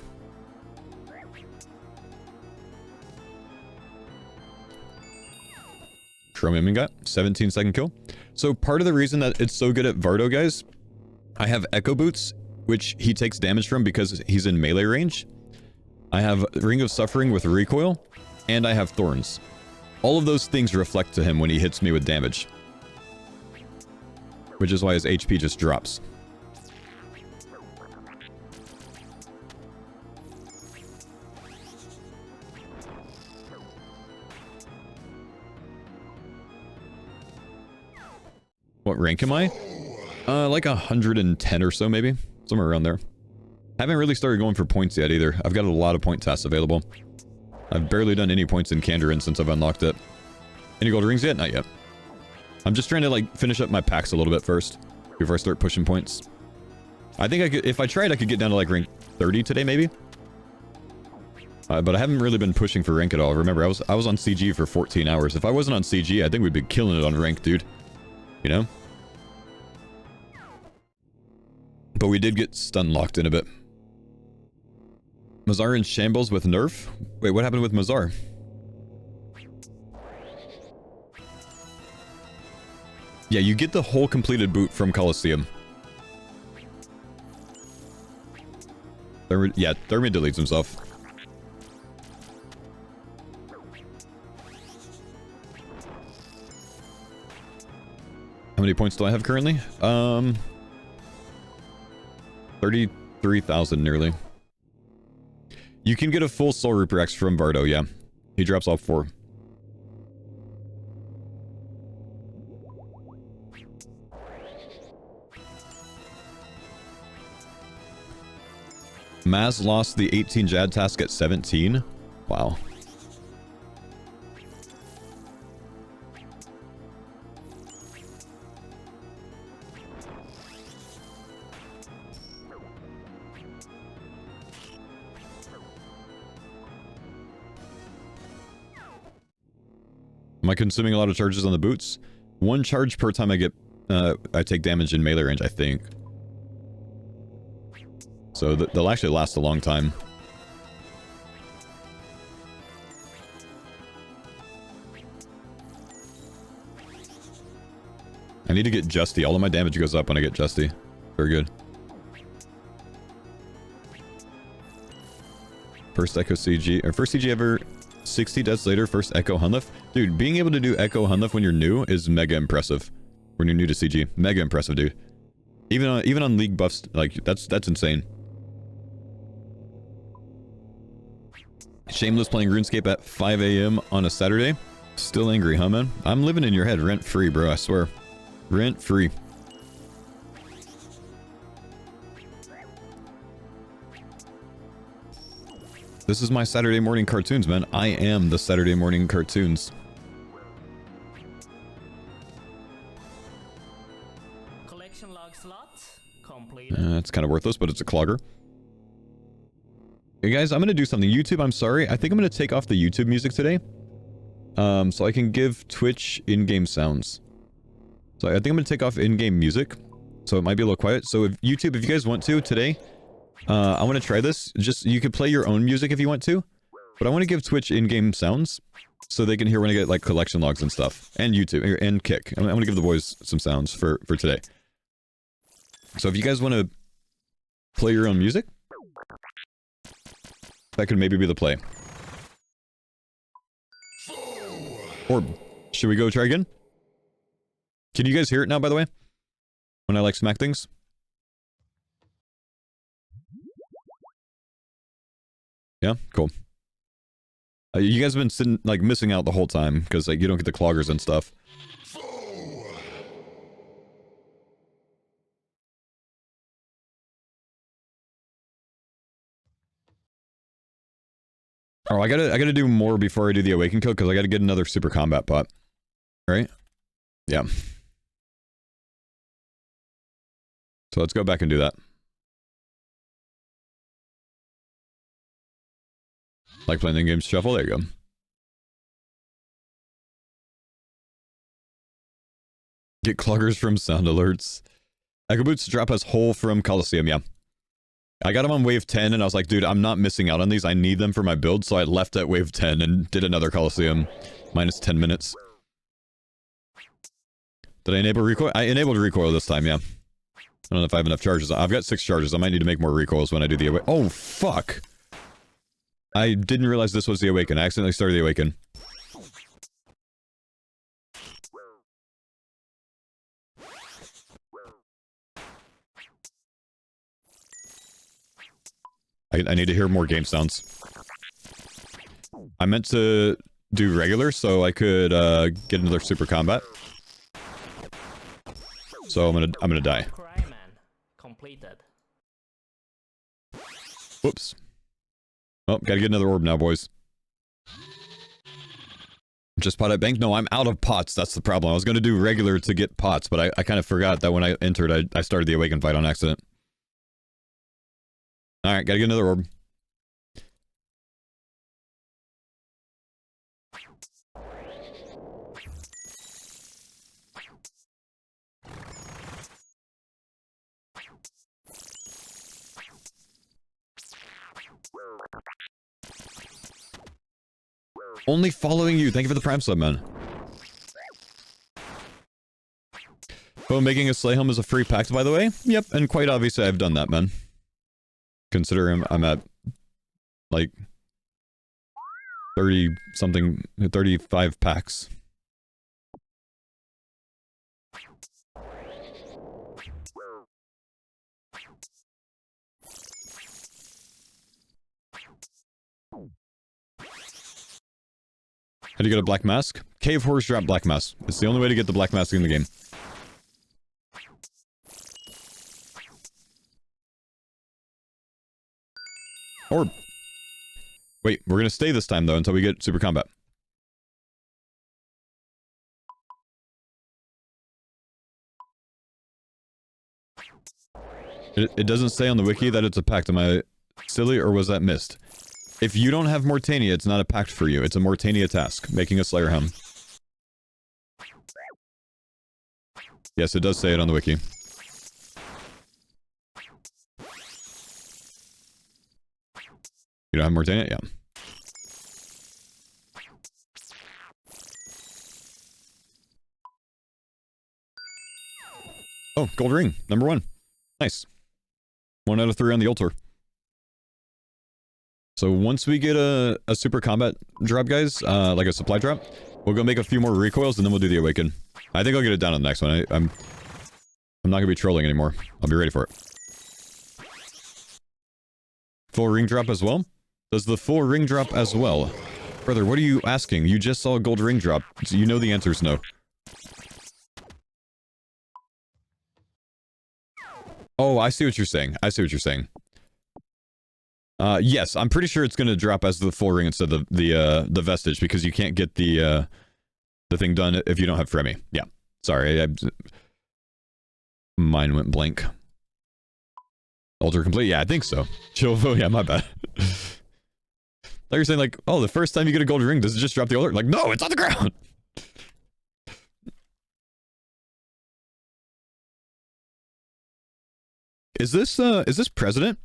[SPEAKER 2] Chromium got 17-second kill. So part of the reason that it's so good at Vardo, guys, I have Echo Boots, which he takes damage from because he's in melee range. I have Ring of Suffering with recoil, and I have Thorns. All of those things reflect to him when he hits me with damage. Which is why his HP just drops. What rank am I? Like 110 or so, maybe. Somewhere around there. Haven't really started going for points yet, either. I've got a lot of point tasks available. I've barely done any points in Kandarin since I've unlocked it. Any gold rings yet? Not yet. I'm just trying to, like, finish up my packs a little bit first. Before I start pushing points. I think I could, if I tried, I could get down to, like, rank 30 today, maybe? But I haven't really been pushing for rank at all. Remember, I was on CG for 14 hours. If I wasn't on CG, I think we'd be killing it on rank, dude. You know? But we did get stun locked in a bit. Mazar in shambles with nerf? Wait, what happened with Mazar? Yeah, you get the whole completed boot from Coliseum. Yeah, Thermid deletes himself. How many points do I have currently? 33,000 nearly. You can get a full Soul Reaper X from Vardo, yeah. He drops off 4. Maz lost the 18 Jad task at 17. Wow. Am I consuming a lot of charges on the boots? 1 charge per time I take damage in melee range, I think. So they'll actually last a long time. I need to get Justy. All of my damage goes up when I get Justy. Very good. First Echo CG, or first CG ever, 60 deaths later, first Echo Hunliff. Dude, being able to do Echo Hunliff when you're new is mega impressive. When you're new to CG. Mega impressive, dude. Even on League buffs, like, that's insane. Shameless playing RuneScape at 5 AM on a Saturday. Still angry, huh, man? I'm living in your head rent-free, bro, I swear. Rent-free. This is my Saturday morning cartoons, man. I am the Saturday morning cartoons.
[SPEAKER 1] Collection log slot complete.
[SPEAKER 2] It's kind of worthless, but it's a clogger. Hey guys, I'm going to do something. YouTube, I'm sorry. I think I'm going to take off the YouTube music today. So I can give Twitch in-game sounds. So I think I'm going to take off in-game music. So it might be a little quiet. So if YouTube, if you guys want to today, I want to try this. Just, you could play your own music if you want to. But I want to give Twitch in-game sounds. So they can hear when I get like collection logs and stuff. And YouTube, and Kick. I'm going to give the boys some sounds for today. So if you guys want to play your own music, that could maybe be the play. Or should we go try again? Can you guys hear it now, by the way? When I like smack things? Yeah, cool. You guys have been sitting, like, missing out the whole time because like you don't get the cloggers and stuff. Oh, I gotta do more before I do the Awaken kill, because I gotta get another super combat pot. Right? Yeah. So let's go back and do that. Like playing the game shuffle? There you go. Get cloggers from sound alerts. Echo Boots drop us whole from Coliseum, yeah. I got them on wave 10 and I was like, dude, I'm not missing out on these. I need them for my build, so I left at wave 10 and did another Coliseum. Minus 10 minutes. Did I enable recoil? I enabled recoil this time, yeah. I don't know if I have enough charges. I've got 6 charges. I might need to make more recoils when I do the Awaken. Oh, fuck! I didn't realize this was the Awaken. I accidentally started the Awaken. I need to hear more game sounds. I meant to do regular so I could get another super combat. So I'm gonna die.
[SPEAKER 1] Completed.
[SPEAKER 2] Whoops. Oh, gotta get another orb now, boys. Just pot at bank? No, I'm out of pots. That's the problem. I was gonna do regular to get pots, but I kind of forgot that when I entered, I started the Awaken fight on accident. Alright, gotta get another orb. Only following you. Thank you for the Prime sub, man. Oh, making a sleigh home is a free pact, by the way? Yep, and quite obviously I've done that, man. Considering I'm at, like, 30-something, 35 packs. How do you get a black mask? Cave horse drop black mask. It's the only way to get the black mask in the game. Or... Wait, we're gonna stay this time, though, until we get super combat. It doesn't say on the wiki that it's a pact. Am I silly, or was that missed? If you don't have Mortania, it's not a pact for you. It's a Mortania task, making a Slayer Helm. Yes, it does say it on the wiki. You don't have Mortania? Yeah. Oh, gold ring. Number 1. Nice. 1 out of 3 on the altar. So once we get a super combat drop, guys, like a supply drop, we'll go make a few more recoils and then we'll do the awaken. I think I'll get it down on the next one. I'm not gonna be trolling anymore. I'll be ready for it. Full ring drop as well? Does the full ring drop as well? Brother, what are you asking? You just saw a gold ring drop. So you know the answer is no. Oh, I see what you're saying. I see what you're saying. Yes, I'm pretty sure it's gonna drop as the full ring instead of the vestige, because you can't get the thing done if you don't have Fremi. Yeah. Sorry, mine went blank. Altar complete? Yeah, I think so. Chilvo, yeah, my bad. Like you're saying, like, oh, the first time you get a gold ring, does it just drop the altar? Like, no, it's on the ground! Is this president?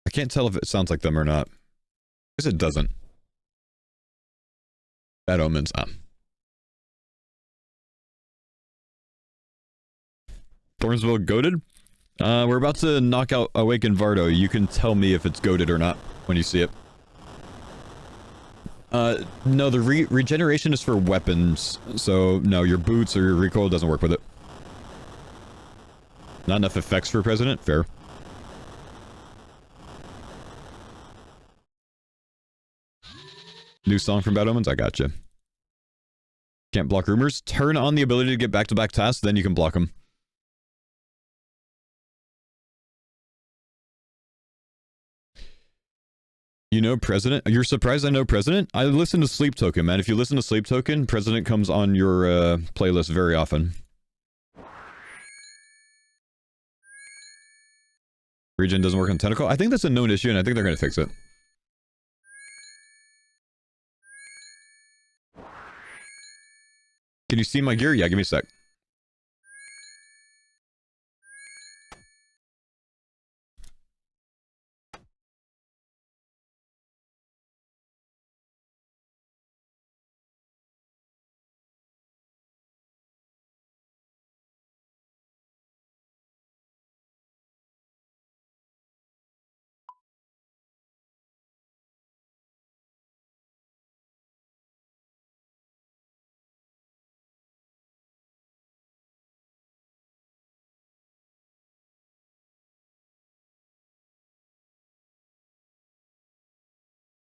[SPEAKER 2] I can't tell if it sounds like them or not. I guess it doesn't. Bad omens. Thornsville goated? We're about to knock out Awaken Vardo. You can tell me if it's goated or not when you see it. No, the regeneration is for weapons. So, no, your boots or your recoil doesn't work with it. Not enough effects for President? Fair. New song from Bad Omens? I gotcha. Can't block rumors? Turn on the ability to get back-to-back tasks, then you can block them. You know President? You're surprised I know President? I listen to Sleep Token, man. If you listen to Sleep Token, President comes on your playlist very often. Regen doesn't work on Tentacle? I think that's a known issue, and I think they're going to fix it. Can you see my gear? Yeah, give me a sec.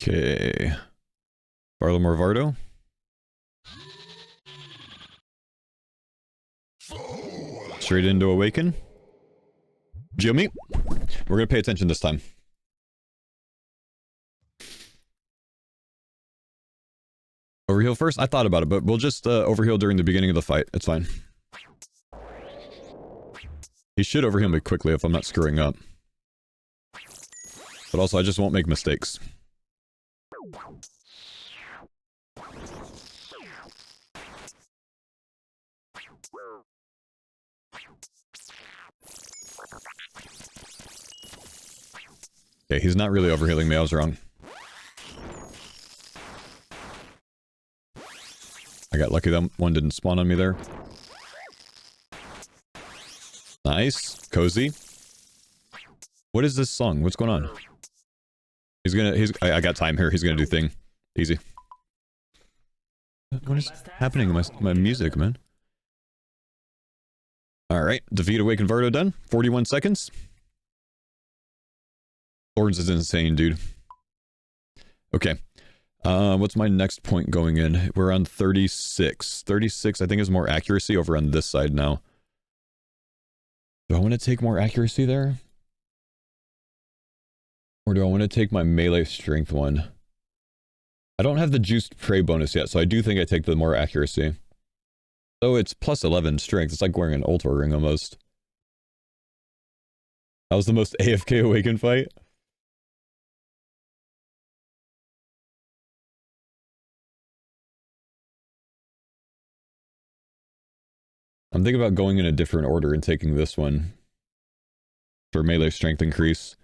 [SPEAKER 2] Okay. Barlomore Vardo. Straight into Awaken. Jimmy. We're gonna pay attention this time. Overheal first? I thought about it, but we'll just overheal during the beginning of the fight. It's fine. He should overheal me quickly if I'm not screwing up. But also, I just won't make mistakes. Okay, he's not really overhealing me. I was wrong. I got lucky that one didn't spawn on me there. Nice. Cozy. What is this song? What's going on? I got time here. He's gonna do thing. Easy. What is happening to my music, man? Alright. Defeat Awakened Vardo done. 41 seconds. Thorns is insane, dude. Okay. What's my next point going in? We're on 36. 36, I think, is more accuracy over on this side now. Do I want to take more accuracy there? Or do I want to take my melee strength one? I don't have the juiced prey bonus yet, so I do think I take the more accuracy. So it's plus 11 strength. It's like wearing an Ultra ring almost. That was the most AFK Awaken fight. I'm thinking about going in a different order and taking this one for melee strength increase.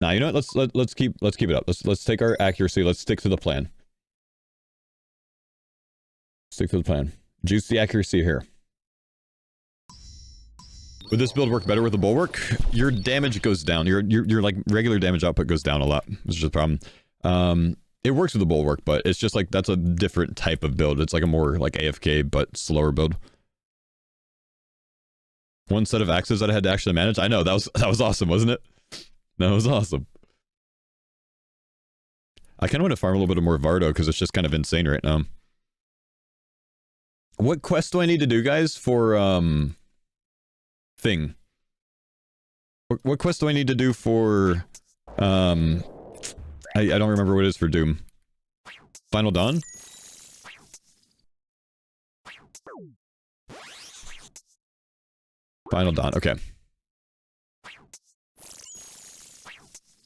[SPEAKER 2] Nah, you know what? Let's keep it up. Let's take our accuracy. Let's stick to the plan. Stick to the plan. Juice the accuracy here. Would this build work better with the bulwark? Your damage goes down. Your like regular damage output goes down a lot. This is just a problem. It works with the bulwark, but it's just like that's a different type of build. It's like a more like AFK but slower build. One set of axes that I had to actually manage. I know that was awesome, wasn't it? That was awesome. I kind of want to farm a little bit more Vardo because it's just kind of insane right now. What quest do I need to do, guys, for thing? What quest do I need to do for I don't remember what it is for Doom. Final Dawn? Final Dawn, okay.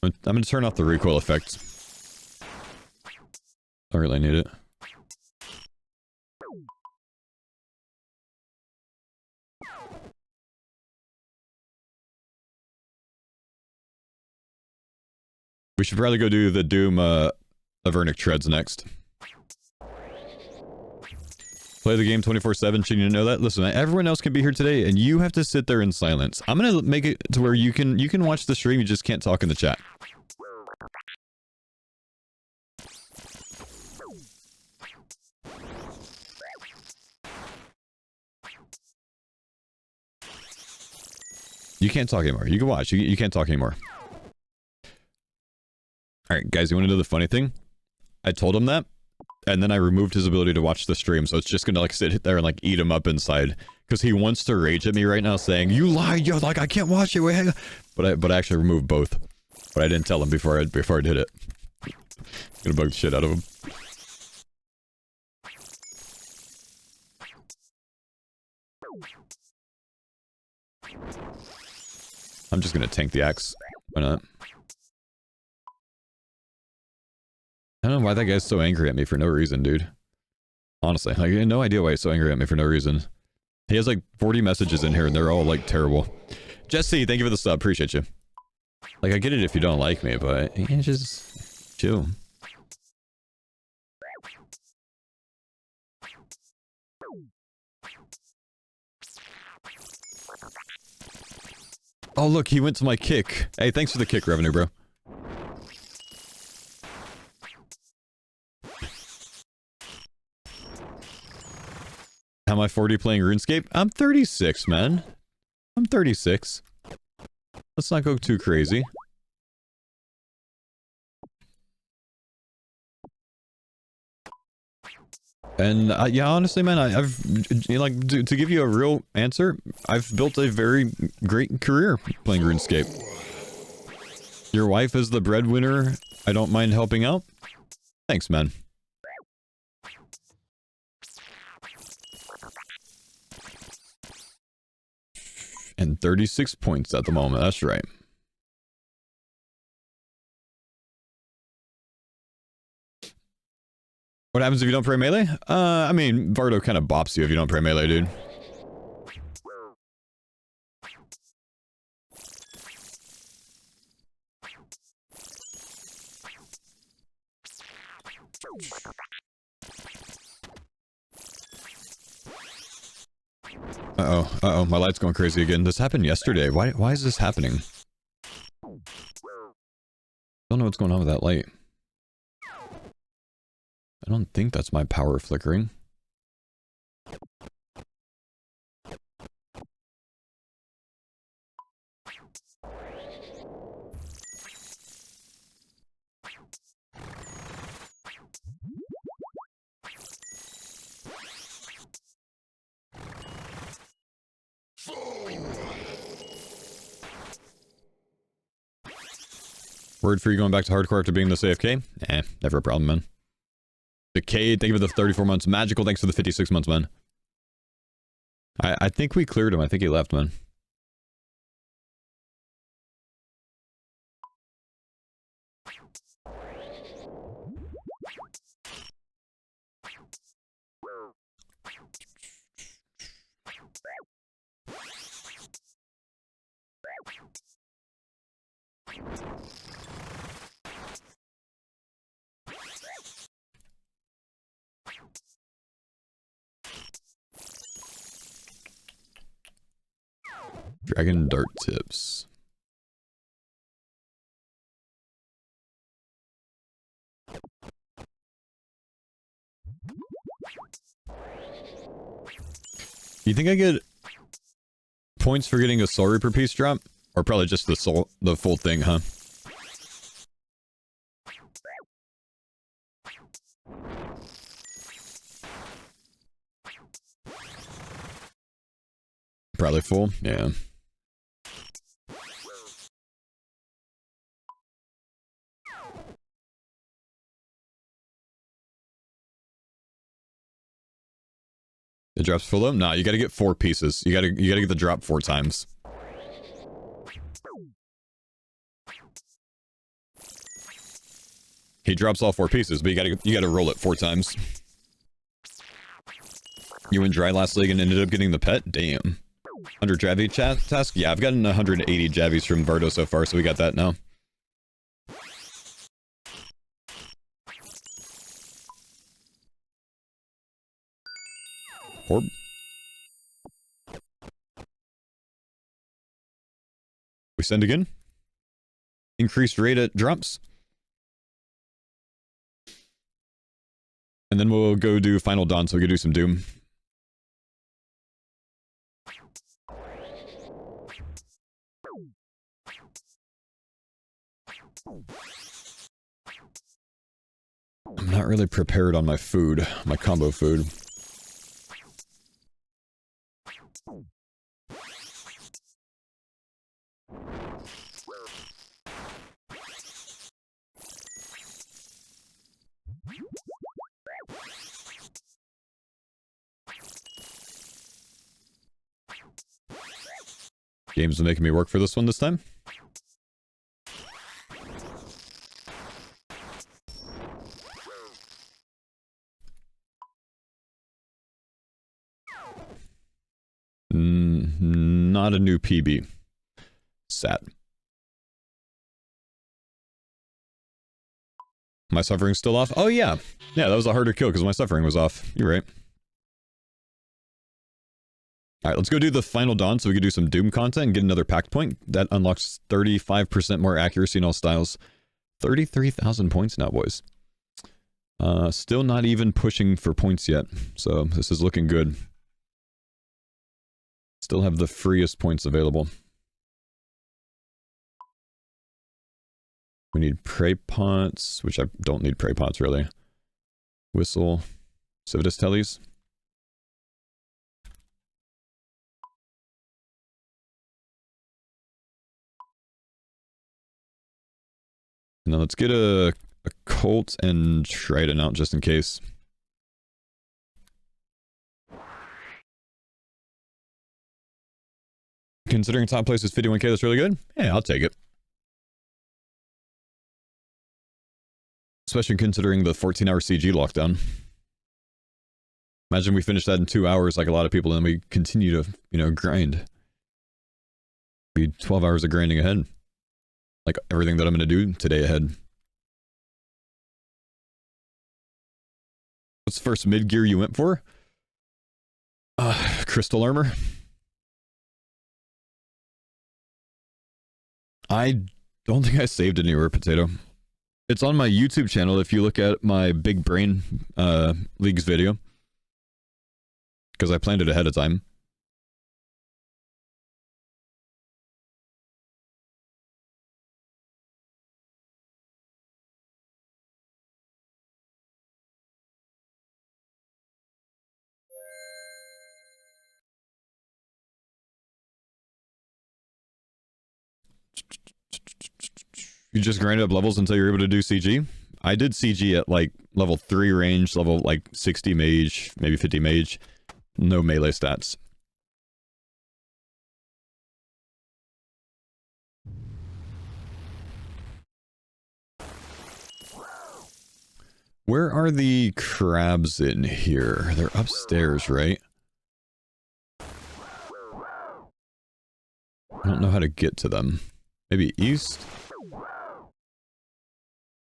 [SPEAKER 2] I'm gonna turn off the recoil effect. Don't really need it. We should probably go do the Doom, Avernic Treads next. Play the game 24/7, shouldn't you know that? Listen, everyone else can be here today, and you have to sit there in silence. I'm gonna make it to where you can watch the stream, you just can't talk in the chat. You can't talk anymore. You can watch. You can't talk anymore. Alright, guys, you want to know the funny thing? I told him that, and then I removed his ability to watch the stream, so it's just gonna, like, sit there and, like, eat him up inside. Because he wants to rage at me right now, saying, "You lied, yo, like, I can't watch it, wait, but I actually removed both. But I didn't tell him before I did it. Gonna bug the shit out of him. I'm just gonna tank the axe. Why not? I don't know why that guy's so angry at me for no reason, dude. Honestly, like, I have no idea why he's so angry at me for no reason. He has like 40 messages in here and they're all like terrible. Jesse, thank you for the sub. Appreciate you. Like, I get it if you don't like me, but you just chill. Oh, look, he went to my kick. Hey, thanks for the kick revenue, bro. How am I 40 playing RuneScape? I'm 36, man. I'm 36. Let's not go too crazy. And yeah, honestly, man, I've like to give you a real answer. I've built a very great career playing RuneScape. Your wife is the breadwinner. I don't mind helping out. Thanks, man. And 36 points at the moment. That's right. What happens if you don't pray melee? I mean, Vardo kind of bops you if you don't pray melee, dude. Uh-oh, my light's going crazy again. This happened yesterday. Why is this happening? Don't know what's going on with that light. I don't think that's my power flickering. Word for you going back to hardcore after being this AFK? Eh, never a problem, man. Decade, thank you for the 34 months. Magical, thanks for the 56 months, man. I think we cleared him. I think he left, man. Dragon dart tips. You think I get points for getting a soul reaper piece drop? Or probably just the full thing, huh? Probably full, yeah. It drops full though? Nah, you gotta get 4 pieces. You gotta get the drop 4 times. He drops all 4 pieces, but you gotta roll it 4 times. You went dry last league and ended up getting the pet? Damn. 100 Javi task? Yeah, I've gotten 180 Javies from Vardo so far, so we got that now. Orb. We send again. Increased rate at drops. And then we'll go do Final Dawn so we can do some Doom. I'm not really prepared on my food, my combo food. Games are making me work for this one this time. Not a new PB. Sad. My suffering's still off? Oh yeah. Yeah, that was a harder kill because my suffering was off. You're right. Alright, let's go do the Final Dawn so we can do some Doom content and get another pact point. That unlocks 35% more accuracy in all styles. 33,000 points now, boys. Still not even pushing for points yet, so this is looking good. Still have the freest points available. We need prey pots, which I don't need prey pots really. Whistle, Civitas tellies. Now let's get a Colt and Trident out just in case. Considering top place is 51k, that's really good. Yeah, I'll take it. Especially considering the 14-hour CG lockdown. Imagine we finish that in 2 hours like a lot of people, and then we continue to, you know, grind. Be 12 hours of grinding ahead. Like everything that I'm going to do today ahead. What's the first mid gear you went for? Crystal armor. I don't think I saved anywhere, Potato. It's on my YouTube channel if you look at my Big Brain Leagues video. Because I planned it ahead of time. You just grind up levels until you're able to do CG? I did CG at like level 3 range, level like 60 mage, maybe 50 mage. No melee stats. Where are the crabs in here? They're upstairs, right? I don't know how to get to them. Maybe east?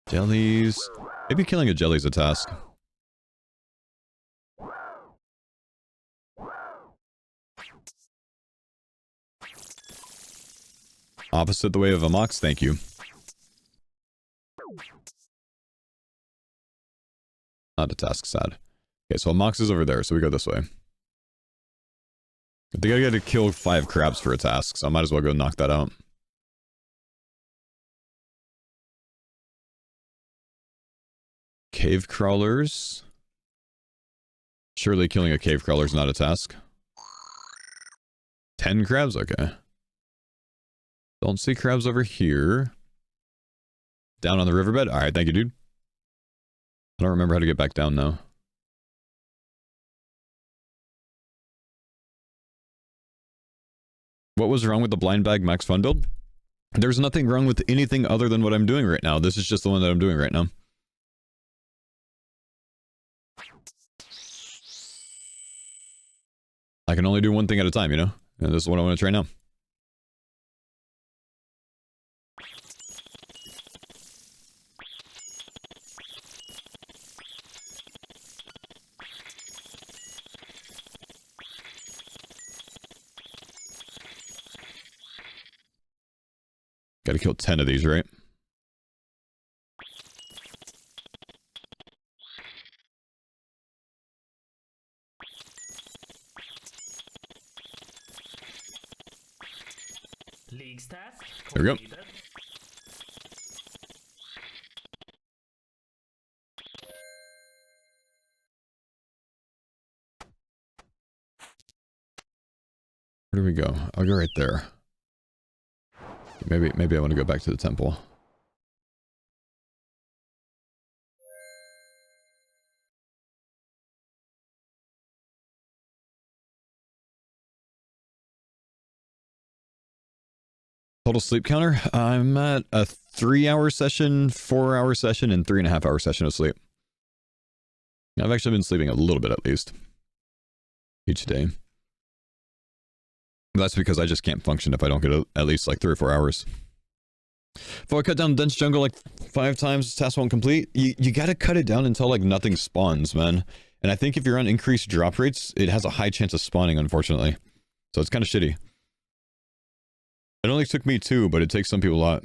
[SPEAKER 2] Jellies. Maybe killing a jelly's a task. Opposite the way of a mox, thank you. Not a task, sad. Okay, so a mox is over there, so we go this way. I think I gotta kill 5 crabs for a task, so I might as well go knock that out. Cave crawlers. Surely killing a cave crawler is not a task. 10 crabs? Okay. Don't see crabs over here. Down on the riverbed? Alright, thank you, dude. I don't remember how to get back down now. What was wrong with the blind bag max fun build? There's nothing wrong with anything other than what I'm doing right now. This is just the one that I'm doing right now. I can only do one thing at a time, you know? And this is what I want to try now. Gotta kill 10 of these, right?
[SPEAKER 1] Leagues task
[SPEAKER 2] There we go.
[SPEAKER 1] completed.
[SPEAKER 2] Where do we go? I'll go right there. Maybe I want to go back to the temple. Total sleep counter? I'm at a 3-hour session, 4-hour session, and 3.5-hour session of sleep. I've actually been sleeping a little bit at least. Each day. That's because I just can't function if I don't get at least like 3 or 4 hours. If I cut down dense jungle like 5 times, task won't complete. You gotta cut it down until like nothing spawns, man. And I think if you're on increased drop rates, it has a high chance of spawning, unfortunately. So it's kind of shitty. It only took me 2, but it takes some people a lot.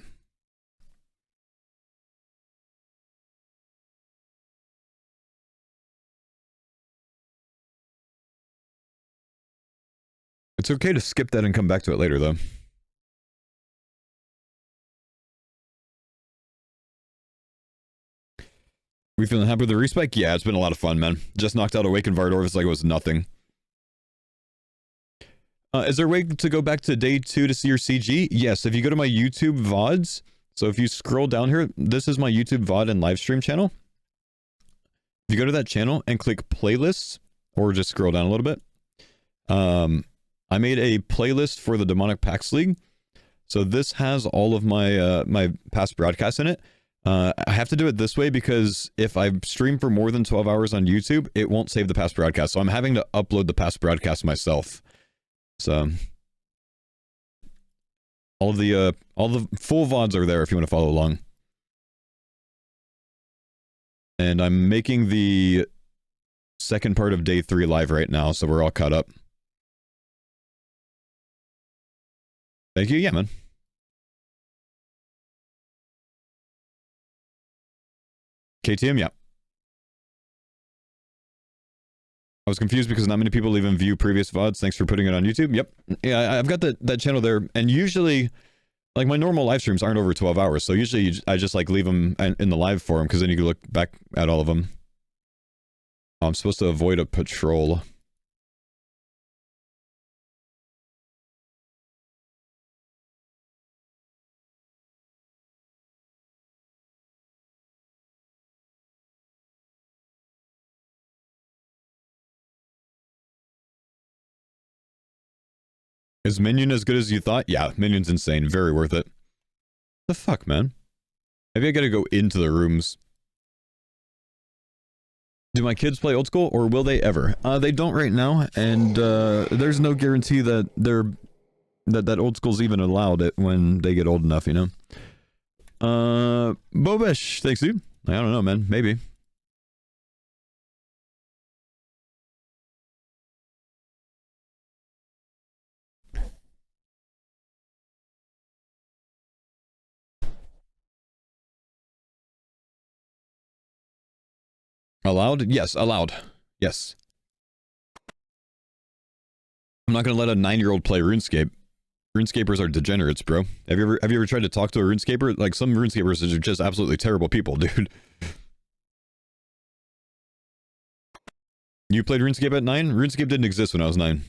[SPEAKER 2] It's okay to skip that and come back to it later, though. We feeling happy with the respec? Yeah, it's been a lot of fun, man. Just knocked out Awakened Vardorvis like it was nothing. Is there a way to go back to day 2 to see your CG? Yes, if you go to my YouTube VODs. So if you scroll down here, this is my YouTube VOD and live stream channel. If you go to that channel and click playlists, or just scroll down a little bit. I made a playlist for the Demonic Pax League. So this has all of my my past broadcasts in it. I have to do it this way because if I stream for more than 12 hours on YouTube, it won't save the past broadcast. So I'm having to upload the past broadcast myself. So all the full VODs are there if you want to follow along. And I'm making the second part of day 3 live right now, so we're all caught up. Thank you, yeah, man. KTM, yeah. I was confused because not many people even view previous VODs. Thanks for putting it on YouTube. Yep. Yeah, I've got that channel there, and usually, like, my normal live streams aren't over 12 hours, so usually I just, like, leave them in the live forum, because then you can look back at all of them. I'm supposed to avoid a patrol. Is Minion as good as you thought? Yeah, Minion's insane. Very worth it. The fuck, man? Maybe I gotta go into the rooms. Do my kids play old school, or will they ever? They don't right now, and there's no guarantee that that old school's even allowed it when they get old enough, you know? Bobesh, thanks, dude. I don't know, man. Maybe. Allowed? Yes, allowed. Yes. I'm not gonna let a 9-year-old play RuneScape. RuneScapers are degenerates, bro. Have you ever tried to talk to a RuneScaper? Like, some RuneScapers are just absolutely terrible people, dude. You played RuneScape at 9? RuneScape didn't exist when I was 9.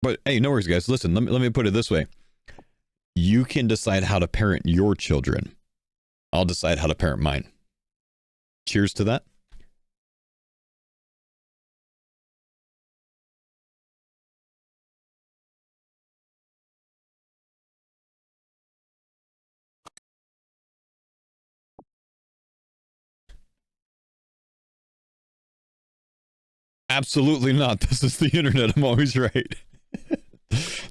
[SPEAKER 2] But hey, no worries, guys. Listen, let me put it this way. You can decide how to parent your children. I'll decide how to parent mine. Cheers to that. Absolutely not. This is the internet. I'm always right.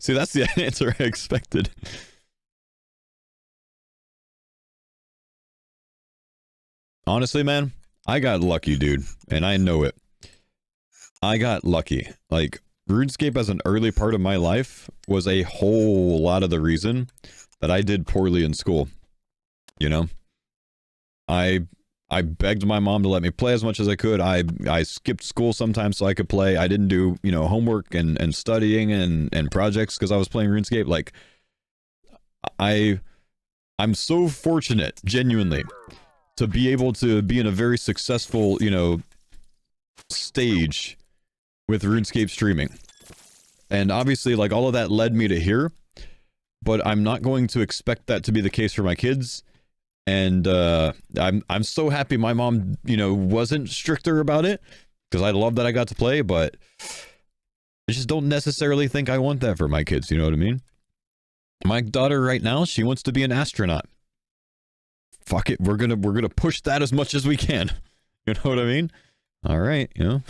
[SPEAKER 2] See, that's the answer I expected. Honestly, man, I got lucky, dude. And I know it. I got lucky. Like, RuneScape as an early part of my life was a whole lot of the reason that I did poorly in school. You know? I begged my mom to let me play as much as I could. I skipped school sometimes so I could play. I didn't do, you know, homework and studying and projects because I was playing RuneScape. Like, I'm so fortunate, genuinely, to be able to be in a very successful, you know, stage with RuneScape streaming. And obviously, like, all of that led me to here, but I'm not going to expect that to be the case for my kids. And I'm so happy my mom, you know, wasn't stricter about it, because I love that I got to play, but I just don't necessarily think I want that for my kids, you know what I mean? My daughter right now, she wants to be an astronaut. Fuck it, we're gonna push that as much as we can. You know what I mean? All right, you know.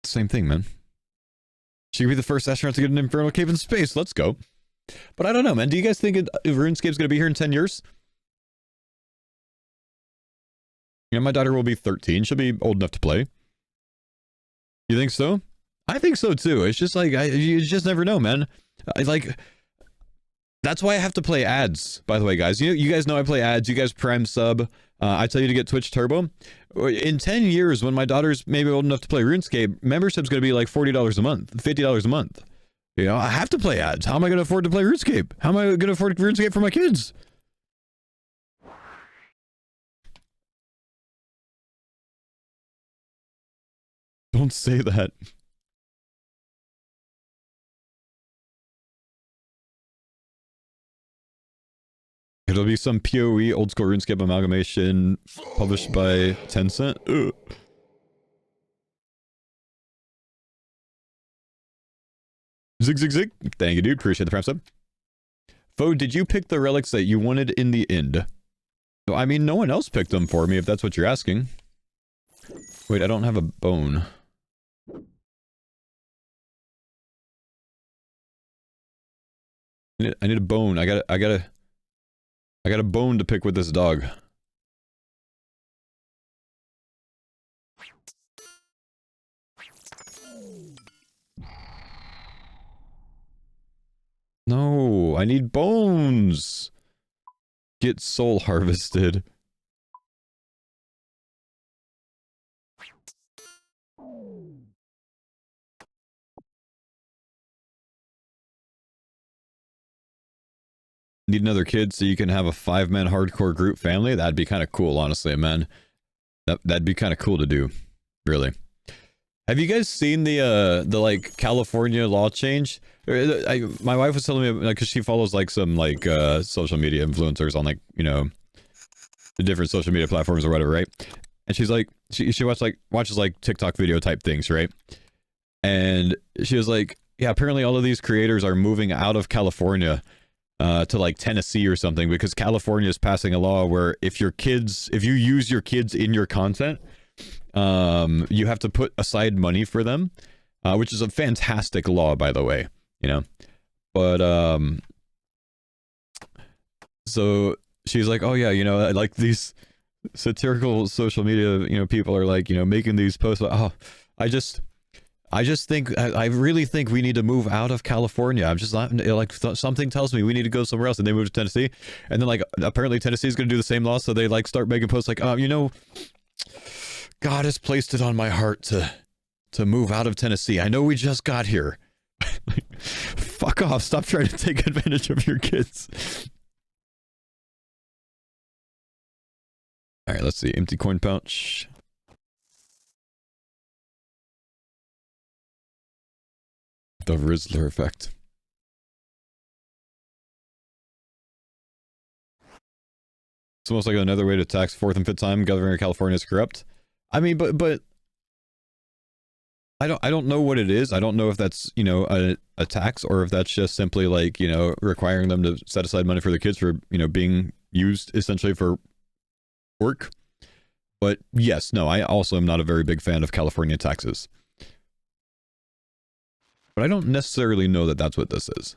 [SPEAKER 2] Same thing, man. She could be the first astronaut to get an infernal cave in space. Let's go. But I don't know, man. Do you guys think RuneScape's gonna be here in 10 years? You know, my daughter will be 13. She'll be old enough to play. You think so? I think so too. It's just like, you just never know, man. Like, that's why I have to play ads, by the way, guys. You guys know I play ads. You guys prime sub. I tell you to get Twitch Turbo. In 10 years, when my daughter's maybe old enough to play RuneScape, membership's going to be like $40 a month, $50 a month. You know, I have to play ads. How am I going to afford to play RuneScape? How am I going to afford RuneScape for my kids? Don't say that. It'll be some PoE old school RuneScape amalgamation published by Tencent. Ugh. Zig, zig, zig. Thank you, dude. Appreciate the prime sub. Foe, did you pick the relics that you wanted in the end? I mean, no one else picked them for me, if that's what you're asking. Wait, I don't have a bone. I need a bone. I got a bone to pick with this dog. No, I need bones. Get soul harvested. Need another kid so you can have a 5-man hardcore group family? That'd be kind of cool, honestly, man. That'd be kind of cool to do, really. Have you guys seen the like California law change? My wife was telling me, like, because she follows like some like social media influencers on like, you know, the different social media platforms or whatever, right? And she's like, she watches like TikTok video type things, right? And she was like, yeah, apparently all of these creators are moving out of California to like Tennessee or something, because California is passing a law where if you use your kids in your content, you have to put aside money for them, which is a fantastic law, by the way, you know. But so she's like, oh yeah, you know, like these satirical social media, you know, people are like, you know, making these posts. Oh, I just think, I really think we need to move out of California. I'm just not, like, something tells me we need to go somewhere else. And they move to Tennessee. And then, like, apparently Tennessee is going to do the same law. So they, like, start making posts like, you know, God has placed it on my heart to move out of Tennessee. I know we just got here. Fuck off. Stop trying to take advantage of your kids. All right, let's see. Empty coin pouch. The Rizzler effect. It's almost like another way to tax fourth and fifth time Governor of California is corrupt. I mean, but I don't know what it is. I don't know if that's, you know, a tax, or if that's just simply like, you know, requiring them to set aside money for their kids for, you know, being used essentially for work. But yes, no, I also am not a very big fan of California taxes. But I don't necessarily know that that's what this is.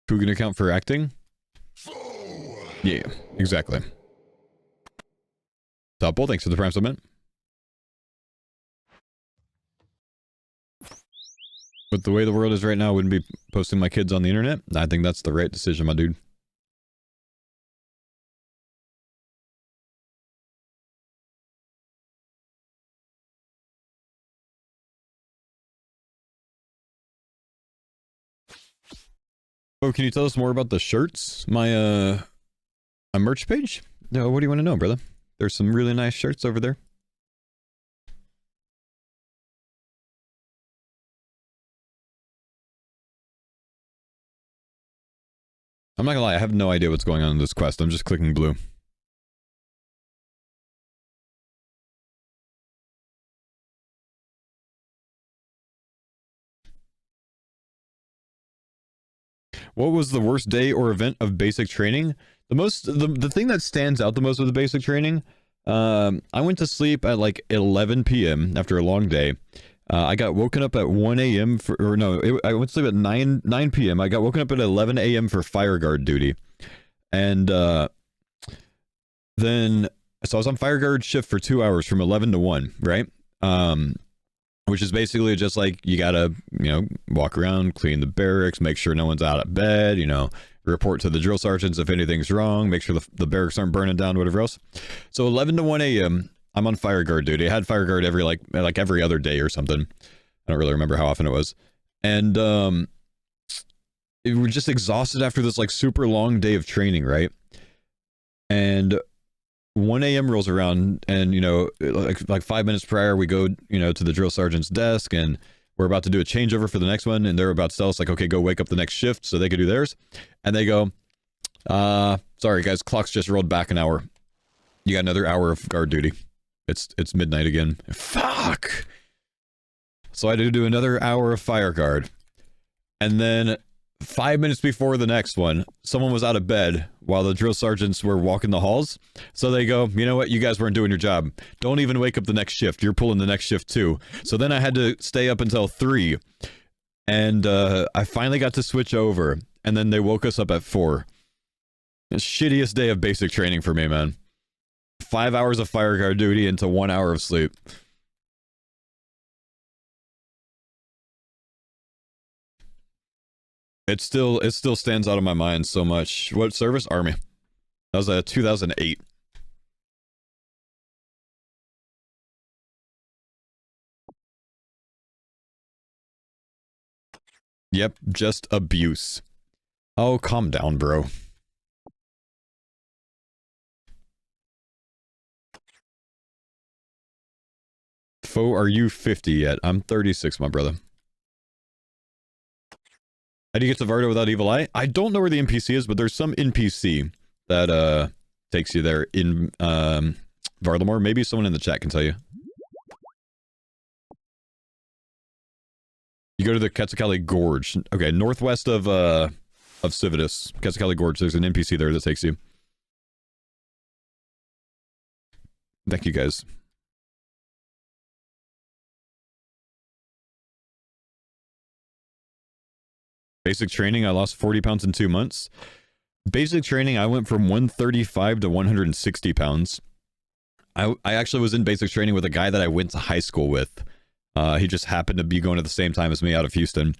[SPEAKER 2] Who can account for acting? Yeah, exactly. Topple, thanks for the prime submit. With the way the world is right now, I wouldn't be posting my kids on the internet. I think that's the right decision, my dude. Oh, can you tell us more about the shirts? My merch page? No, what do you want to know, brother? There's some really nice shirts over there. I'm not gonna lie, I have no idea what's going on in this quest. I'm just clicking blue. What was the worst day or event of basic training? The thing that stands out the most with the basic training, I went to sleep at like 11 p.m. after a long day. I got woken up at 1 a.m. I went to sleep at 9 p.m. I got woken up at 11 a.m. for fire guard duty. And then, so I was on fire guard shift for 2 hours from 11 to 1, right? Which is basically just like, you gotta, you know, walk around, clean the barracks, make sure no one's out of bed, you know, report to the drill sergeants if anything's wrong, make sure the barracks aren't burning down, whatever else. So 11 to 1 a.m., I'm on fire guard duty. I had fire guard every, like every other day or something. I don't really remember how often it was. And, we're just exhausted after this, like, super long day of training, right? And 1 a.m. rolls around, and, you know, like 5 minutes prior, we go, you know, to the drill sergeant's desk, and we're about to do a changeover for the next one, and they're about to tell us, like, okay, go wake up the next shift so they can do theirs. And they go, sorry, guys, clock's just rolled back an hour. You got another hour of guard duty. It's midnight again. Fuck! So I had to do another hour of fire guard. And then 5 minutes before the next one, someone was out of bed while the drill sergeants were walking the halls. So they go, you know what? You guys weren't doing your job. Don't even wake up the next shift. You're pulling the next shift too. So then I had to stay up until 3. And I finally got to switch over. And then they woke us up at 4. The shittiest day of basic training for me, man. 5 hours of fire guard duty into 1 hour of sleep. It still stands out of my mind so much. What service? Army. That was 2008. Yep, just abuse. Oh, calm down, bro. Fo, are you 50 yet? I'm 36, my brother. How do you get to Varda without Evil Eye? I don't know where the NPC is, but there's some NPC that takes you there in Varlamore. Maybe someone in the chat can tell you. You go to the Quetzalcoatl Gorge. Okay, northwest of Civitas. Quetzalcoatl Gorge. There's an NPC there that takes you. Thank you, guys. Basic training, I lost 40 pounds in 2 months. Basic training, I went from 135 to 160 pounds. I actually was in basic training with a guy that I went to high school with. He just happened to be going at the same time as me out of Houston.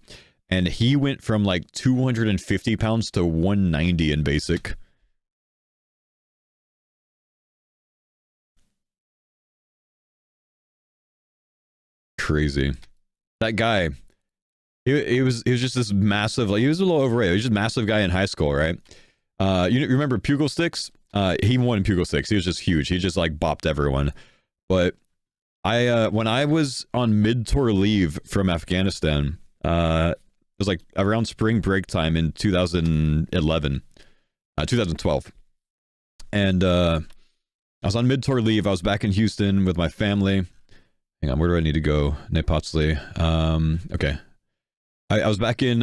[SPEAKER 2] And he went from like 250 pounds to 190 in basic. Crazy. That guy... He was just this massive, like, he was a little overweight. He was just a massive guy in high school, right? You remember Pugil Sticks? He won Pugil Sticks. He was just huge. He just like bopped everyone. But when I was on mid-tour leave from Afghanistan, it was like around spring break time in 2011, 2012. And I was on mid-tour leave. I was back in Houston with my family. Hang on, where do I need to go? Nepotzli. Okay. I was back in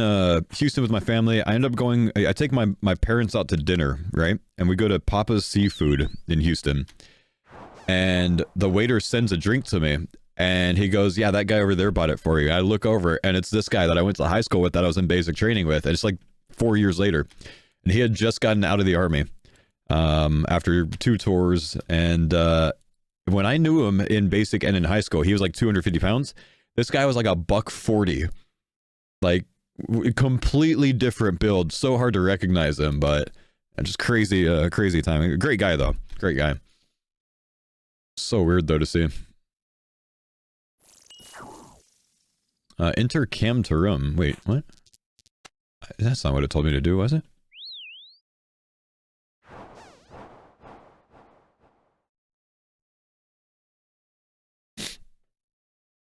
[SPEAKER 2] Houston with my family. I ended up going, I take my parents out to dinner, right? And we go to Papa's Seafood in Houston. And the waiter sends a drink to me. And he goes, yeah, that guy over there bought it for you. I look over, and it's this guy that I went to high school with that I was in basic training with. And it's like 4 years later. And he had just gotten out of the army after 2 tours. And when I knew him in basic and in high school, he was like 250 pounds. This guy was like a $140. Like, completely different build. So hard to recognize him, but just crazy, crazy timing. Great guy, though. Great guy. So weird, though, to see. Enter Cam to room. Wait, what? That's not what it told me to do, was it?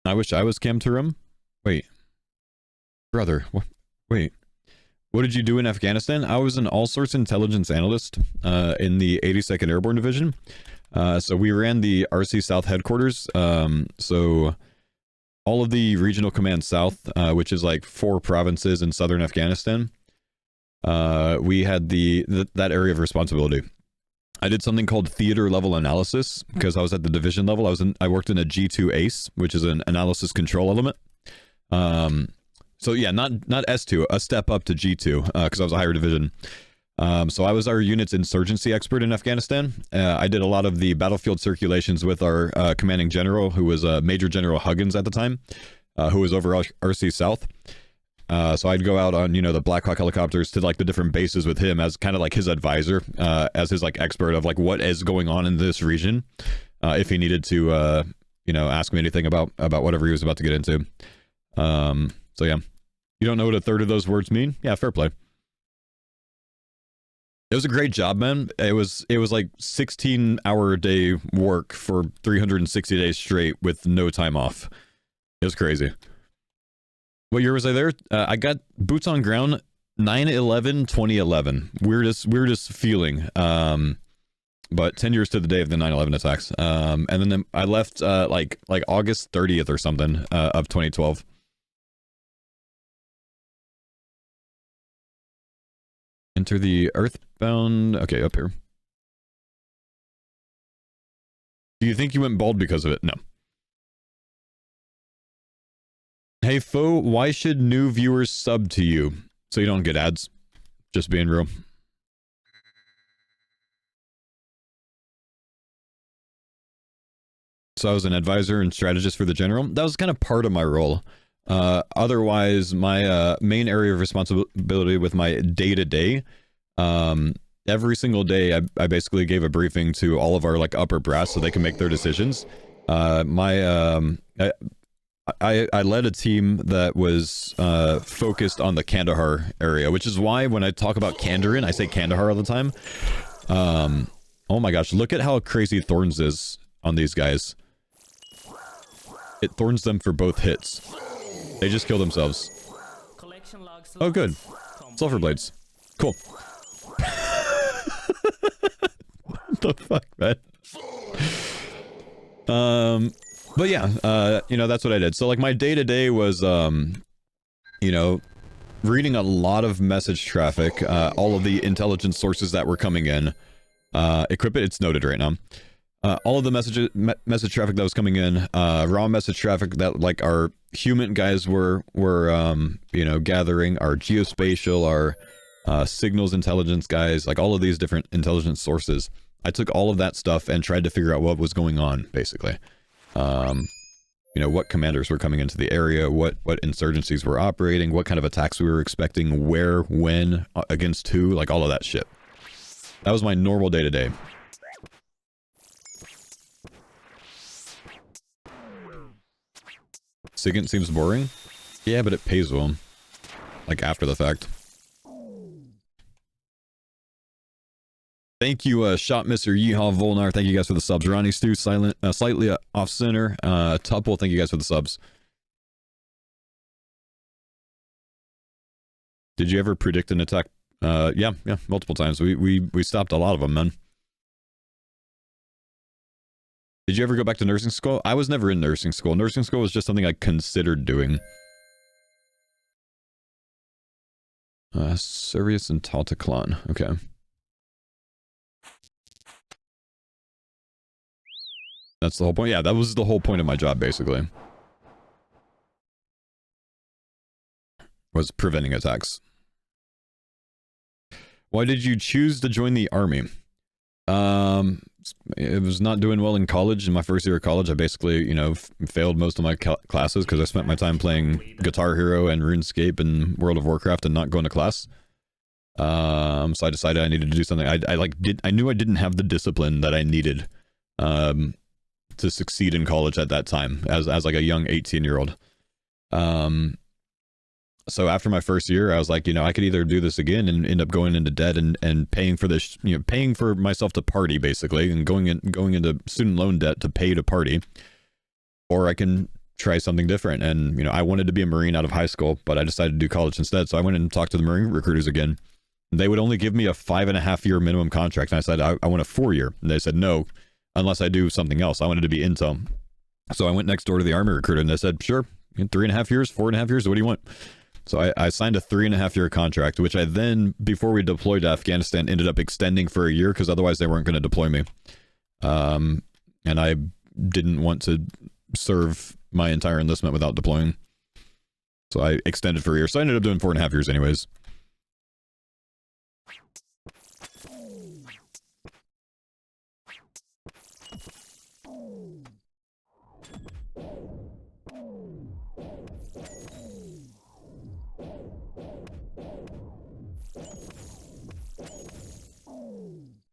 [SPEAKER 2] I wish I was Cam to room. Wait. Brother, what? Wait. What did you do in Afghanistan? I was an all-sorts intelligence analyst in the 82nd Airborne Division. So we ran the RC South headquarters. So all of the Regional Command South, which is like 4 provinces in southern Afghanistan, we had that area of responsibility. I did something called theater level analysis because I was at the division level. I worked in a G2 ACE, which is an analysis control element. So yeah, not S2, a step up to G2, because I was a higher division. So I was our unit's insurgency expert in Afghanistan. I did a lot of the battlefield circulations with our commanding general, who was Major General Huggins at the time, who was over RC South. So I'd go out on, the Black Hawk helicopters to like the different bases with him as kind of like his advisor, as his like expert of like what is going on in this region, if he needed to, ask me anything about whatever he was about to get into. So yeah, you don't know what a third of those words mean? Yeah, fair play. It was a great job, man. It was like 16-hour a day work for 360 days straight with no time off. It was crazy. What year was I there? I got boots on ground 9/11/2011. Weirdest feeling. But 10 years to the day of the 9/11 attacks. And then I left like August 30th or something of 2012. Enter the Earthbound. Okay, up here. Do you think you went bald because of it? No. Hey, Fo, why should new viewers sub to you? So you don't get ads. Just being real. So I was an advisor and strategist for the general. That was kind of part of my role. Otherwise, my main area of responsibility with my day-to-day, every single day I basically gave a briefing to all of our like upper brass so they can make their decisions. I led a team that was focused on the Kandahar area, which is why when I talk about Kandarin, I say Kandahar all the time. Oh my gosh, look at how crazy Thorns is on these guys. It thorns them for both hits. They just kill themselves. Oh, good. Sulfur blades. Cool. What the fuck, man? But yeah, you know, that's what I did. So like my day-to-day was, you know, reading a lot of message traffic, all of the intelligence sources that were coming in. Equip it, it's noted right now. All of the message traffic that was coming in, raw message traffic that like our human guys were you know, gathering, our geospatial, our signals intelligence guys, like all of these different intelligence sources. I took all of that stuff and tried to figure out what was going on, basically. You know, what commanders were coming into the area, what insurgencies were operating, what kind of attacks we were expecting, where, when, against who, like all of that shit. That was my normal day-to-day. SIGINT seems boring. Yeah, but it pays well. Like, after the fact. Thank you, Shot Mr. Yeehaw Volnar. Thank you guys for the subs. Ronnie Stu, slightly off center. Tupple, thank you guys for the subs. Did you ever predict an attack? Yeah, multiple times. We stopped a lot of them, man. Did you ever go back to nursing school? I was never in nursing school. Nursing school was just something I considered doing. Servius and Taltaclon. Okay. That's the whole point. Yeah, that was the whole point of my job, basically. Was preventing attacks. Why did you choose to join the army? It was not doing well in college. In my first year of college, I basically, you know, failed most of my classes because I spent my time playing Guitar Hero and RuneScape and World of Warcraft and not going to class. So I decided I needed to do something. I knew I didn't have the discipline that I needed to succeed in college at that time as like a young 18-year-old. So after my first year, I was like, you know, I could either do this again and end up going into debt and paying for this, you know, paying for myself to party basically, and going into student loan debt to pay to party, or I can try something different. And, you know, I wanted to be a Marine out of high school, but I decided to do college instead. So I went and talked to the Marine recruiters again. They would only give me a 5.5-year minimum contract. And I said, I want a 4-year. And they said, no, unless I do something else. I wanted to be intel. So I went next door to the Army recruiter and they said, sure, 3.5 years, 4.5 years, what do you want? So I signed a 3.5-year contract, which I then, before we deployed to Afghanistan, ended up extending for a year because otherwise they weren't going to deploy me. And I didn't want to serve my entire enlistment without deploying. So I extended for a year. So I ended up doing 4.5 years anyways.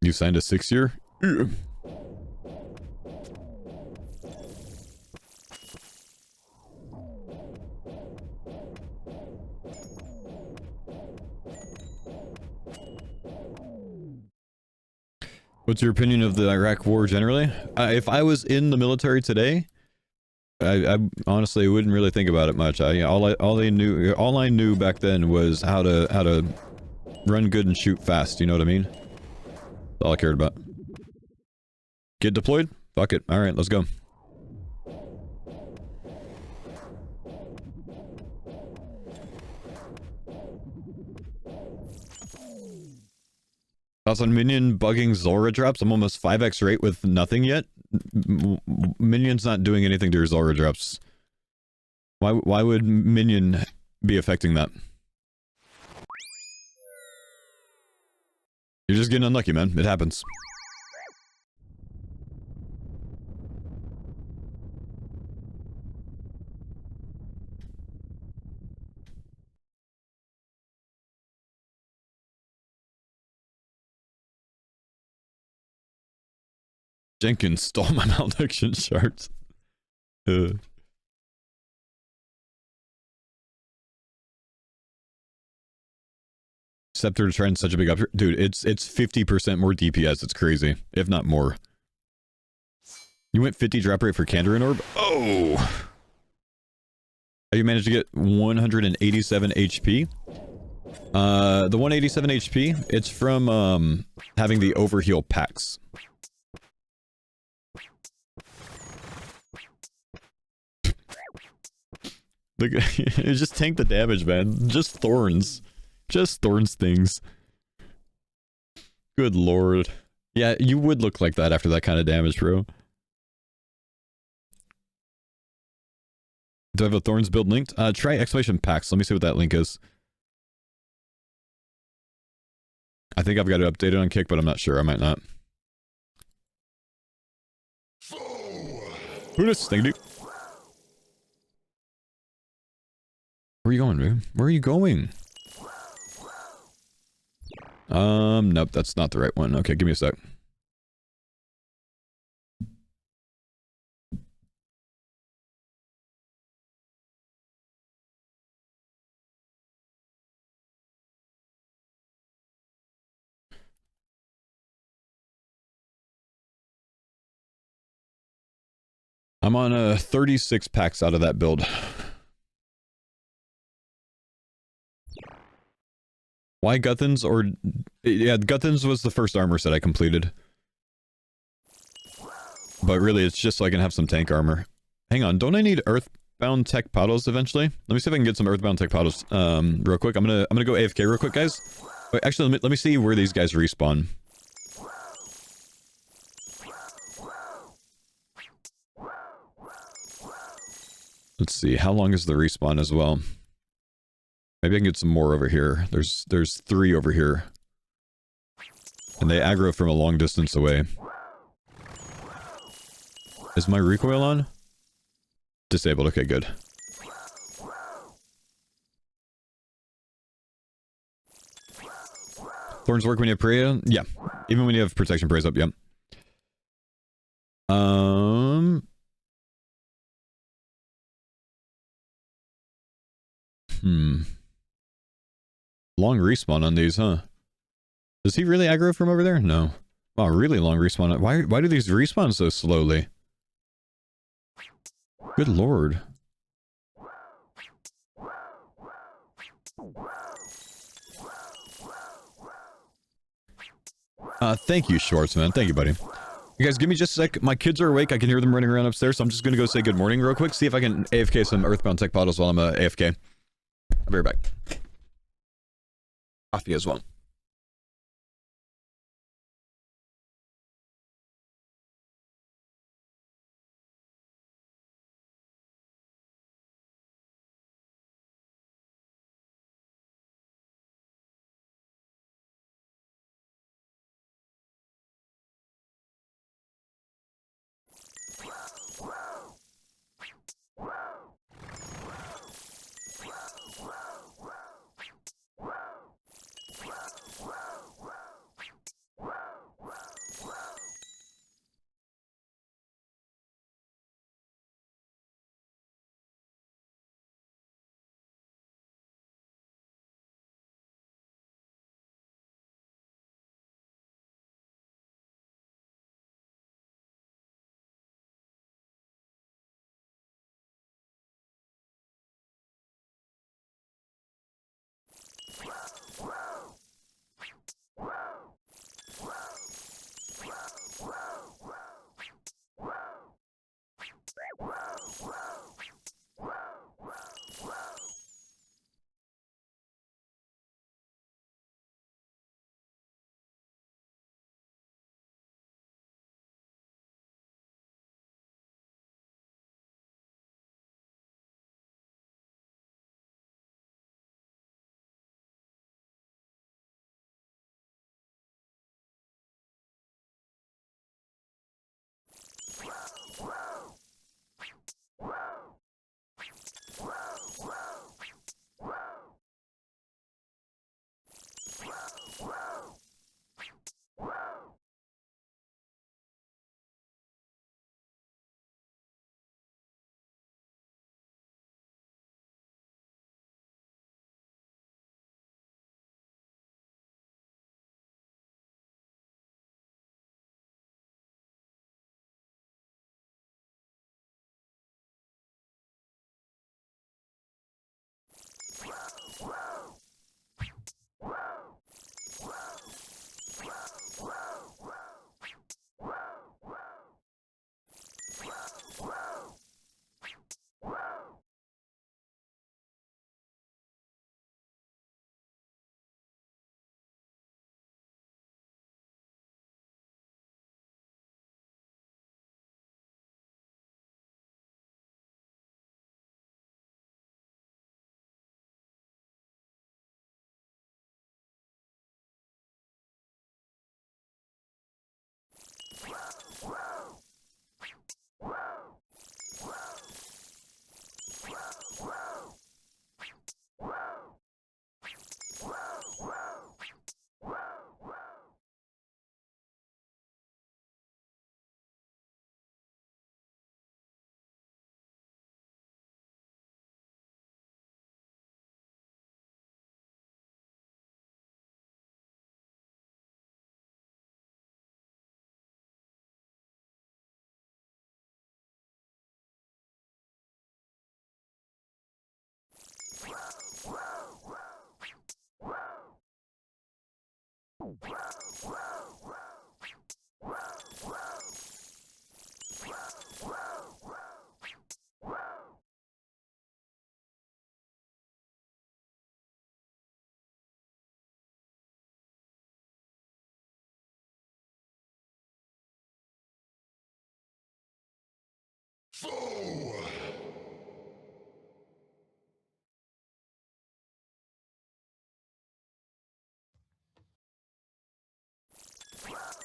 [SPEAKER 2] You signed a 6-year? What's your opinion of the Iraq war generally? If I was in the military today, I honestly wouldn't really think about it much. All I knew back then was how to run good and shoot fast. You know what I mean? That's all I cared about. Get deployed? Fuck it. All right, let's go. Thoughts on Minion bugging Zora drops? I'm almost 5x rate with nothing yet. Minion's not doing anything to your Zora drops. Why would Minion be affecting that? You're just getting unlucky, man. It happens. Jenkins stole my malediction shards. Scepter to try and such a big upgrade. Dude, it's 50% more DPS. It's crazy. If not more. You went 50 drop rate for Kandarin Orb? Oh! How you managed to get 187 HP? The 187 HP, it's from, having the overheal packs. Look, just tank the damage, man. Just Thorns. Just Thorns things. Good lord. Yeah, you would look like that after that kind of damage, bro. Do I have a Thorns build linked? Try exclamation packs. Let me see what that link is. I think I've got it updated on Kick, but I'm not sure. I might not. Who knows? Thank you. Where are you going, dude? Where are you going? Nope, that's not the right one. Okay, give me a sec. I'm on 36 packs out of that build. Why Guthans or... Yeah, Guthans was the first armor set I completed. But really, it's just so I can have some tank armor. Hang on, don't I need Earthbound Tech Paddles eventually? Let me see if I can get some Earthbound Tech Paddles real quick. I'm gonna go AFK real quick, guys. Wait, actually, let me see where these guys respawn. Let's see, how long is the respawn as well? Maybe I can get some more over here. There's 3 over here. And they aggro from a long distance away. Is my recoil on? Disabled, okay, good. Thorns work when you have Prayer? Yeah. Even when you have protection praise up, yep. Long respawn on these, huh? Does he really aggro from over there? No. Wow, really long respawn. Why do these respawn so slowly? Good lord. Thank you, Schwartz, man. Thank you, buddy. You guys, give me just a sec. My kids are awake. I can hear them running around upstairs, so I'm just gonna go say good morning real quick. See if I can AFK some Earthbound Tech Bottles while I'm AFK. I'll be right back. Coffee as well.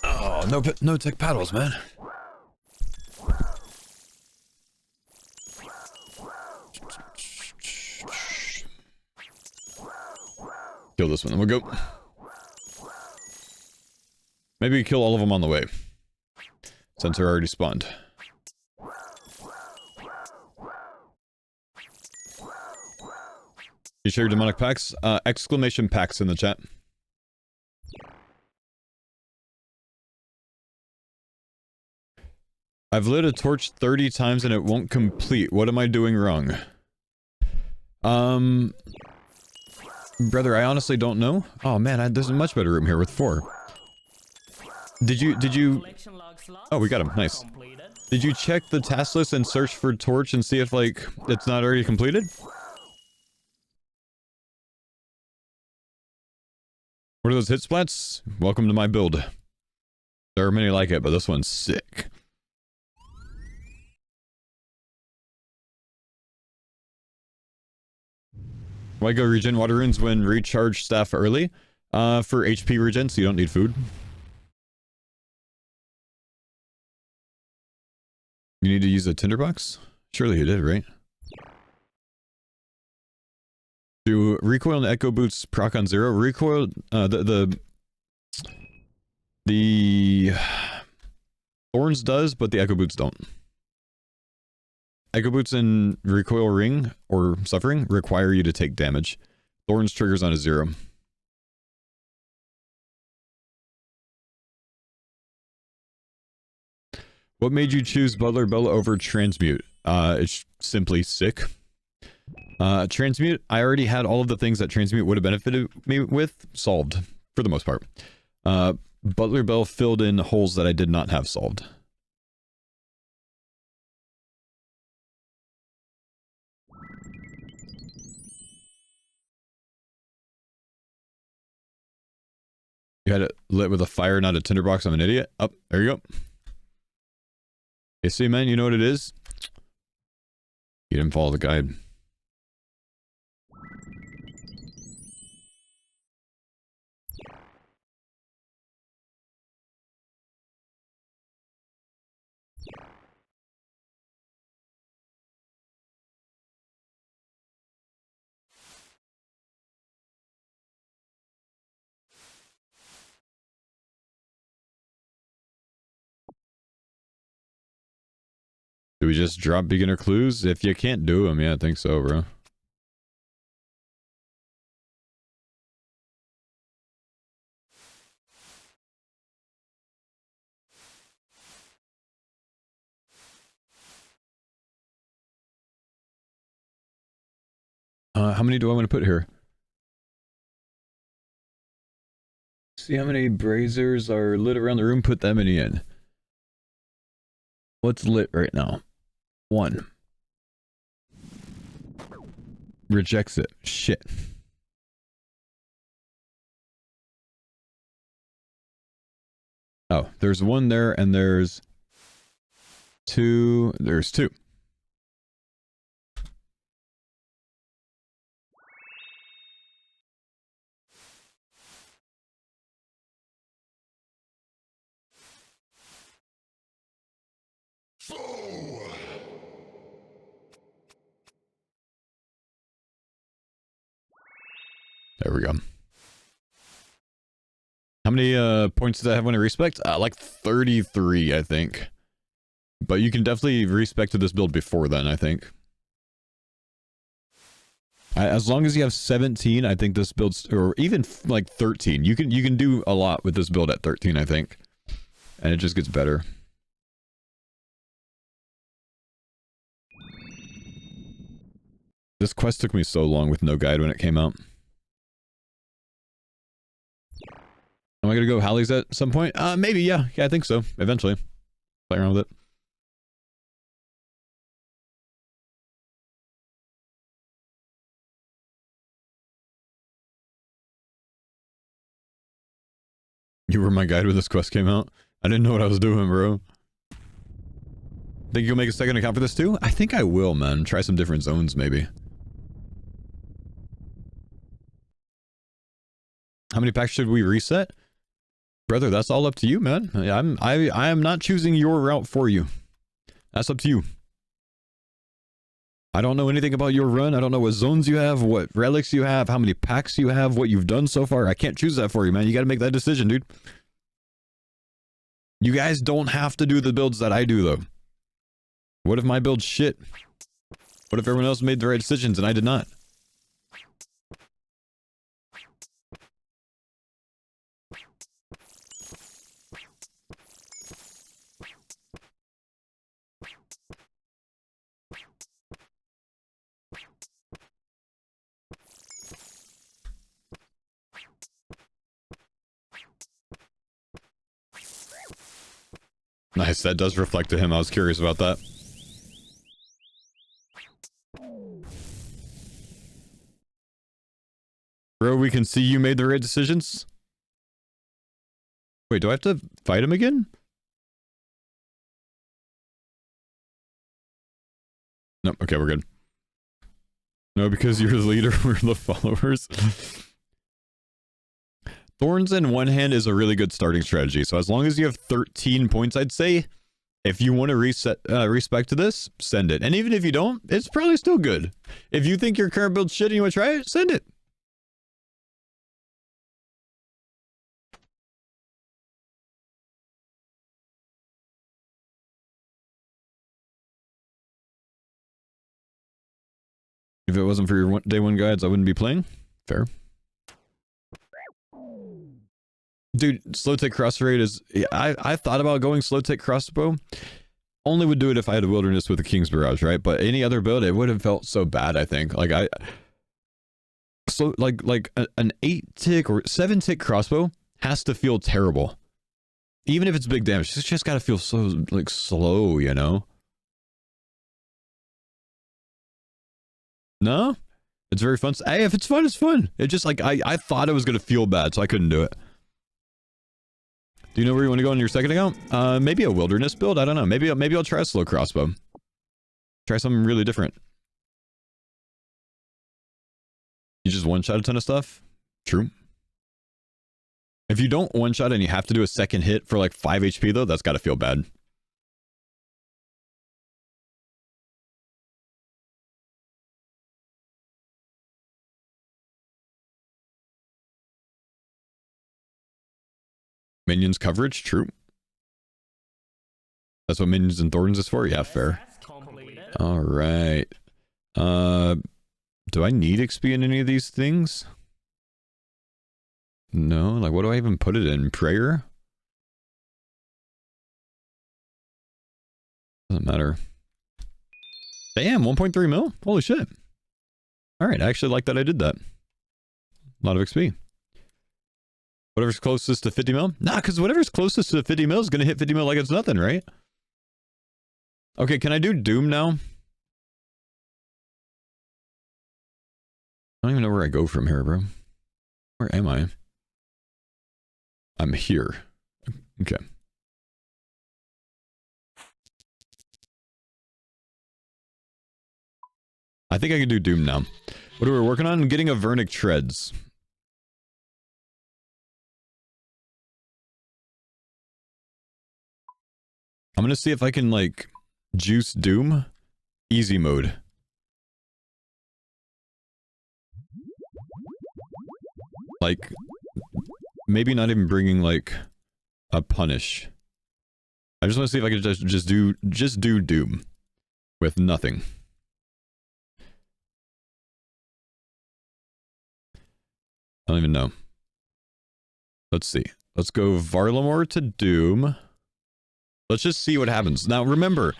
[SPEAKER 2] Oh, no tech paddles, man. Kill this one, then we'll go. Maybe kill all of them on the way, since they're already spawned. You share your demonic packs? Exclamation packs in the chat. I've lit a torch 30 times and it won't complete. What am I doing wrong? Brother, I honestly don't know. Oh man, there's a much better room here with 4. Did you... Oh, we got him. Nice. Did you check the task list and search for torch and see if, like, it's not already completed? What are those hit splats? Welcome to my build. There are many like it, but this one's sick. Why go regen water runes when recharge staff early? For HP regen, so you don't need food. You need to use a tinderbox? Surely you did, right? Do recoil and echo boots proc on 0? Recoil, the Thorns does, but the echo boots don't. Echo boots and recoil ring, or suffering, require you to take damage. Thorns triggers on a 0. What made you choose Butler Bell over Transmute? It's simply sick. Transmute, I already had all of the things that Transmute would have benefited me with solved, for the most part. Butler Bell filled in holes that I did not have solved. You had it lit with a fire, not a tinderbox. I'm an idiot. Oh, there you go. You see, man, you know what it is? You didn't follow the guide. Do we just drop beginner clues? If you can't do them, yeah, I think so, bro. How many do I want to put here? See how many braziers are lit around the room, put that many in. What's lit right now? 1. Rejects it. Shit. Oh, there's 1 there and there's 2. There's 2. There we go. How many points did I have when I respect? Like 33, I think. But you can definitely respect to this build before then, I think. As long as you have 17, I think this build's, or even like 13. You can do a lot with this build at 13, I think. And it just gets better. This quest took me so long with no guide when it came out. Am I gonna go Hallie's at some point? Maybe, yeah. Yeah, I think so. Eventually. Play around with it. You were my guide when this quest came out. I didn't know what I was doing, bro. Think you'll make a second account for this too? I think I will, man. Try some different zones, maybe. How many packs should we reset? Brother, that's all up to you, man. I am not choosing your route for you. That's up to you. I don't know anything about your run. I don't know what zones you have, what relics you have, how many packs you have, what you've done so far. I can't choose that for you, man. You got to make that decision, dude. You guys don't have to do the builds that I do, though. What if my build's shit? What if everyone else made the right decisions and I did not? Nice, that does reflect to him. I was curious about that. Bro, we can see you made the right decisions. Wait, do I have to fight him again? No, okay, we're good. No, because you're the leader, we're the followers. Thorns in one hand is a really good starting strategy. So as long as you have 13 points, I'd say, if you want to respect to this, send it. And even if you don't, it's probably still good. If you think your current build's shit and you want to try it, send it. If it wasn't for your day one guides, I wouldn't be playing. Fair. Dude, slow tick crossbow is... I thought about going slow tick crossbow. Only would do it if I had a wilderness with a King's Barrage, right? But any other build, it would have felt so bad, I think. Like, So, like an 8 tick or 7 tick crossbow has to feel terrible. Even if it's big damage, it's just gotta feel so, like, slow, you know? No? It's very fun. Hey, if it's fun, it's fun. It just, like, I thought it was gonna feel bad, so I couldn't do it. Do you know where you want to go on your second account? Maybe a wilderness build? I don't know. Maybe I'll try a slow crossbow. Try something really different. You just one-shot a ton of stuff? True. If you don't one-shot and you have to do a second hit for like 5 HP though, that's gotta feel bad. Minions coverage? True. That's what Minions and Thorns is for? Yeah, fair. Alright. Do I need XP in any of these things? No, like what do I even put it in? Prayer? Doesn't matter. Damn, 1.3 mil? Holy shit. Alright, I actually like that I did that. A lot of XP. Whatever's closest to 50 mil? Nah, because whatever's closest to 50 mil is going to hit 50 mil like it's nothing, right? Okay, can I do Doom now? I don't even know where I go from here, bro. Where am I? I'm here. Okay. I think I can do Doom now. What are we working on? Getting a Vernic Treads. I'm gonna see if I can, like, juice Doom. Easy mode. Like, maybe not even bringing, like, a punish. I just want to see if I can just do Doom. With nothing. I don't even know. Let's see. Let's go Varlamore to Doom. Let's just see what happens. Now, remember,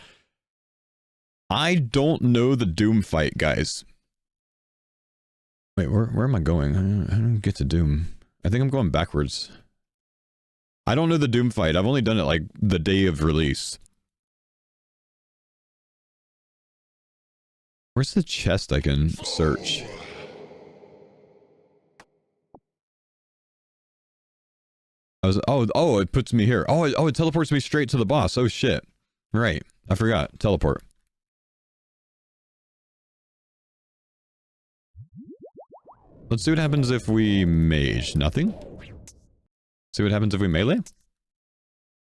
[SPEAKER 2] I don't know the Doom fight, guys. Wait, where am I going? I don't get to Doom. I think I'm going backwards. I don't know the Doom fight. I've only done it like the day of release. Where's the chest I can search? Oh, it puts me here. Oh, it teleports me straight to the boss. Oh shit. Right. I forgot. Teleport. Let's see what happens if we mage. Nothing? See what happens if we melee?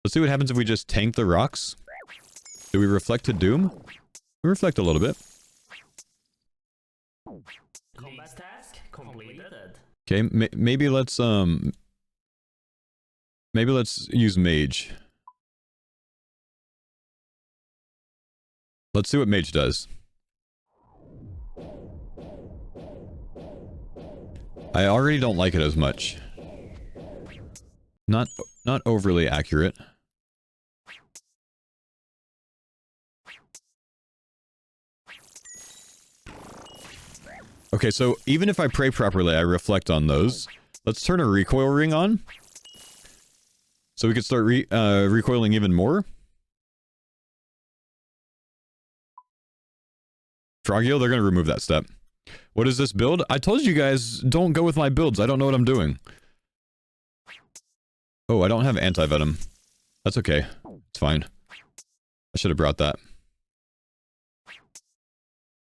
[SPEAKER 2] Let's see what happens if we just tank the rocks. Do we reflect to Doom? We reflect a little bit.
[SPEAKER 1] Combat task completed.
[SPEAKER 2] Okay, maybe let's use mage. Let's see what mage does. I already don't like it as much. Not overly accurate. Okay, so even if I pray properly, I reflect on those. Let's turn a recoil ring on. So we can start recoiling even more. Frogio, they're going to remove that step. What is this build? I told you guys, don't go with my builds. I don't know what I'm doing. Oh, I don't have anti-venom. That's okay. It's fine. I should have brought that.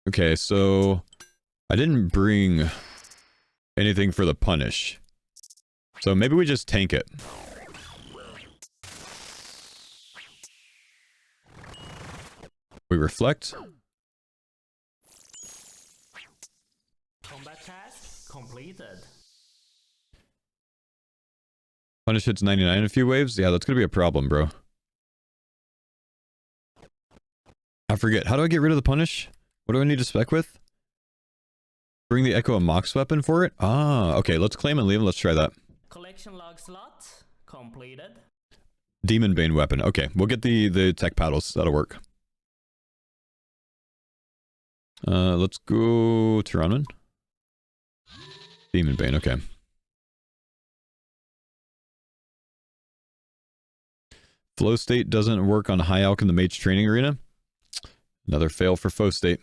[SPEAKER 2] Okay, so... I didn't bring anything for the punish. So maybe we just tank it. We reflect.
[SPEAKER 1] Combat task completed.
[SPEAKER 2] Punish hits 99 in a few waves? Yeah, that's gonna be a problem, bro. I forget. How do I get rid of the punish? What do I need to spec with? Bring the Echo a Mox weapon for it? Ah, okay, let's claim and leave. Let's try that.
[SPEAKER 1] Collection log slot completed.
[SPEAKER 2] Demon Bane weapon. Okay, we'll get the tech paddles. That'll work. Let's go Tyrannon. Demon Bane, okay. Flow state doesn't work on High Alch in the Mage Training Arena. Another fail for Flow state.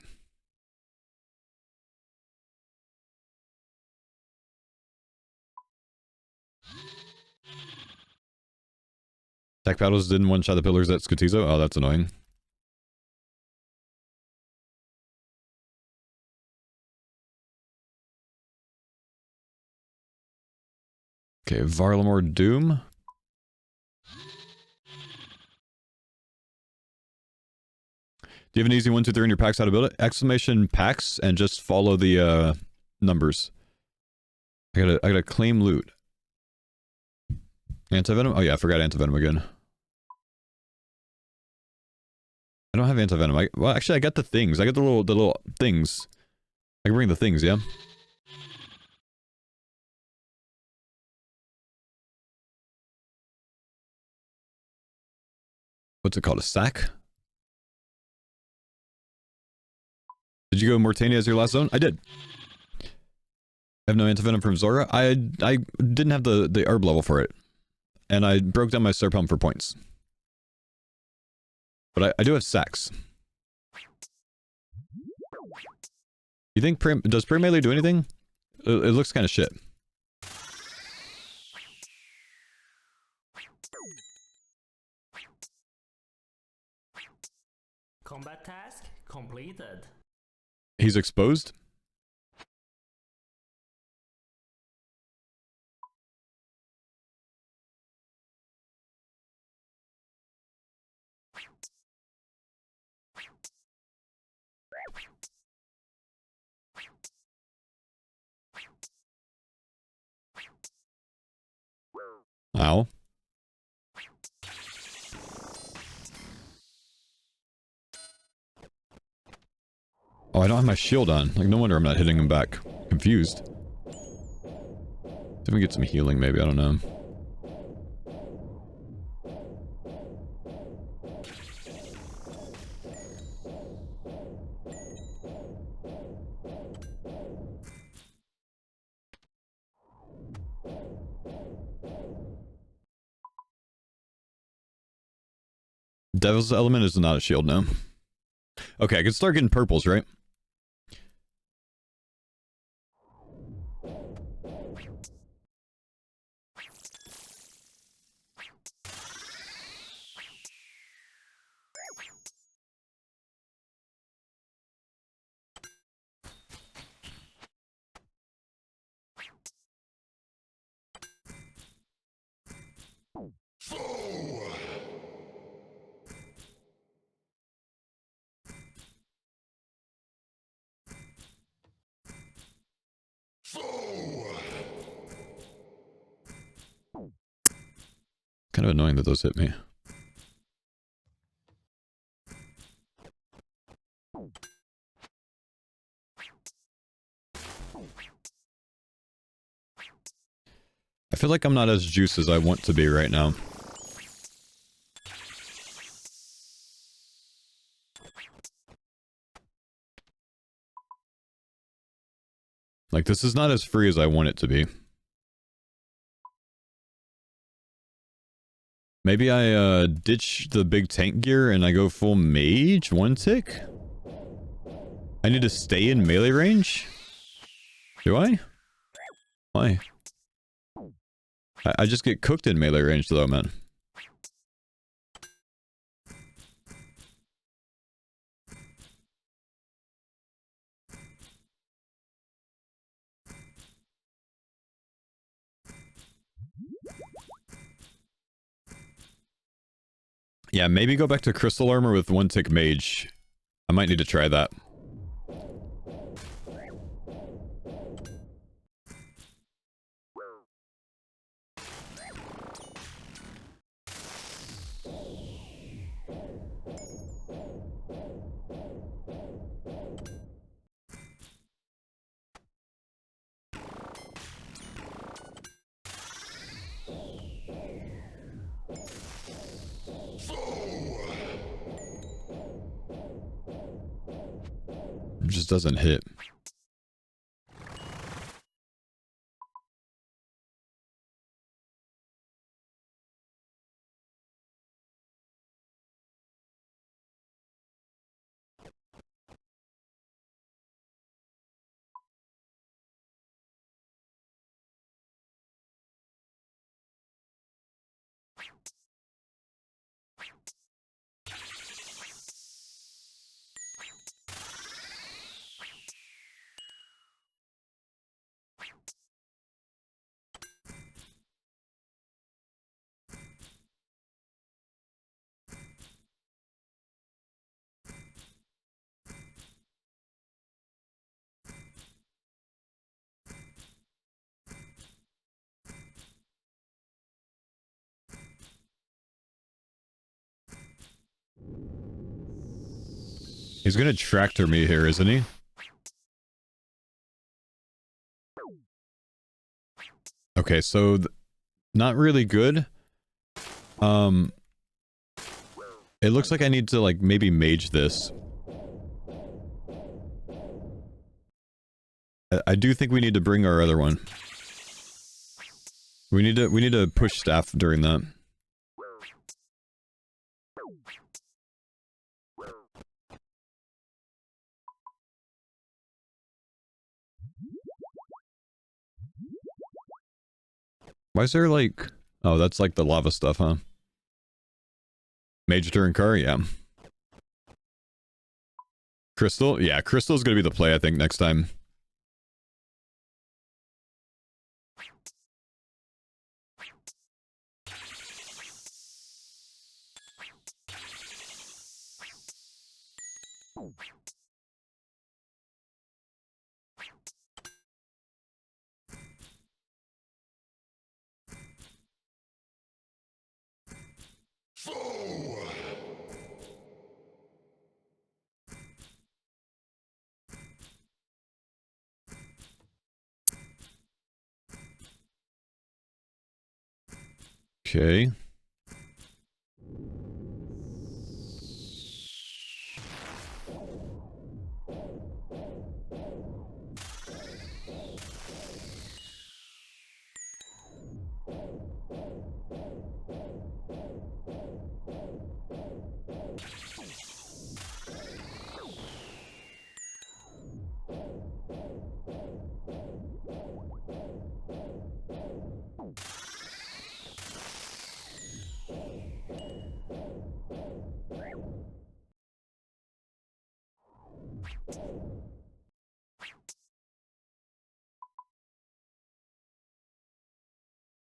[SPEAKER 2] Tech paddles didn't one-shot the pillars at Scutizo? Oh, that's annoying. Okay, Varlamore Doom. Do you have an easy 1, 2, 3 in your packs how to build it? Exclamation packs and just follow the numbers. I gotta claim loot. Antivenom? Oh yeah, I forgot antivenom again. I don't have antivenom. Well, actually, I got the things. I got the little things. I can bring the things, yeah? What's it called? A sack? Did you go Mortania as your last zone? I did. I have no antivenom from Zora. I didn't have the herb level for it. And I broke down my Serpalm for points. But I do have sacks. You think does Prey Melee do anything? It looks kind of shit.
[SPEAKER 1] Combat task completed.
[SPEAKER 2] He's exposed? Ow. Oh, I don't have my shield on. Like, no wonder I'm not hitting him back. Confused. See if we get some healing, maybe. I don't know. Devil's Element is not a shield, no. Okay, I can start getting purples, right? Kind of annoying that those hit me. I feel like I'm not as juiced as I want to be right now. Like, this is not as free as I want it to be. Maybe I ditch the big tank gear and I go full mage, one tick? I need to stay in melee range? Do I? Why? I just get cooked in melee range though, man. Yeah, maybe go back to crystal armor with one tick mage. I might need to try that. It just doesn't hit. He's gonna tractor me here, isn't he? Okay, so not really good. It looks like I need to like maybe mage this. I do think we need to bring our other one. We need to push staff during that. Why is there like... Oh, that's like the lava stuff, huh? Mage during car? Yeah. Crystal? Yeah, Crystal's gonna be the play, I think, next time. Okay.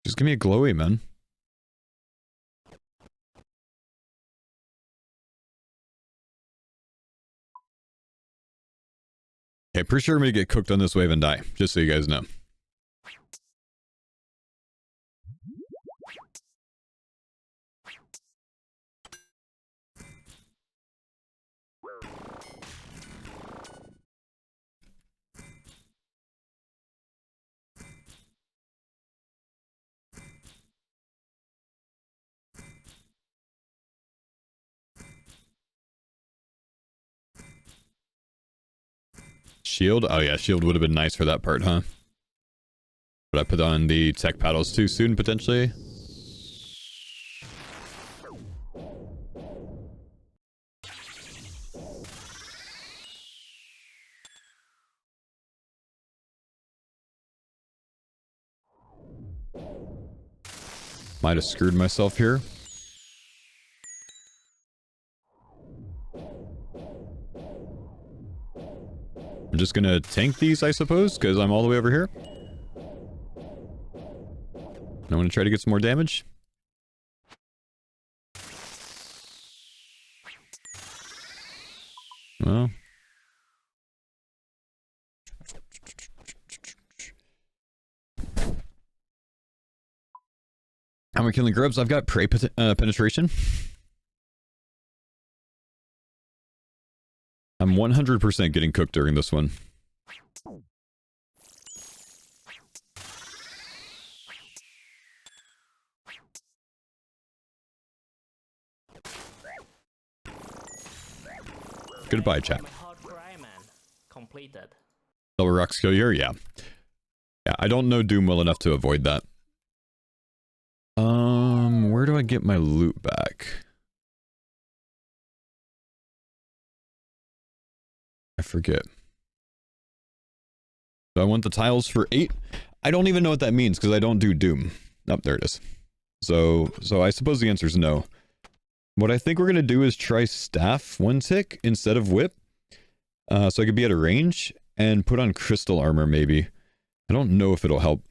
[SPEAKER 2] Just give me a glowy, man. Okay, pretty sure I'm gonna get cooked on this wave and die, just so you guys know. Shield? Oh yeah, shield would have been nice for that part, huh? But I put on the tech paddles too soon, potentially. Might have screwed myself here. I'm just gonna tank these, I suppose, because I'm all the way over here. I want to try to get some more damage. Well. How am I killing grubs? I've got prey penetration. I'm 100% getting cooked during this one. Goodbye, chat. Double rock skill here? Yeah. Yeah, I don't know Doom well enough to avoid that. Where do I get my loot back? I forget. So I want the tiles for 8. I don't even know what that means because I don't do Doom. Oh, there it is. So I suppose the answer is no. What I think we're going to do is try staff 1 tick instead of whip. So I could be at a range and put on crystal armor maybe. I don't know if it'll help.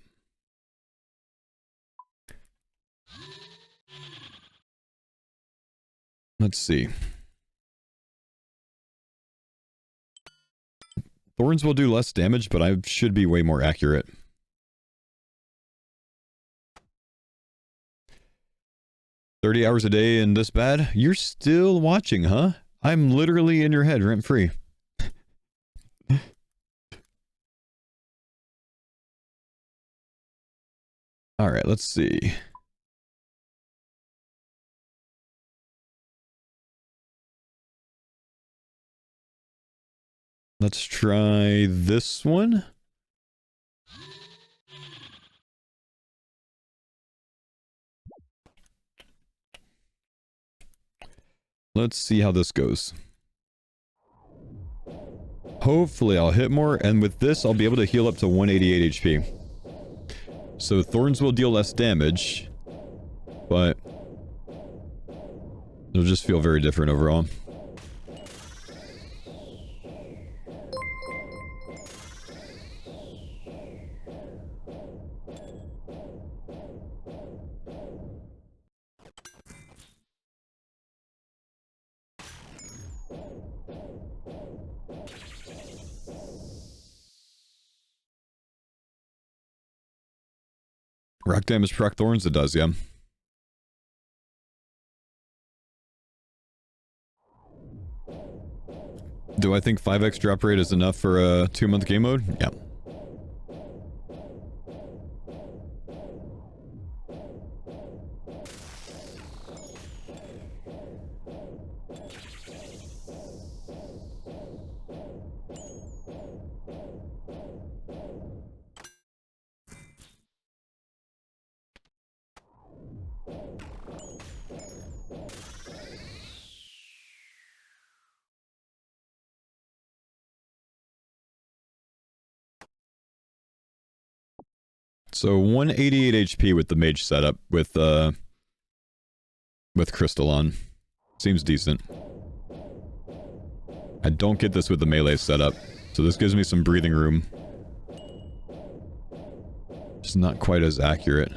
[SPEAKER 2] Let's see. Thorns will do less damage, but I should be way more accurate. "30 hours a day and this bad? You're still watching, huh? I'm literally in your head rent-free." Alright, let's see. Let's try this one. Let's see how this goes. Hopefully I'll hit more, and with this I'll be able to heal up to 188 HP. So Thorns will deal less damage, but it'll just feel very different overall. Rock damage proc Thorns, it does, yeah. Do I think 5x drop rate is enough for a 2-month game mode? Yeah. So 188 HP with the mage setup with crystal on. Seems decent. I don't get this with the melee setup, so this gives me some breathing room. Just not quite as accurate.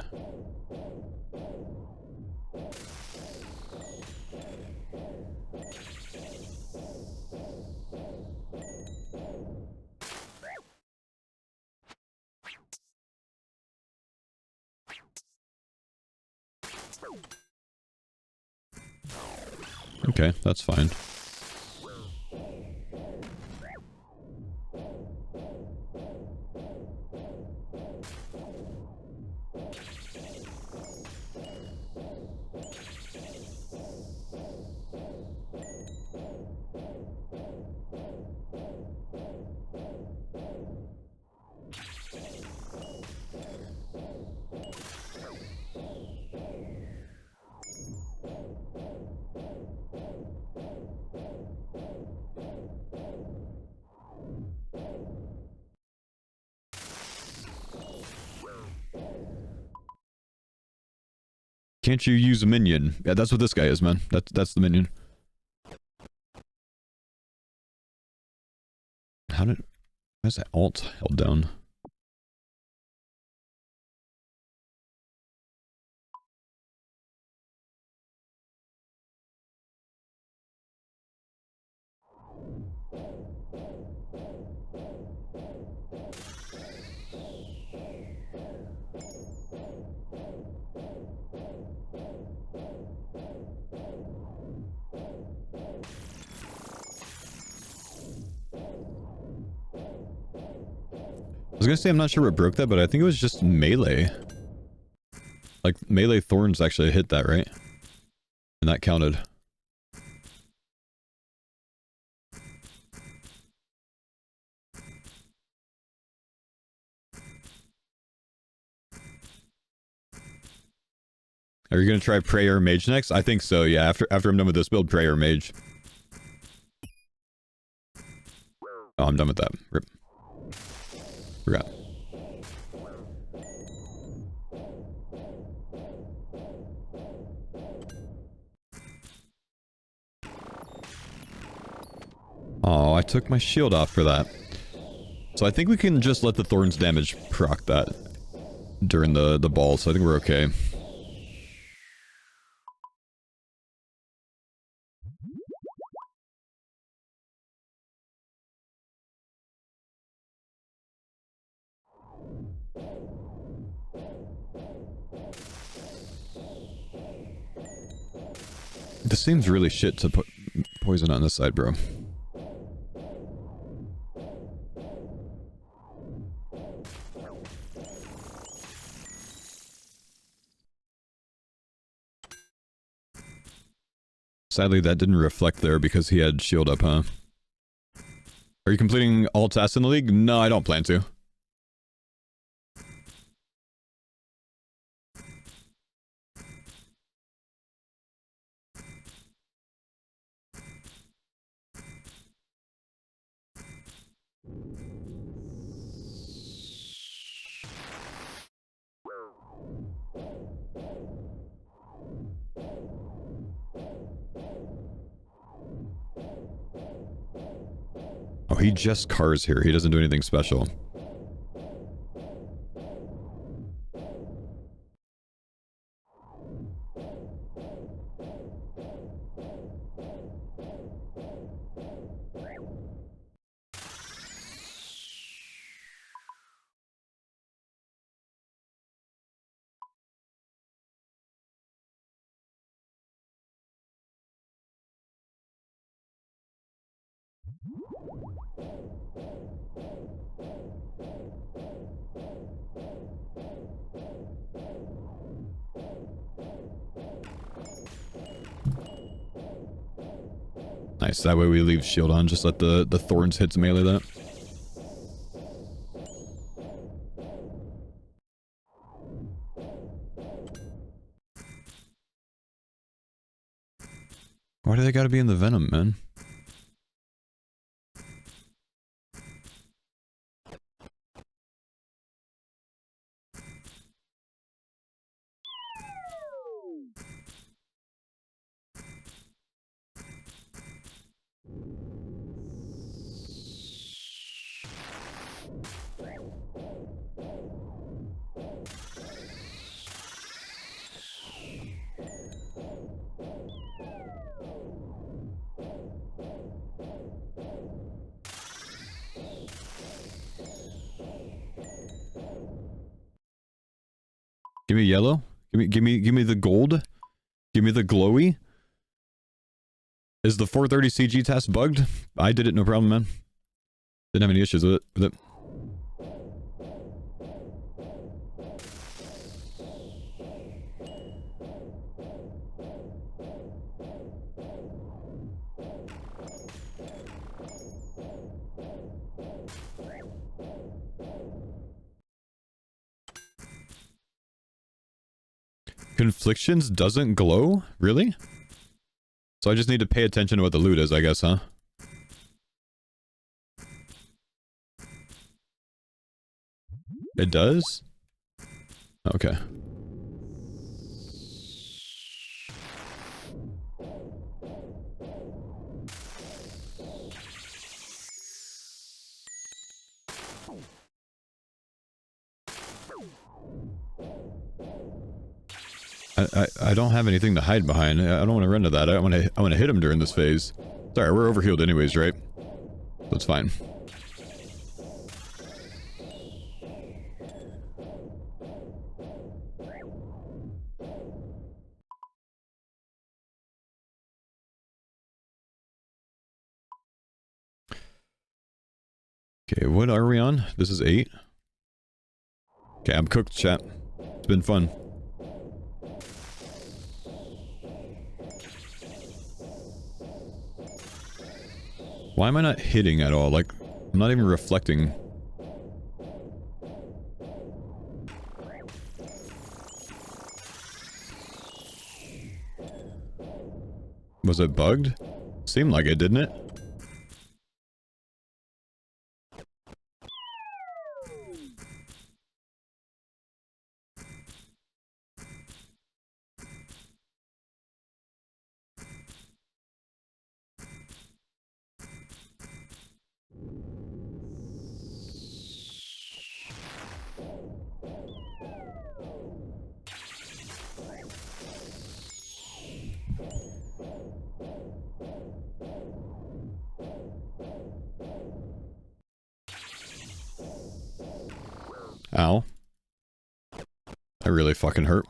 [SPEAKER 2] Okay, that's fine. Can't you use a minion? Yeah, that's what this guy is, man. That's the minion. Why is that alt held down? I was gonna say I'm not sure what broke that, but I think it was just melee. Like, melee Thorns actually hit that, right? And that counted. Are you gonna try Prayer Mage next? I think so, yeah. After I'm done with this build, Prayer Mage. Oh, I'm done with that. Rip. Forgot. Oh, I took my shield off for that. So I think we can just let the Thorns damage proc that during the ball, so I think we're okay. This seems really shit to put poison on this side, bro. Sadly, that didn't reflect there because he had shield up, huh? Are you completing all tasks in the league? No, I don't plan to. Oh, he just cars here. He doesn't do anything special. Nice, that way we leave shield on, just let the Thorns hits melee that. Why do they gotta be in the Venom, man? Give me yellow. Give me the gold. Give me the glowy. Is the 430 CG test bugged? I did it, no problem, man. Didn't have any issues with it. Conflictions doesn't glow? Really? So I just need to pay attention to what the loot is, I guess, huh? It does? Okay. I don't have anything to hide behind. I don't want to run to that. I want to hit him during this phase. Sorry, we're overhealed anyways, right? That's fine. Okay, what are we on? This is 8. Okay, I'm cooked, chat. It's been fun. Why am I not hitting at all? Like, I'm not even reflecting. Was it bugged? Seemed like it, didn't it? Ow. That really fucking hurt.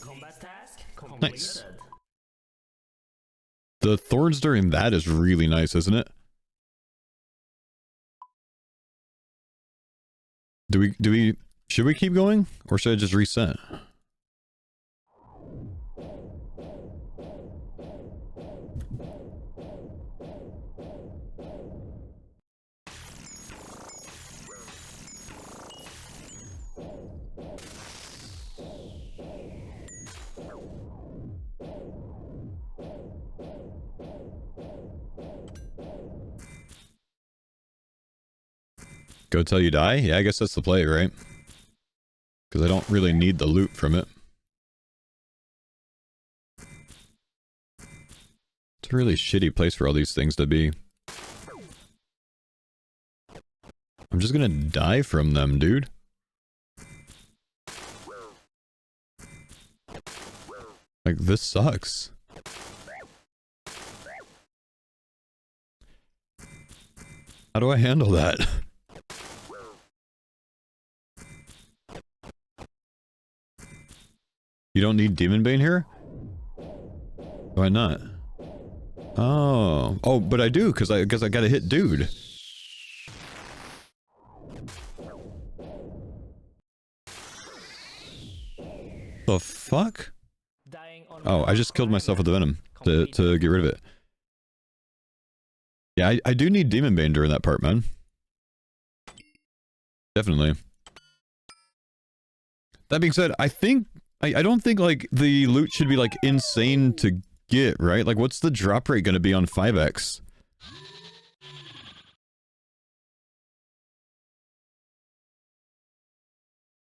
[SPEAKER 1] Combat task completed.
[SPEAKER 2] Nice. The thorns during that is really nice, isn't it? Should we keep going? Or should I just reset? Go till you die? Yeah, I guess that's the play, right? Because I don't really need the loot from it. It's a really shitty place for all these things to be. I'm just gonna die from them, dude. Like, this sucks. How do I handle that? You don't need Demon Bane here? Why not? Oh. Oh, but I do, because I gotta hit dude. The fuck? Oh, I just killed myself with the venom to get rid of it. Yeah, I do need Demon Bane during that part, man. Definitely. That being said, I don't think, like, the loot should be, like, insane to get, right? Like, what's the drop rate gonna be on 5x?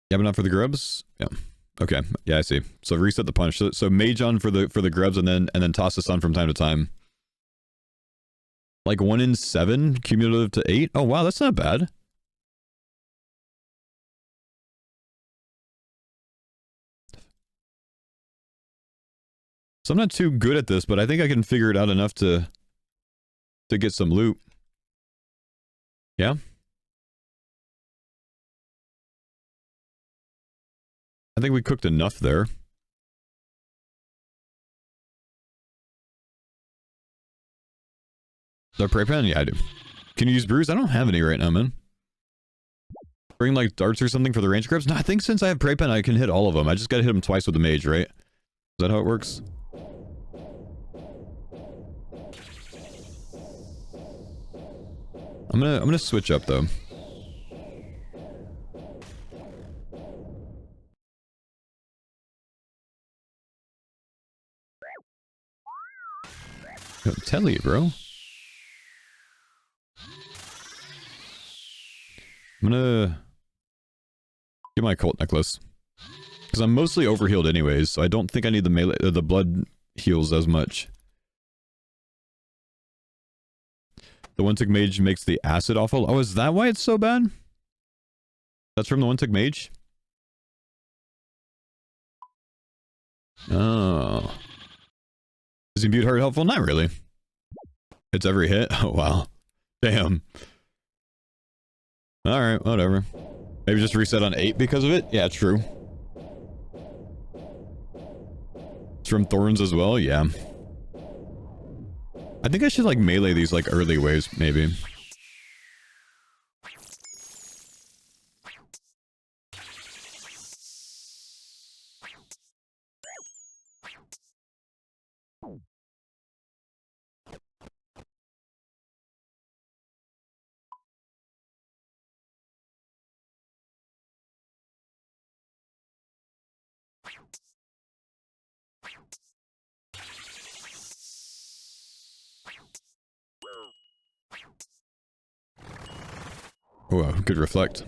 [SPEAKER 2] Yeah, but not for the grubs? Yeah. Okay. Yeah, I see. So reset the punish. So mage on for the grubs and then toss this on from time to time. Like 1 in 7 cumulative to 8? Oh wow, that's not bad. So I'm not too good at this, but I think I can figure it out enough to get some loot. Yeah? I think we cooked enough there. The prey pen? Yeah, I do. Can you use brews? I don't have any right now, man. Bring like darts or something for the range grabs? No, I think since I have prey pen, I can hit all of them. I just gotta hit them twice with the mage, right? Is that how it works? I'm gonna switch up though. Yo, Telly, bro. I'm gonna get my cult necklace. Because I'm mostly overhealed anyways, so I don't think I need the melee, the blood heals as much. The one-tick mage makes the acid awful. Oh, is that why it's so bad? That's from the one-tick mage? Oh. Is imbued heart helpful? Not really. It's every hit? Oh, wow. Damn. Alright, whatever. Maybe just reset on 8 because of it? Yeah, true. It's from Thorns as well? Yeah. I think I should, like, melee these, like, early waves, maybe. Oh, good reflect.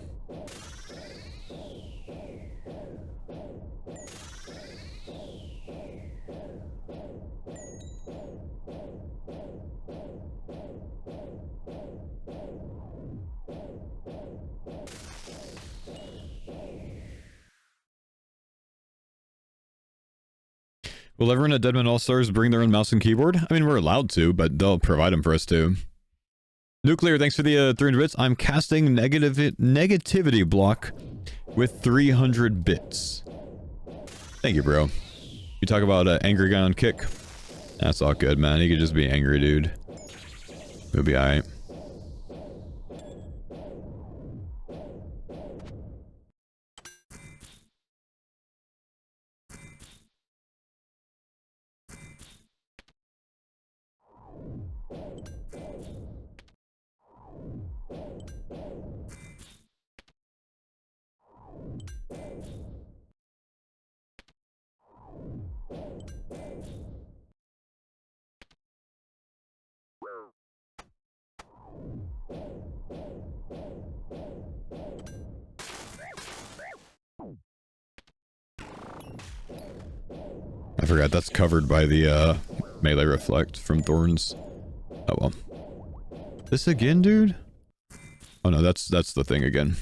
[SPEAKER 2] Will everyone at Deadman All-Stars bring their own mouse and keyboard? I mean, we're allowed to, but they'll provide them for us too. Nuclear, thanks for the 300 bits. I'm casting negativity block with 300 bits. Thank you, bro. You talk about angry guy on kick. That's all good, man. He could just be angry, dude. We'll be alright. I forgot that's covered by the melee reflect from Thorns. Oh well. This again, dude? Oh no, that's the thing again.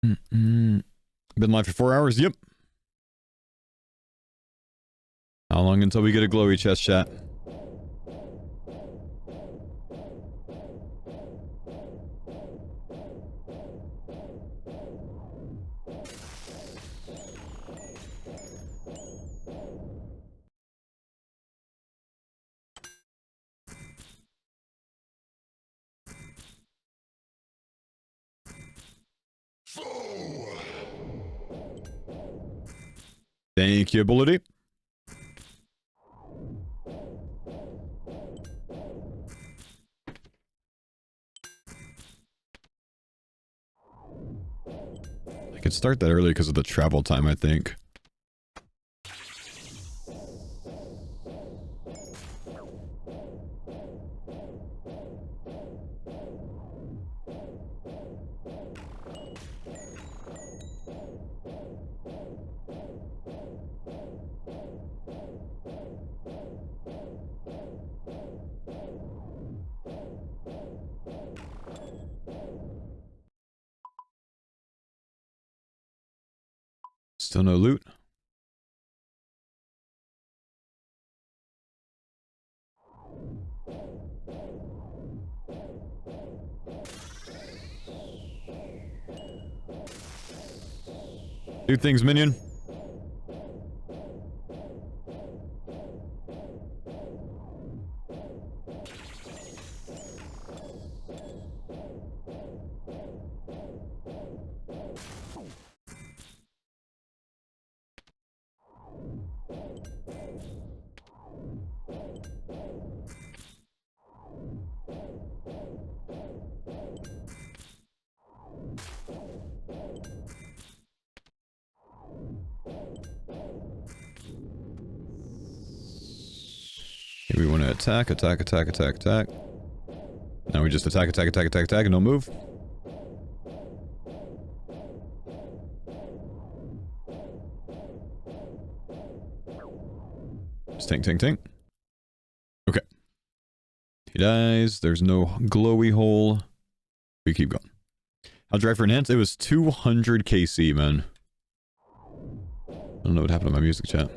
[SPEAKER 2] Been live for 4 hours? Yep. How long until we get a glowy chest, chat? Thank you, Ability. I could start that early because of the travel time, I think. Still no loot. Do things, minion. We want to attack. Now we just attack, and don't move. Just tank. Okay. He dies. There's no glowy hole. We keep going. I'll drive for enhance. It was 200 KC, man. I don't know what happened to my music chat.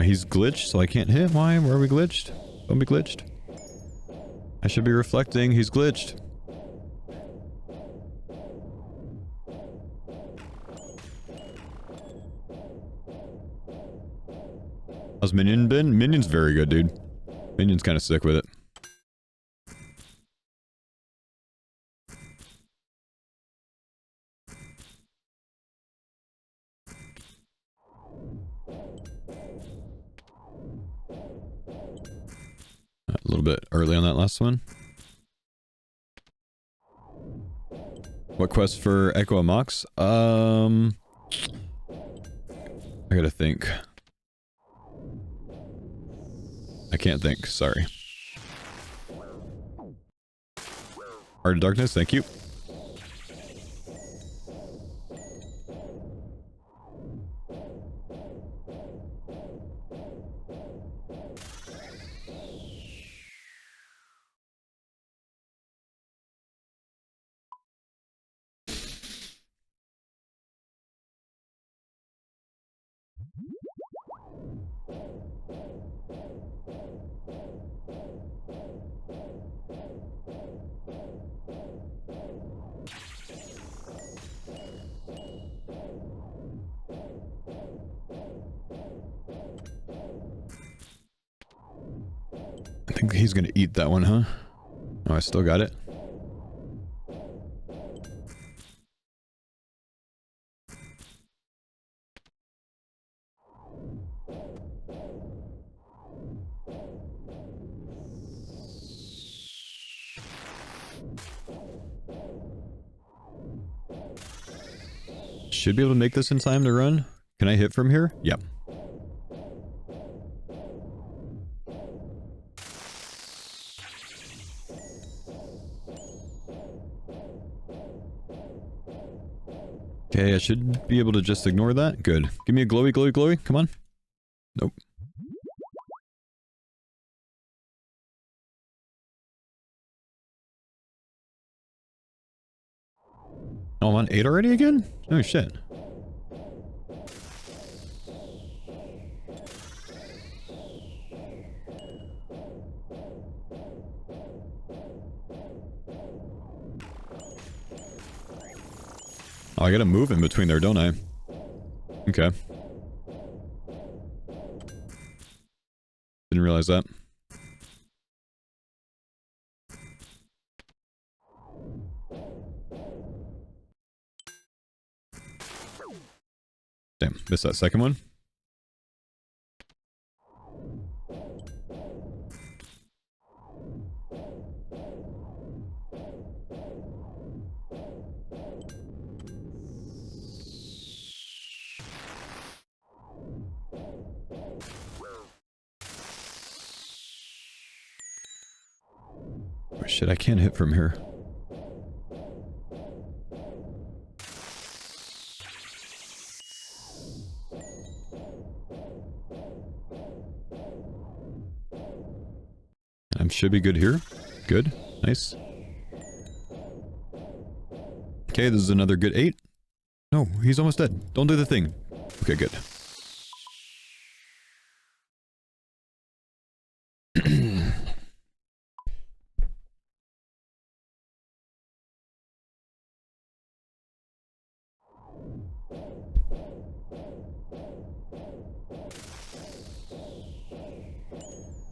[SPEAKER 2] He's glitched, so I can't hit. Why? Where are we glitched? Don't be glitched. I should be reflecting. He's glitched. How's Minion been? Minion's very good, dude. Minion's kind of sick with it. A little bit early on that last one. What quest for Echo and Mox? I gotta think. I can't think, sorry. Heart of Darkness, thank you. I think he's gonna eat that one, huh? Oh, I still got it. Should be able to make this in time to run. Can I hit from here? Yep. Okay, I should be able to just ignore that. Good. Give me a glowy. Come on. Nope. Oh, I'm on 8 already again? Oh, shit. Oh, I gotta move in between there, don't I? Okay. Didn't realize that. Damn, missed that second one. Oh shit, I can't hit from here. I should be good here. Good. Nice. Okay, this is another good 8. No, he's almost dead. Don't do the thing. Okay, good.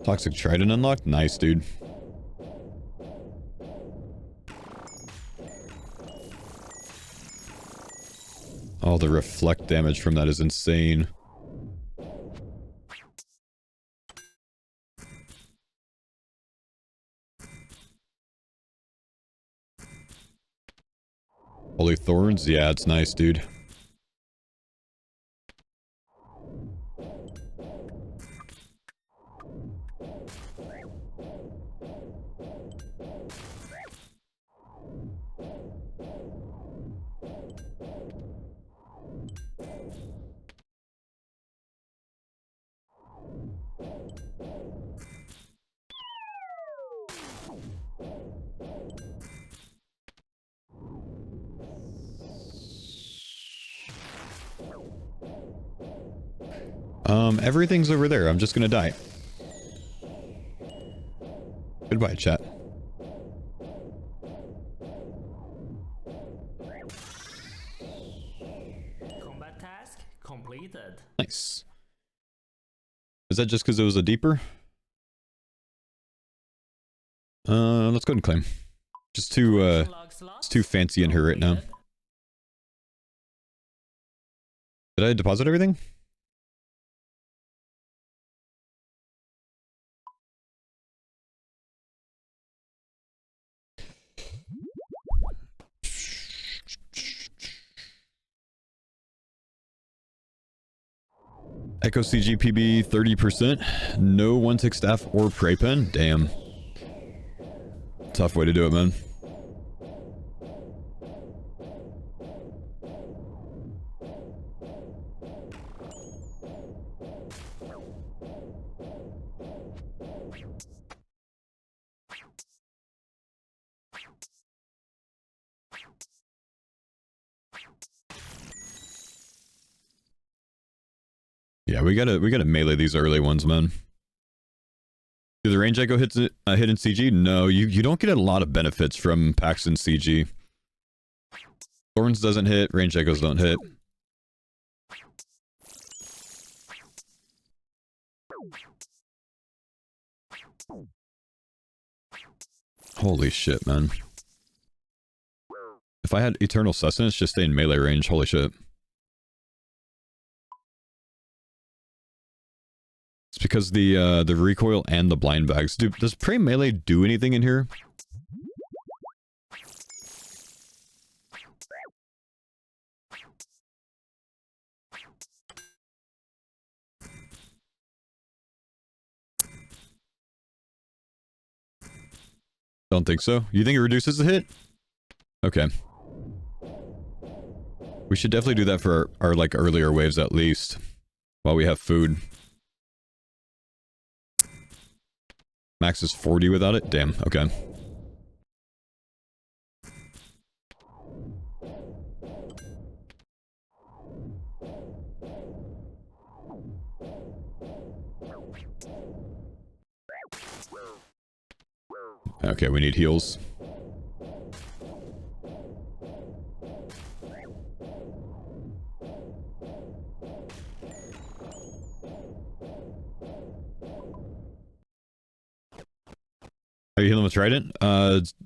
[SPEAKER 2] Toxic Trident unlocked? Nice, dude. Oh, the reflect damage from that is insane. Holy Thorns? Yeah, it's nice, dude. Everything's over there. I'm just gonna die. Goodbye, chat.
[SPEAKER 1] Combat task completed.
[SPEAKER 2] Nice. Is that just because it was a deeper? Let's go ahead and claim. Just too, it's too fancy in here right now. Did I deposit everything? Echo CGPB 30%. No 1-tick staff or prey pen. Damn. Tough way to do it, man. Yeah, we gotta melee these early ones, man. Do the range echo hit in CG? No, you don't get a lot of benefits from packs in CG. Thorns doesn't hit, range echoes don't hit. Holy shit, man. If I had Eternal Sustenance, just stay in melee range, holy shit. It's because the recoil and the blind bags. Does Prey Melee do anything in here? Don't think so. You think it reduces the hit? Okay. We should definitely do that for our like earlier waves at least, while we have food. Max is 40 without it? Damn, okay. Okay, we need heals. Are you healing with Trident?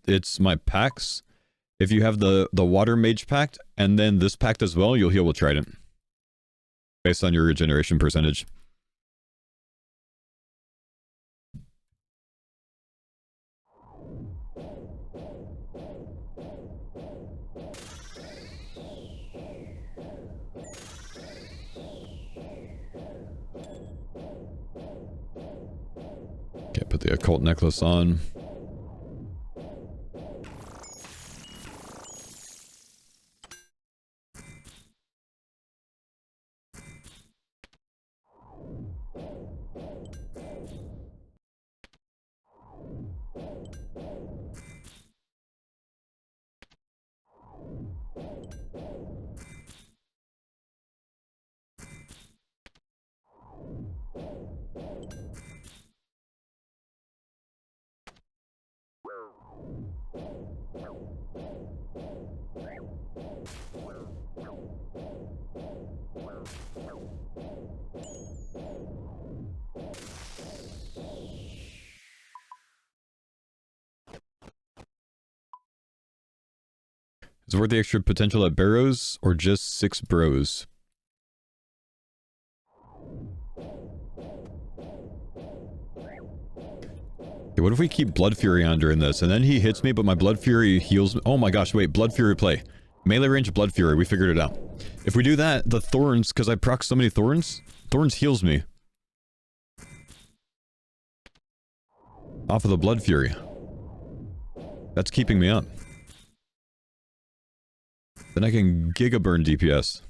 [SPEAKER 2] It's my packs. If you have the Water Mage pact, and then this pact as well, you'll heal with Trident. Based on your regeneration percentage. Okay, put the occult necklace on. Is it worth the extra potential at Barrows or just 6 bros? Okay, what if we keep Blood Fury on during this, and then he hits me, but my Blood Fury heals me? Oh my gosh, wait, Blood Fury play. Melee range Blood Fury, we figured it out. If we do that, the Thorns, because I proc so many Thorns, Thorns heals me. Off of the Blood Fury. That's keeping me up. Then I can Giga Burn DPS.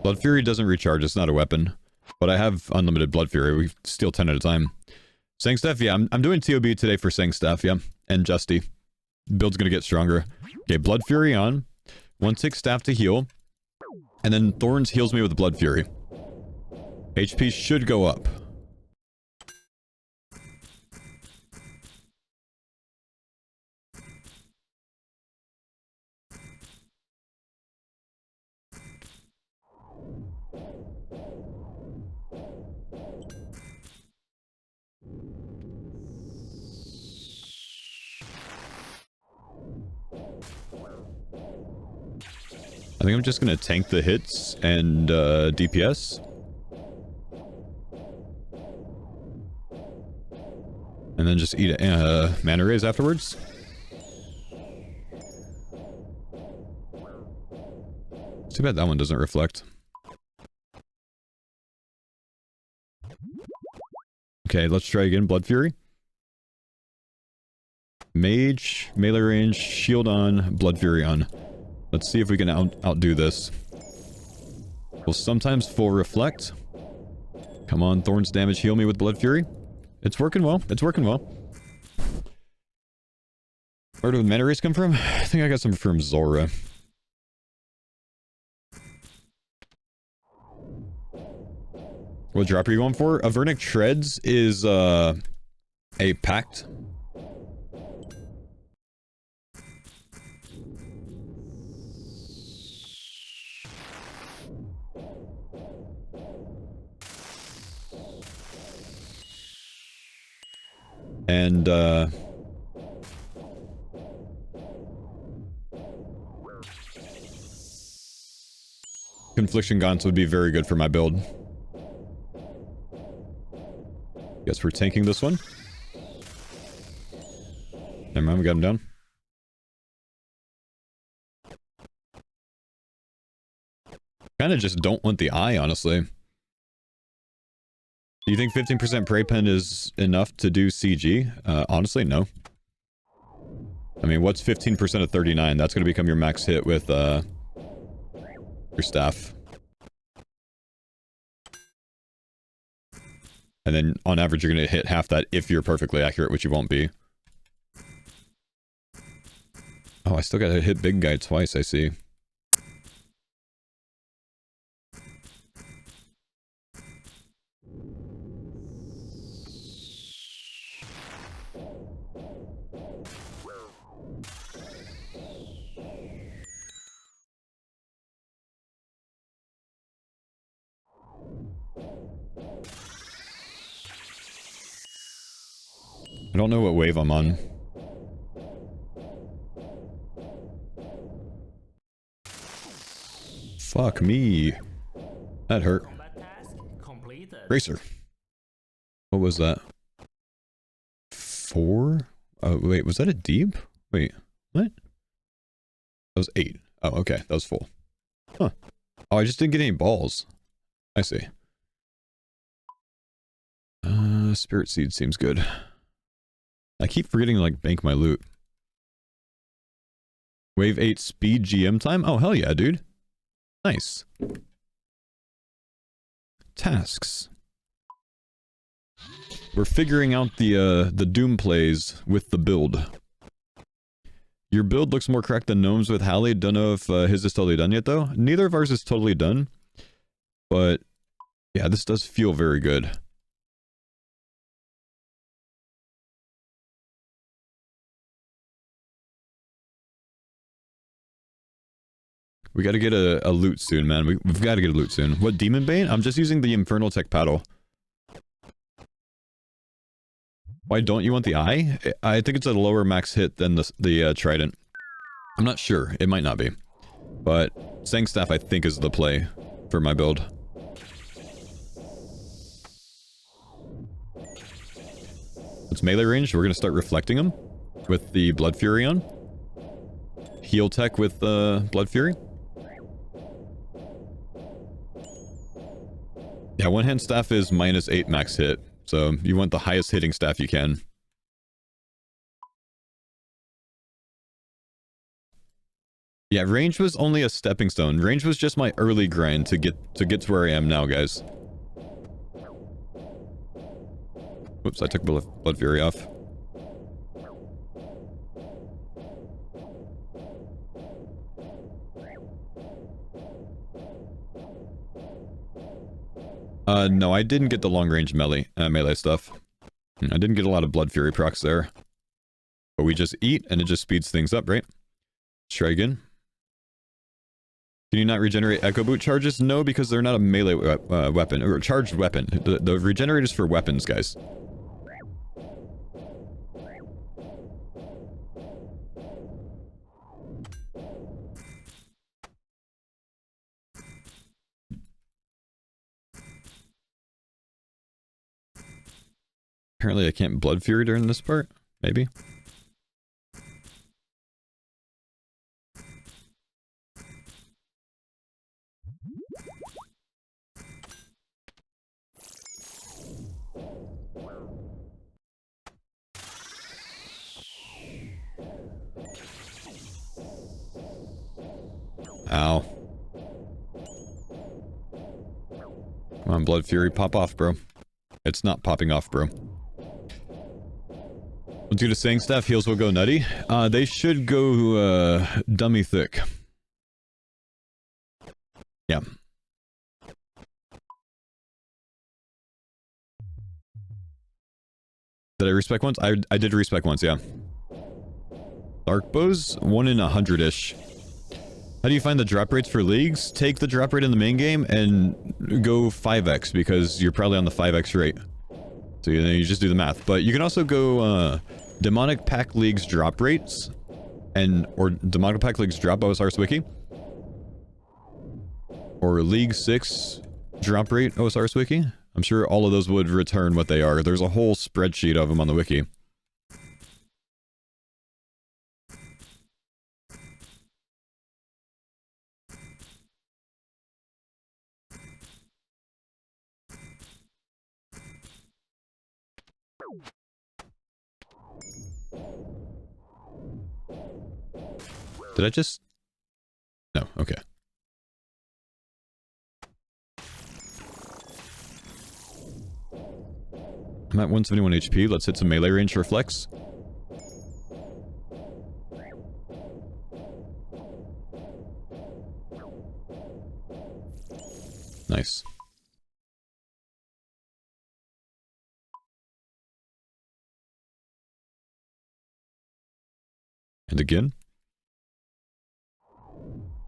[SPEAKER 2] Blood Fury doesn't recharge, it's not a weapon. But I have unlimited Blood Fury, we steal 10 at a time. Sangstaff, yeah, I'm doing TOB today for Sangstaff, yeah. And Justy. Build's gonna get stronger. Okay, Blood Fury on. 1/6 staff to heal. And then Thorns heals me with Blood Fury. HP should go up. I think I'm just gonna tank the hits and DPS. And then just eat mana rays afterwards. It's too bad that one doesn't reflect. Okay, let's try again. Blood Fury. Mage, melee range, shield on, Blood Fury on. Let's see if we can outdo this. We'll sometimes full reflect. Come on, Thorns damage, heal me with Blood Fury. It's working well. It's working well. Where do the mana rays come from? I think I got some from Zora. What drop are you going for? Avernic Treads is a pact. And, Confliction Gaunts would be very good for my build. Guess we're tanking this one. Never mind, we got him down. Kinda just don't want the eye, honestly. Do you think 15% Prey Pen is enough to do CG? Honestly, no. I mean, what's 15% of 39? That's going to become your max hit with, your staff. And then, on average, you're going to hit half that if you're perfectly accurate, which you won't be. Oh, I still got to hit big guy twice, I see. I don't know what wave I'm on. Fuck me. That hurt. Racer. What was that? 4? Oh, wait, was that a deep? Wait, what? That was 8. Oh, okay, that was full. Huh. Oh, I just didn't get any balls. I see. Spirit Seed seems good. I keep forgetting to, like, bank my loot. Wave 8 speed GM time? Oh, hell yeah, dude. Nice. Tasks. We're figuring out the Doom plays with the build. Your build looks more correct than Gnome's with Hallie. Don't know if his is totally done yet, though. Neither of ours is totally done. But, yeah, this does feel very good. We gotta get a loot soon, man. We've gotta get a loot soon. What, Demon Bane? I'm just using the Infernal Tech Paddle. Why don't you want the eye? I think it's a lower max hit than the Trident. I'm not sure. It might not be. But Sang Staff, I think, is the play for my build. It's melee range. We're gonna start reflecting them with the Blood Fury on. Heal tech with Blood Fury. Yeah, one-hand staff is -8 max hit, so you want the highest hitting staff you can. Yeah, range was only a stepping stone. Range was just my early grind to get to where I am now, guys. Whoops, I took Blood Fury off. No, I didn't get the long-range melee stuff. I didn't get a lot of Blood Fury procs there. But we just eat, and it just speeds things up, right? Let's try again. Can you not regenerate Echo Boot charges? No, because they're not a melee weapon, or a charged weapon. The regenerate is for weapons, guys. Apparently I can't Blood Fury during this part? Maybe? Ow. Come on, Blood Fury, pop off, bro. It's not popping off, bro. Due to Sang Staff, heals will go nutty. They should go, dummy thick. Yeah. Did I respec once? I did respec once, yeah. Dark Bows, 1 in 100-ish. How do you find the drop rates for leagues? Take the drop rate in the main game and go 5x, because you're probably on the 5x rate. So you just do the math. But you can also go, Demonic Pack Leagues drop rates, or Demonic Pack Leagues drop OSR's wiki. Or League 6 drop rate OSR's wiki. I'm sure all of those would return what they are. There's a whole spreadsheet of them on the wiki. Did I just... No, okay. I'm at 171 HP. Let's hit some melee range for flex. Nice. And again.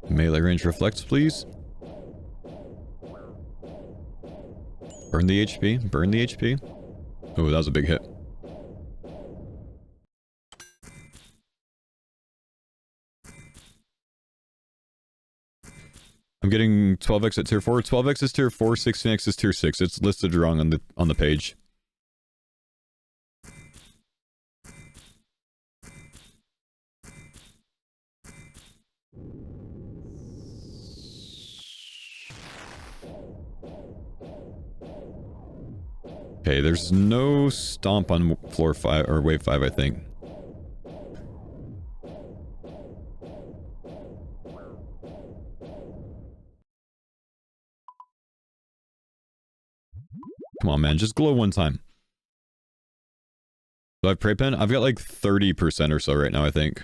[SPEAKER 2] Melee range reflects, please. Burn the HP. Burn the HP. Oh, that was a big hit. I'm getting 12x at tier 4. 12x is tier 4, 16x is tier 6. It's listed wrong on the page. Okay, there's no stomp on floor 5 or wave 5, I think. Come on, man, just glow one time. Do I have Prey Pen? I've got like 30% or so right now, I think.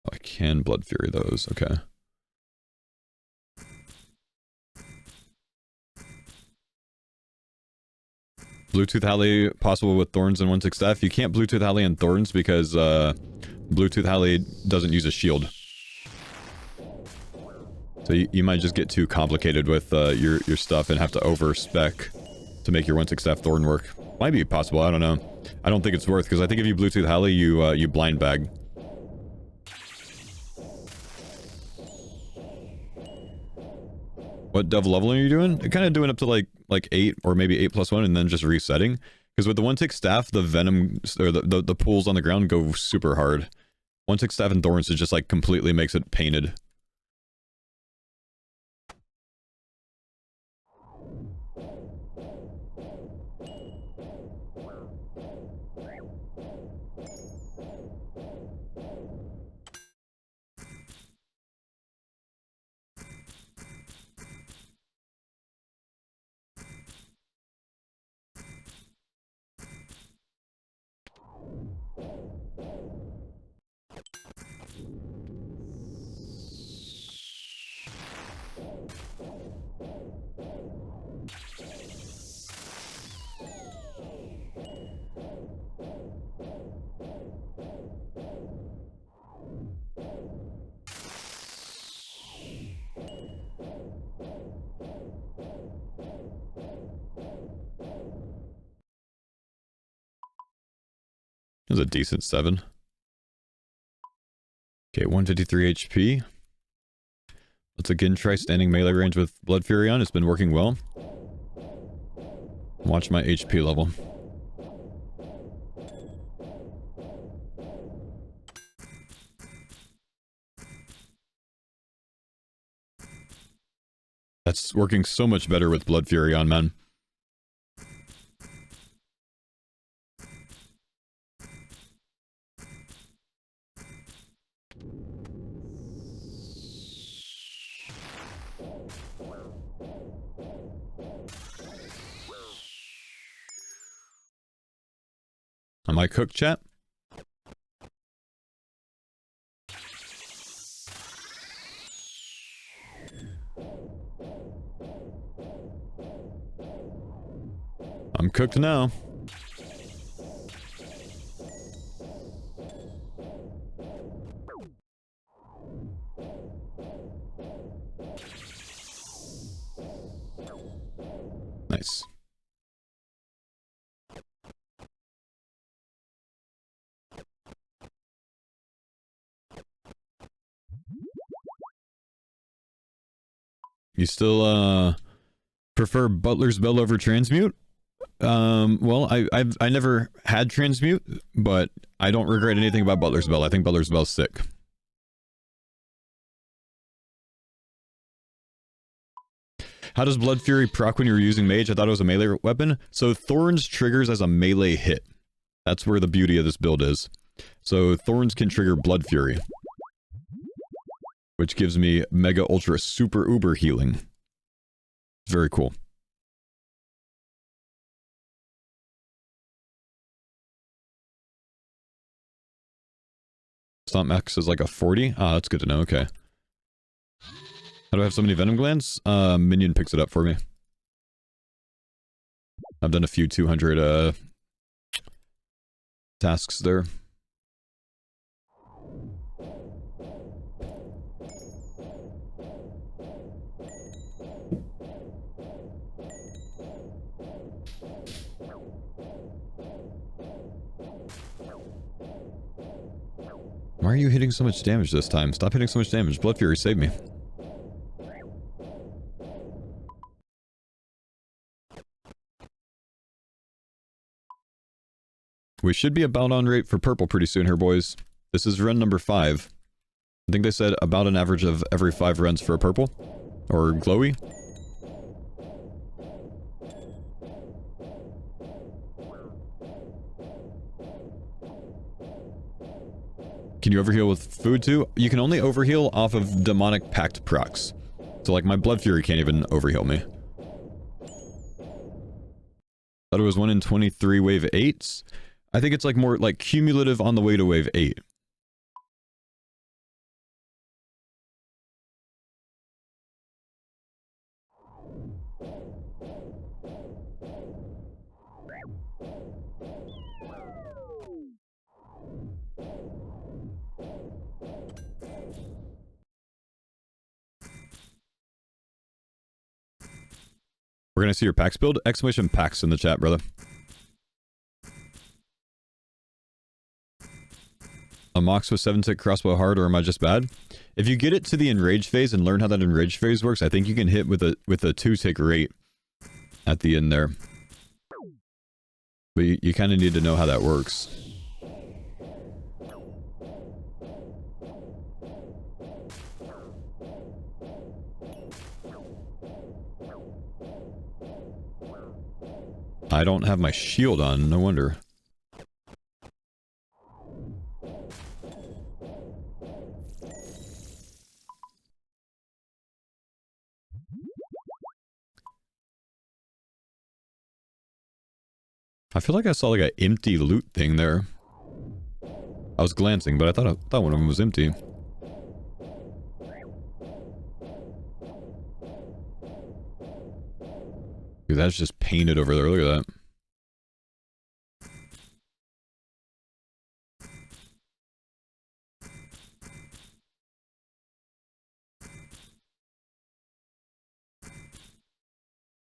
[SPEAKER 2] Oh, I can Blood Fury those, okay. Bluetooth Alley possible with Thorns and 1/6 staff. You can't Bluetooth Alley and Thorns because Bluetooth Alley doesn't use a shield. So you might just get too complicated with your stuff and have to over-spec to make your 1/6 staff Thorn work. Might be possible, I don't know. I don't think it's worth, because I think if you Bluetooth Alley, you blind bag. What dev level are you doing? Kind of doing up to like 8 or maybe 8+1 and then just resetting. Because with the 1/6 staff, the venom or the pools on the ground go super hard. 1/6 staff and Thorns it just like completely makes it painted. It was a decent 7. Okay, 153 HP. Let's again try standing melee range with Blood Fury on. It's been working well. Watch my HP level. That's working so much better with Blood Fury on, man. Am I cooked, chat? I'm cooked now. Nice. You still prefer Butler's Bell over Transmute? Well, I never had Transmute, but I don't regret anything about Butler's Bell. I think Butler's Bell's sick. How does Blood Fury proc when you're using Mage? I thought it was a melee weapon. So Thorns triggers as a melee hit. That's where the beauty of this build is. So Thorns can trigger Blood Fury, which gives me Mega Ultra Super Uber healing. Very cool. Stomp max is like a 40? Ah, that's good to know, okay. How do I have so many Venom Glands? Minion picks it up for me. I've done a few 200 tasks there. Why are you hitting so much damage this time? Stop hitting so much damage. Blood Fury, save me. We should be about on rate for purple pretty soon here, boys. This is run number 5. I think they said about an average of every 5 runs for a purple. Or glowy. Can you overheal with food too? You can only overheal off of demonic pact procs. So like my Blood Fury can't even overheal me. Thought it was 1 in 23 wave 8s. I think it's like more like cumulative on the way to wave 8. We're gonna see your packs build. Exclamation packs in the chat, brother. A Mox with 7-tick crossbow hard, or am I just bad? If you get it to the enrage phase and learn how that enrage phase works, I think you can hit with a 2-tick rate at the end there. But you kind of need to know how that works. I don't have my shield on, no wonder. I feel like I saw like an empty loot thing there. I was glancing, but I thought one of them was empty. Dude, that's just painted over there. Look at that.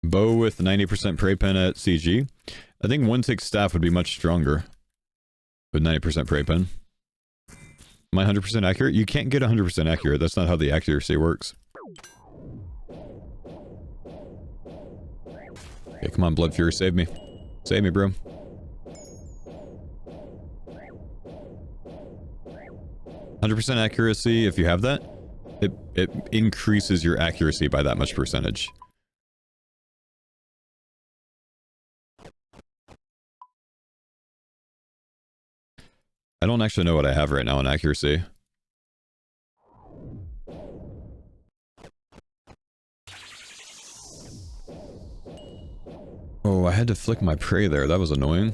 [SPEAKER 2] Bow with 90% prey pen at CG. I think 1-tick staff would be much stronger with 90% prey pen. Am I 100% accurate? You can't get 100% accurate. That's not how the accuracy works. Okay, come on, Blood Fury, save me. Save me, bro. %100% accuracy, if you have that, it increases your accuracy by that much percentage. I don't actually know what I have right now in accuracy. Oh, I had to flick my prey there. That was annoying.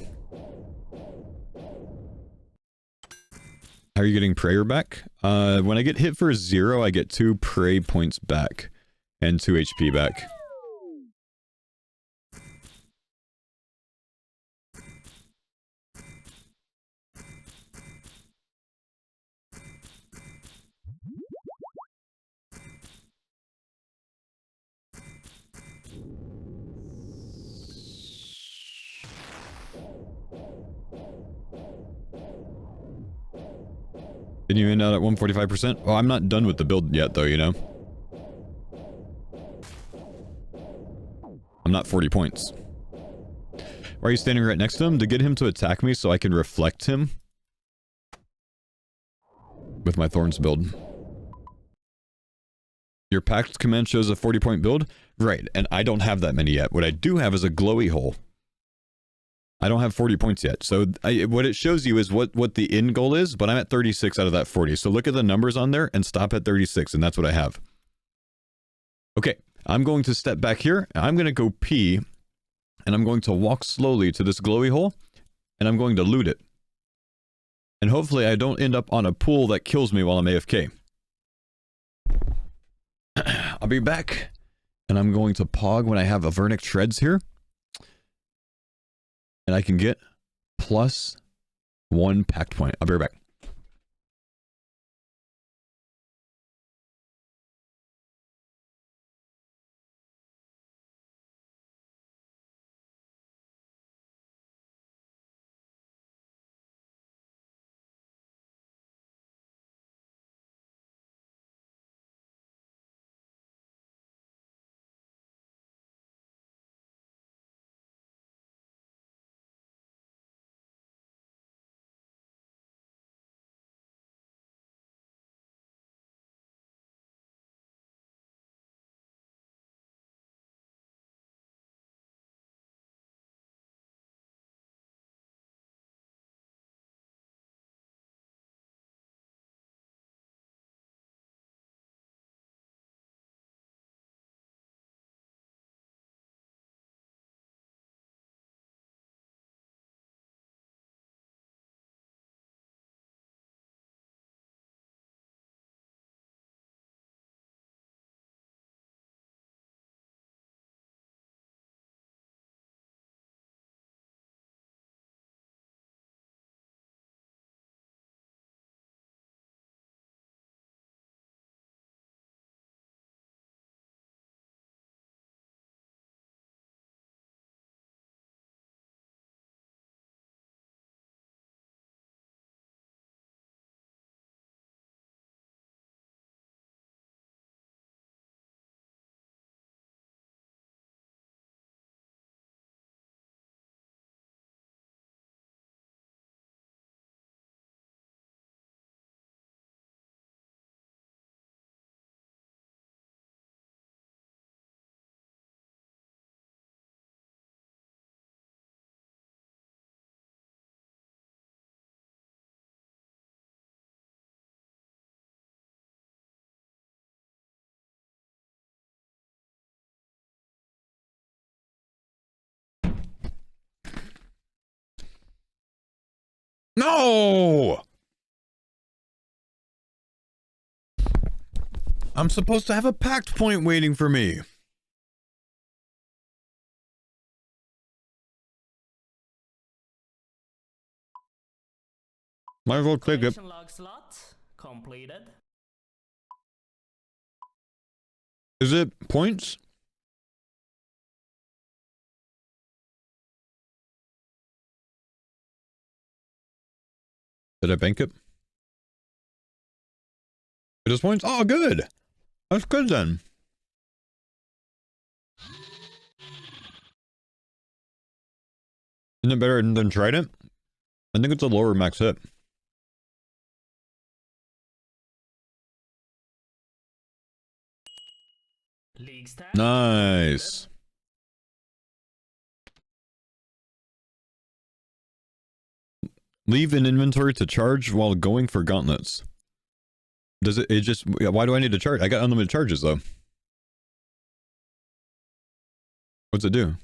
[SPEAKER 2] How are you getting prayer back? When I get hit for 0, I get 2 prey points back. And 2 HP back. Can you end out at 145%? Oh, I'm not done with the build yet, though, you know? I'm not 40 points. Why are you standing right next to him? To get him to attack me so I can reflect him with my Thorns build. Your packed command shows a 40-point build? Right, and I don't have that many yet. What I do have is a glowy hole. I don't have 40 points yet. So what it shows you is what the end goal is, but I'm at 36 out of that 40. So look at the numbers on there and stop at 36, and that's what I have. Okay, I'm going to step back here. I'm going to go pee, and I'm going to walk slowly to this glowy hole, and I'm going to loot it. And hopefully I don't end up on a pool that kills me while I'm AFK. I'll be back, and I'm going to pog when I have Avernic Treads here. And I can get +1 pact point. I'll be right back. No! I'm supposed to have a pact point waiting for me. Might as well click it.
[SPEAKER 1] Log slot completed.
[SPEAKER 2] Is it points? Did I bank it? It is points? Oh, good. That's good then. Isn't it better than Trident? I think it's a lower max hit.
[SPEAKER 1] League stat.
[SPEAKER 2] Nice. Leave in inventory to charge while going for gauntlets. Does it just, why do I need to charge? I got unlimited charges though. What's it do?